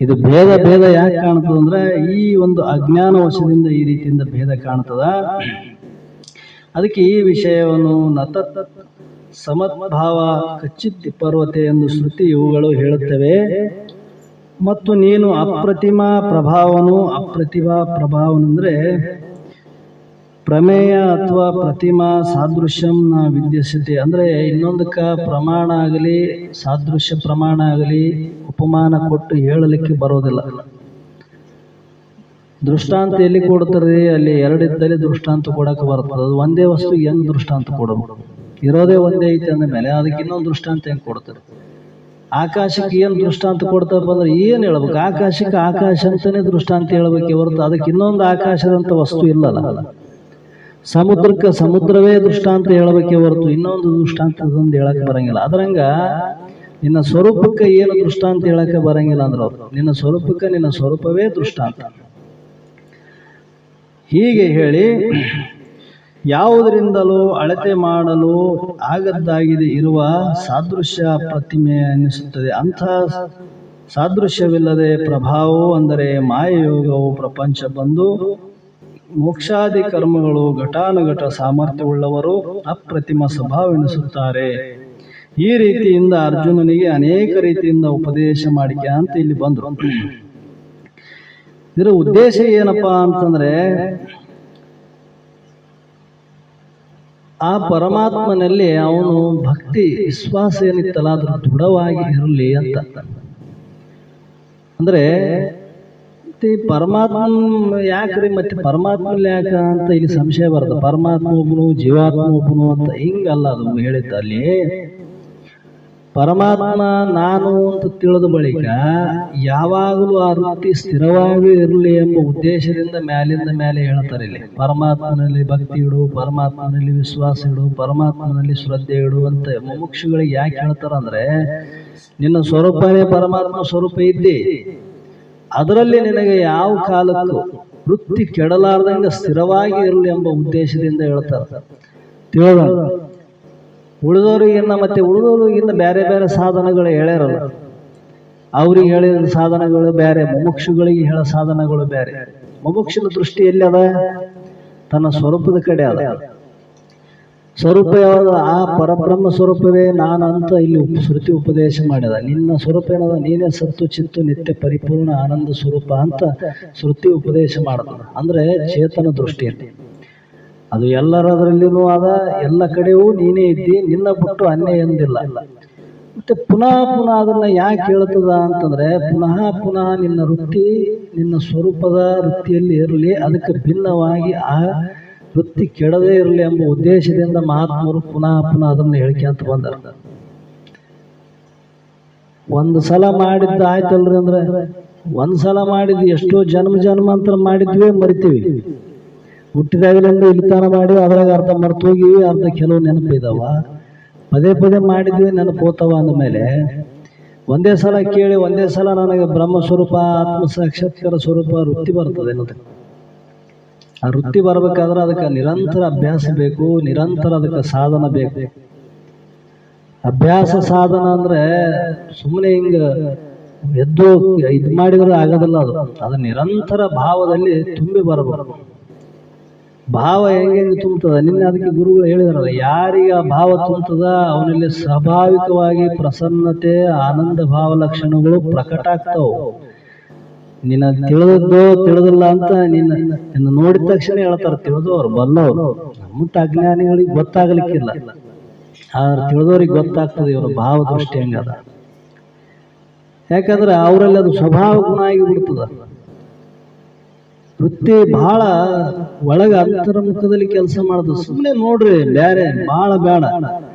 ಇದು ಭೇದ ಯಾಕೆ ಕಾಣ್ತದ ಅಂದ್ರೆ ಈ ಒಂದು ಅಜ್ಞಾನ ವಶದಿಂದ ಈ ರೀತಿಯಿಂದ ಭೇದ ಕಾಣ್ತದ. ಅದಕ್ಕೆ ಈ ವಿಷಯವನ್ನು ನತತ್ ಸಮದ್ಭಾವ ಕಚ್ಚಿತ್ ಪರ್ವತೆ ಎಂದು ಶ್ರುತಿ ಇವುಗಳು ಹೇಳುತ್ತವೆ. ಮತ್ತು ನೀನು ಅಪ್ರತಿಮಾ ಪ್ರಭಾವನೆಂದ್ರೆ ಪ್ರಮೇಯ ಅಥವಾ ಪ್ರತಿಮಾ ಸಾದೃಶ್ಯಂ ನ ವಿದ್ಯಸತೆ ಅಂದ್ರೆ ಇನ್ನೊಂದಕ್ಕ ಪ್ರಮಾಣ ಆಗಲಿ ಸಾದೃಶ್ಯ ಪ್ರಮಾಣ ಆಗಲಿ ಉಪಮಾನ ಕೊಟ್ಟು ಹೇಳಲಿಕ್ಕೆ ಬರೋದಿಲ್ಲ. ದೃಷ್ಟಾಂತ ಎಲ್ಲಿ ಕೊಡ್ತಾರೆ? ಅಲ್ಲಿ ಎರಡಿದ್ದಲ್ಲಿ ದೃಷ್ಟಾಂತ ಕೊಡಕ್ಕೆ ಬರ್ತದೆ. ಅದು ಒಂದೇ ವಸ್ತು ಹೆಂಗ್ ದೃಷ್ಟಾಂತ ಕೊಡಬಹುದು? ಇರೋದೇ ಒಂದೇ ಐತೆ ಅಂದ ಮೇಲೆ ಅದಕ್ಕೆ ಇನ್ನೊಂದು ದೃಷ್ಟಾಂತ ಹೆಂಗ್ ಕೊಡ್ತಾರೆ? ಆಕಾಶಕ್ಕೆ ಏನು ದೃಷ್ಟಾಂತ ಕೊಡ್ತಾರಪ್ಪ ಅಂದ್ರೆ ಏನು ಹೇಳ್ಬೇಕು? ಆಕಾಶಕ್ಕೆ ಆಕಾಶ ಅಂತಾನೆ ದೃಷ್ಟಾಂತ ಹೇಳ್ಬೇಕೆ ಹೊರತು ಅದಕ್ಕೆ ಇನ್ನೊಂದು ಆಕಾಶದಂತ ವಸ್ತು ಇಲ್ಲಲ್ಲ. ಸಮುದ್ರಕ್ಕೆ ಸಮುದ್ರವೇ ದೃಷ್ಟಾಂತ ಹೇಳಬೇಕೆ ಹೊರತು ಇನ್ನೊಂದು ದೃಷ್ಟಾಂತದೊಂದು ಹೇಳಕ್ಕೆ ಬರಂಗಿಲ್ಲ. ಅದರಂಗ ನಿನ್ನ ಸ್ವರೂಪಕ್ಕೆ ಏನು ದೃಷ್ಟಾಂತ ಹೇಳಕ್ಕೆ ಬರಂಗಿಲ್ಲ ಅಂದ್ರೆ ಅವರು ನಿನ್ನ ಸ್ವರೂಪಕ್ಕೆ ನಿನ್ನ ಸ್ವರೂಪವೇ ದೃಷ್ಟಾಂತ. ಹೀಗೆ ಹೇಳಿ ಯಾವುದರಿಂದಲೂ ಅಳತೆ ಮಾಡಲು ಆಗದ್ದಾಗಿದೆ ಇರುವ ಸಾದೃಶ್ಯ ಪ್ರತಿಮೆ ಎನಿಸುತ್ತದೆ. ಅಂಥ ಸಾದೃಶ್ಯವಿಲ್ಲದೆ ಪ್ರಭಾವವು ಅಂದರೆ ಮಾಯಯೋಗವು ಪ್ರಪಂಚ ಬಂದು ಮೋಕ್ಷಾದಿ ಕರ್ಮಗಳು ಘಟಾನುಘಟ ಸಾಮರ್ಥ್ಯವುಳ್ಳವರು ಅಪ್ರತಿಮ ಸ್ವಭಾವವೆನಿಸುತ್ತಾರೆ. ಈ ರೀತಿಯಿಂದ ಅರ್ಜುನನಿಗೆ ಅನೇಕ ರೀತಿಯಿಂದ ಉಪದೇಶ ಮಾಡಿಕೆ ಅಂತ ಇಲ್ಲಿ ಬಂದರು. ಇದರ ಉದ್ದೇಶ ಏನಪ್ಪಾ ಅಂತಂದ್ರೆ ಆ ಪರಮಾತ್ಮನಲ್ಲಿ ಅವನು ಭಕ್ತಿ ವಿಶ್ವಾಸ ಏನಿತ್ತಲ್ಲ ಅದ್ರ ದೃಢವಾಗಿ ಇರಲಿ ಅಂತ. ಅಂದ್ರೆ ಪರಮಾತ್ಮ ಯಾಕ್ರಿ ಮತ್ತೆ ಪರಮಾತ್ಮಲ್ಲಿ ಯಾಕ ಅಂತ ಇಲ್ಲಿ ಸಂಶಯ ಬರ್ತದೆ. ಪರಮಾತ್ಮ ಒಬ್ಬನು ಜೀವಾತ್ಮ ಒಬ್ಬನು ಅಂತ ಹಿಂಗಲ್ಲ ಅದು ಹೇಳಿದ್ದ. ಅಲ್ಲಿ ಪರಮಾತ್ಮ ನಾನು ಅಂತ ತಿಳಿದ ಬಳಿಕ ಯಾವಾಗಲೂ ಆ ವೃತ್ತಿ ಸ್ಥಿರವಾಗಿ ಇರಲಿ ಎಂಬ ಉದ್ದೇಶದಿಂದ ಮ್ಯಾಲಿಂದ ಮೇಲೆ ಹೇಳ್ತಾರೆ. ಇಲ್ಲಿ ಪರಮಾತ್ಮನಲ್ಲಿ ಭಕ್ತಿ ಇಡು, ಪರಮಾತ್ಮನಲ್ಲಿ ವಿಶ್ವಾಸ ಇಡು, ಪರಮಾತ್ಮನಲ್ಲಿ ಶ್ರದ್ಧೆ ಇಡು ಅಂತ ಮುಮುಕ್ಷುಗಳಿಗೆ ಯಾಕೆ ಹೇಳ್ತಾರ ಅಂದ್ರೆ ನಿನ್ನ ಸ್ವರೂಪನೇ ಪರಮಾತ್ಮ ಸ್ವರೂಪ ಇದ್ದಿ, ಅದರಲ್ಲಿ ನಿನಗೆ ಯಾವ ಕಾಲಕ್ಕೂ ವೃತ್ತಿ ಕೆಡಲಾರ್ದಂಗೆ ಸ್ಥಿರವಾಗಿ ಇರಲಿ ಎಂಬ ಉದ್ದೇಶದಿಂದ ಹೇಳ್ತಾರೆ. ತಿಳಿದ ಉಳಿದವರು ಇನ್ನು ಬೇರೆ ಬೇರೆ ಸಾಧನಗಳು ಹೇಳ್ಯಾರಲ್ಲ, ಅವ್ರಿಗೆ ಹೇಳಿದ ಸಾಧನಗಳು ಬೇರೆ, ಮುಮುಕ್ಷುಗಳಿಗೆ ಹೇಳೋ ಸಾಧನಗಳು ಬೇರೆ. ಮುಮುಕ್ಷನ ದೃಷ್ಟಿ ಎಲ್ಲಿ ಅದ? ತನ್ನ ಸ್ವರೂಪದ ಕಡೆ ಅದ. ಸ್ವರೂಪ ಯಾವುದು? ಆ ಪರಬ್ರಹ್ಮ ಸ್ವರೂಪವೇ ನಾನಂತ ಇಲ್ಲಿ ಶ್ರುತಿ ಉಪದೇಶ ಮಾಡಿದ. ನಿನ್ನ ಸ್ವರೂಪ ಏನದ? ನೀನೇ ಸತ್ತು ಚಿತ್ತು ನಿತ್ಯ ಪರಿಪೂರ್ಣ ಆನಂದ ಸ್ವರೂಪ ಅಂತ ಶ್ರುತಿ ಉಪದೇಶ ಮಾಡದ. ಅಂದ್ರೆ ಚೇತನ ದೃಷ್ಟಿಯಲ್ಲಿ ಅದು ಎಲ್ಲರದ್ರಲ್ಲಿನೂ ಆದ, ಎಲ್ಲ ಕಡೆಯೂ ನೀನೇ ಇದ್ದಿ, ನಿನ್ನ ಬಿಟ್ಟು ಅನ್ಯ ಎಂದಿಲ್ಲ. ಮತ್ತೆ ಪುನಃ ಅದನ್ನ ಯಾಕೆ ಹೇಳ್ತದ ಅಂತಂದ್ರೆ ಪುನಃ ನಿನ್ನ ವೃತ್ತಿ ನಿನ್ನ ಸ್ವರೂಪದ ವೃತ್ತಿಯಲ್ಲಿ ಇರಲಿ, ಅದಕ್ಕೆ ಭಿನ್ನವಾಗಿ ಆ ವೃತ್ತಿ ಕೆಡದೇ ಇರಲಿ ಎಂಬ ಉದ್ದೇಶದಿಂದ ಮಹಾತ್ಮರು ಪುನಃ ಅದನ್ನು ಹೇಳ್ಕೊಂತ ಬಂದಾರ. ಒಂದು ಸಲ ಮಾಡಿದ್ದ ಆಯ್ತಲ್ರಿ ಅಂದ್ರೆ ಒಂದ್ಸಲ ಮಾಡಿದ್ವಿ, ಎಷ್ಟೋ ಜನ್ಮಾಂತರ ಮಾಡಿದ್ವಿ ಮರಿತೀವಿ. ಹುಟ್ಟಿದಾಗಲಿಂದ ಇಲ್ಲಿತಾನ ಮಾಡಿ ಅದ್ರಾಗ ಅರ್ಧ ಮರ್ತೋಗಿವಿ, ಅರ್ಧ ಕೆಲವು ನೆನಪು ಇದಾವ. ಪದೇ ಮಾಡಿದ್ವಿ ನೆನಪೋತಾವ ಅಂದಮೇಲೆ ಒಂದೇ ಸಲ ಕೇಳಿ ಒಂದೇ ಸಲ ನನಗೆ ಬ್ರಹ್ಮ ಸ್ವರೂಪ ಆತ್ಮ ಸಾಕ್ಷಾತ್ಕಾರ ಸ್ವರೂಪ ವೃತ್ತಿ ಬರ್ತದೆ ಅನ್ನೋದು. ಆ ವೃತ್ತಿ ಬರ್ಬೇಕಾದ್ರೆ ಅದಕ್ಕೆ ನಿರಂತರ ಅಭ್ಯಾಸ ಬೇಕು, ನಿರಂತರ ಅದಕ್ಕೆ ಸಾಧನ ಬೇಕು. ಅಭ್ಯಾಸ ಸಾಧನ ಅಂದ್ರೆ ಸುಮ್ಮನೆ ಹಿಂಗ ಎದ್ದು ಇದು ಮಾಡಿದ್ರೆ ಆಗೋದಿಲ್ಲ. ಅದು ನಿರಂತರ ಭಾವದಲ್ಲಿ ತುಂಬಿ ಬರಬೇಕು. ಭಾವ ಹೆಂಗೆ ತುಂಬುತ್ತದ? ನಿನ್ನೆ ಅದಕ್ಕೆ ಗುರುಗಳು ಹೇಳಿದಾರಲ್ಲ, ಯಾರಿಗೆ ಆ ಭಾವ ತುಂಬುತ್ತದ ಅವನಲ್ಲಿ ಸ್ವಾಭಾವಿಕವಾಗಿ ಪ್ರಸನ್ನತೆ ಆನಂದ ಭಾವ ಲಕ್ಷಣಗಳು ಪ್ರಕಟ ಆಗ್ತಾವ. ನಿನ್ನ ತಿಳಿದದ್ದೋ ತಿಳಿದಿಲ್ಲ ಅಂತ ನಿನ್ನ ನೋಡಿದ ತಕ್ಷಣ ಹೇಳ್ತಾರೆ ತಿಳಿದವ್ರು ಬಲ್ಲವ್ರು. ನಮ್ಮ ಅಜ್ಞಾನಿಗಳಿಗೆ ಗೊತ್ತಾಗ್ಲಿಕ್ಕಿಲ್ಲ, ಆದ್ರೆ ತಿಳಿದವ್ರಿಗೆ ಗೊತ್ತಾಗ್ತದೆ ಇವ್ರ ಭಾವ ದೃಷ್ಟಿ ಹೆಂಗದ. ಯಾಕಂದ್ರೆ ಅವರಲ್ಲಿ ಅದು ಸ್ವಭಾವ ಗುಣ ಆಗಿ ಬಿಡ್ತದ. ವೃತ್ತಿ ಬಹಳ ಒಳಗ ಅಂತರ್ಮುಖದಲ್ಲಿ ಕೆಲಸ ಮಾಡುದು. ಸುಮ್ಮನೆ ನೋಡ್ರಿ, ಬೇರೆ ಬಹಳ ಬೇಡ.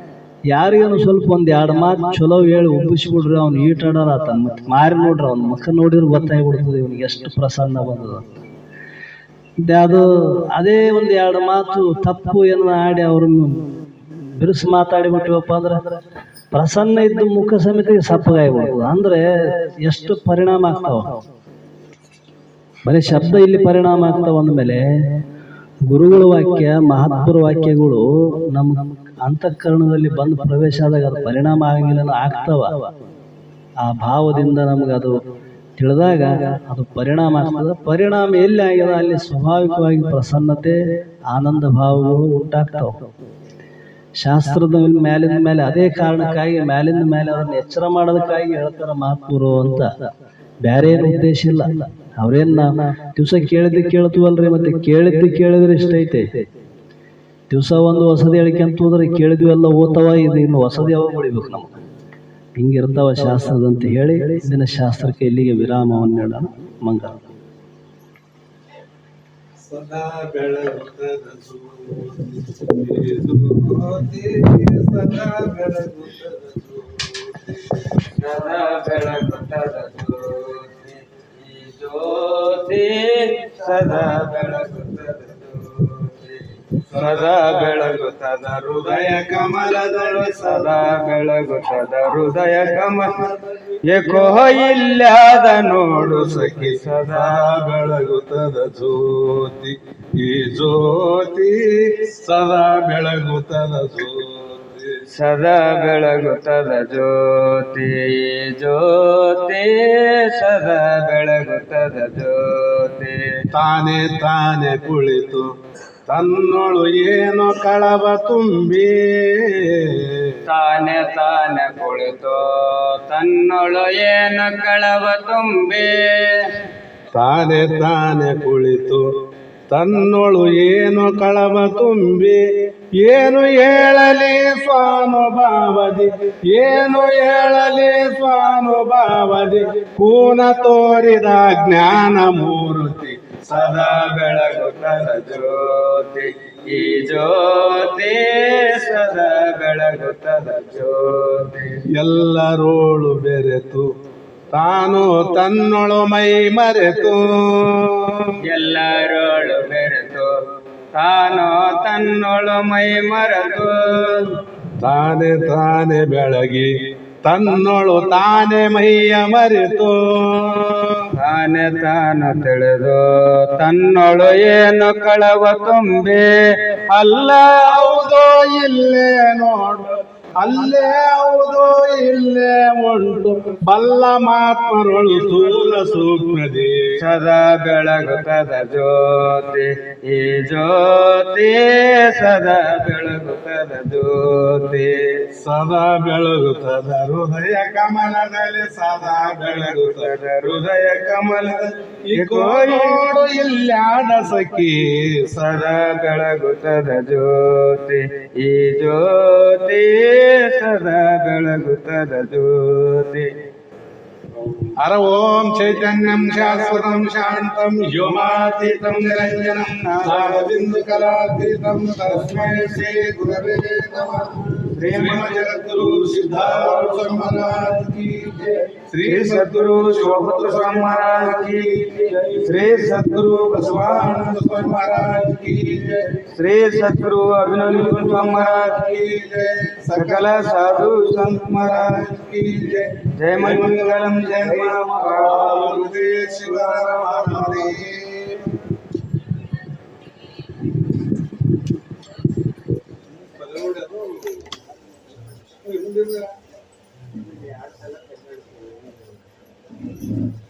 ಯಾರಿಗೇನು ಸ್ವಲ್ಪ ಒಂದ್ ಎರಡು ಮಾತು ಚಲೋ ಹೇಳಿ ಒಪ್ಪಿಸ್ಬಿಡ್ರಿ, ಅವ್ನು ಈಟಾಡಾರ ಆತನ ಮತ್ತೆ ಮಾರಿ ನೋಡ್ರಿ, ಅವ್ನ ಮುಖ ನೋಡಿದ್ರೆ ಗೊತ್ತಾಗ್ಬಿಡ್ತದೆ ಇವನಿಗೆ ಎಷ್ಟು ಪ್ರಸನ್ನ ಬಂದದ. ಅದು ಅದೇ ಒಂದು ಎರಡು ಮಾತು ತಪ್ಪು ಏನು ಆಡಿ ಅವ್ರನ್ನು ಬಿರುಸು ಮಾತಾಡಿಬಿಟ್ಟಿವಪ್ಪ ಅಂದ್ರೆ ಪ್ರಸನ್ನ ಇದ್ದು ಮುಖ ಸಮೇತ ಸಪ್ಪಗಾಗ್ಬಿಡ್ತದೆ. ಅಂದ್ರೆ ಎಷ್ಟು ಪರಿಣಾಮ ಆಗ್ತಾವ, ಬರೀ ಶಬ್ದ ಇಲ್ಲಿ ಪರಿಣಾಮ ಆಗ್ತಾವ ಅಂದಮೇಲೆ ಗುರುಗಳ ವಾಕ್ಯ ಮಹಾತ್ಮರ ವಾಕ್ಯಗಳು ನಮ್ಮ ಅಂತಃಕರಣದಲ್ಲಿ ಬಂದು ಪ್ರವೇಶ ಆದಾಗ ಅದು ಪರಿಣಾಮ ಆಗಂಗಿಲ್ಲ, ಆಗ್ತಾವ. ಆ ಭಾವದಿಂದ ನಮಗದು ತಿಳಿದಾಗ ಅದು ಪರಿಣಾಮ ಆಗ್ತದೆ. ಪರಿಣಾಮ ಎಲ್ಲಿ ಆಗ್ಯದ ಅಲ್ಲಿ ಸ್ವಾಭಾವಿಕವಾಗಿ ಪ್ರಸನ್ನತೆ ಆನಂದ ಭಾವಗಳು ಉಂಟಾಗ್ತಾವ. ಶಾಸ್ತ್ರದ ಮೇಲಿಂದ ಮೇಲೆ ಅದೇ ಕಾರಣಕ್ಕಾಗಿ ಮೇಲಿಂದ ಮೇಲೆ ಅದನ್ನು ಎಚ್ಚರ ಮಾಡೋದಕ್ಕಾಗಿ ಹೇಳ್ತಾರ ಮಹಾತ್ಮರು ಅಂತ, ಬೇರೆ ಏನು ಉದ್ದೇಶ ಇಲ್ಲ. ಅವ್ರೇನ್ ದಿವಸ ಕೇಳಿದ್ದು ಕೇಳ್ತೀವಲ್ರಿ, ಮತ್ತೆ ಕೇಳಿದ್ದು ಕೇಳಿದ್ರೆ ಇಷ್ಟ ಐತೆ. ದಿವಸ ಒಂದು ಹೊಸದು ಹೇಳಿಕೆಂತ ಹೋದ್ರೆ ಕೇಳಿದ್ವಿ ಎಲ್ಲ ಓದ್ತಾವ, ಇದು ಇನ್ನು ಹೊಸದು ಯಾವಾಗ ಬಿಡ್ಬೇಕು ನಮ್ಗೆ, ಹಿಂಗಿರ್ತಾವ ಶಾಸ್ತ್ರದಂತ ಹೇಳಿ ಇಂದಿನ ಶಾಸ್ತ್ರಕ್ಕೆ ಇಲ್ಲಿಗೆ ವಿರಾಮವನ್ನು ನೀಡೋಣ. ಮಂಗಳ. ಸದಾ ಬೆಳಗುತ್ತದೆ ಜ್ಯೋತಿ, ಸದಾ ಬೆಳಗುತ್ತದೆ ಸದಾ ಬೆಳಗುತ್ತದ ಹೃದಯ ಕಮಲದಳು, ಸದಾ ಬೆಳಗುತ್ತದ ಹೃದಯ ಕಮಲ. ಏಕೋ ಇಲ್ಲದ ನೋಡು ಸಖಿ, ಸದಾ ಬೆಳಗುತ್ತದ ಜ್ಯೋತಿ. ಈ ಜ್ಯೋತಿ ಸದಾ ಬೆಳಗುತ್ತದ ಜ್ಯೋತಿ, ಸದಾ ಬೆಳಗುತ್ತದ ಜ್ಯೋತಿ. ಜ್ಯೋತಿ ಸದಾ ಬೆಳಗುತ್ತದ ಜ್ಯೋತಿ. ತಾನೇ ತಾನೇ ಕುಳಿತು ತನ್ನೊಳು ಏನೋ ಕಳವ ತುಂಬಿ, ತಾನೆ ತಾನೆ ಕುಳಿತು ತನ್ನೊಳು ಏನೋ ಕಳವ ತುಂಬಿ, ತಾನೆ ತಾನೆ ಕುಳಿತು ತನ್ನೊಳು ಏನೋ ಕಳವ ತುಂಬಿ. ಏನು ಹೇಳಲಿ ಸ್ವಾನುಭಾವದಿ, ಏನು ಹೇಳಲಿ ಸ್ವಾನುಭಾವದಿ, ಪೂನ ತೋರಿದ ಜ್ಞಾನ ಮೂರ್ತಿ, ಸದಾ ಬೆಳಗುತ್ತದ ಜ್ಯೋತಿ. ಈ ಜ್ಯೋತಿ ಸದಾ ಬೆಳಗುತ್ತದ ಜ್ಯೋತಿ. ಎಲ್ಲರೋಳು ಬೆರೆತು ತಾನು ತನ್ನೊಳು ಮೈ ಮರೆತು, ಎಲ್ಲರೋಳು ಬೆರೆತು ತಾನು ತನ್ನೊಳು ಮೈ ಮರೆತು, ತಾನೇ ತಾನೇ ಬೆಳಗಿ ತನ್ನೊಳು ತಾನೇ ಮೈಯ ಮರೆತು, ತಾನೇ ತಾನು ತಿಳಿದು ತನ್ನೊಳು ಏನು ಕಳವ ತುಂಬಿ. ಅಲ್ಲ ಹೌದೋ ಇಲ್ಲೇ ನೋಡು, ಅಲ್ಲೇ ಹೌದೋ ಇಲ್ಲೇ ಉಂಟು, ಬಲ್ಲ ಮಾತ್ಮರೊಳು ಸ್ಥೂಲ ಸೂಕ್ಷ್ಮದಿ, ಸದಾ ಬೆಳಗುತ್ತದ ಜ್ಯೋತಿ. ಈ ಜ್ಯೋತಿ ಸದಾ ಬೆಳಗುತ್ತದ ಜ್ಯೋತಿ, ಸದಾ ಬೆಳಗುತ್ತದ ಹೃದಯ ಕಮಲದಲ್ಲಿ, ಸದಾ ಬೆಳಗುತ್ತದ ಹೃದಯ ಕಮಲದಲ್ಲಿ. ನೋಡು ಇಲ್ಲಾದ ಸಖಿ, ಸದಾ ಬೆಳಗುತ್ತದ ಜ್ಯೋತಿ. ಈ ಜ್ಯೋತಿ ಸದಾ ಬೆಳಗುತ್ತದ ಜ್ಯೋತಿ. ಹರ ಓಂ ಚೈತನ್ಯಂ ಶಾಶ್ವತಂ ಶಾಂತಂ ವ್ಯೋಮಾತೀತಂ ನಿರಂಜನಂ ನಾದಬಿಂದು ಕಲಾತೀತಂ ತಸ್ಮೈ ಶ್ರೀ ಗುರವೇ ನಮಃ. ಶ್ರೀ ಜಗದ್ಗುರು ಸಿದ್ಧಾರೂಢ ಮಹಾರಾಜ್ ಕಿ ಜೈ. ಶ್ರೀ ಸದ್ಗುರು ಶಿವಪುತ್ರ ಸ್ವಾಮಿ ಮಹಾರಾಜ್ ಕಿ ಜೈ. ಶ್ರೀ ಸದ್ಗುರು ಬಸವಾನಂದ ಸ್ವಾಮಿ ಮಹಾರಾಜ್ ಕಿ ಜೈ. ಶ್ರೀ ಸದ್ಗುರು ಅಭಿನವ ಸ್ವಾಮಿ ಮಹಾರಾಜ್ ಕಿ ಜೈ. ಸಕಲ ಸಾಧು ಸಂತ ಮಹಾರಾಜ್ ಕಿ ಜೈ. ಜಯ ಮಂಗಲಂ ಜಯ ಮಹಾಮಂಗಲಂ ಶಿವರಾಮ. Thank you.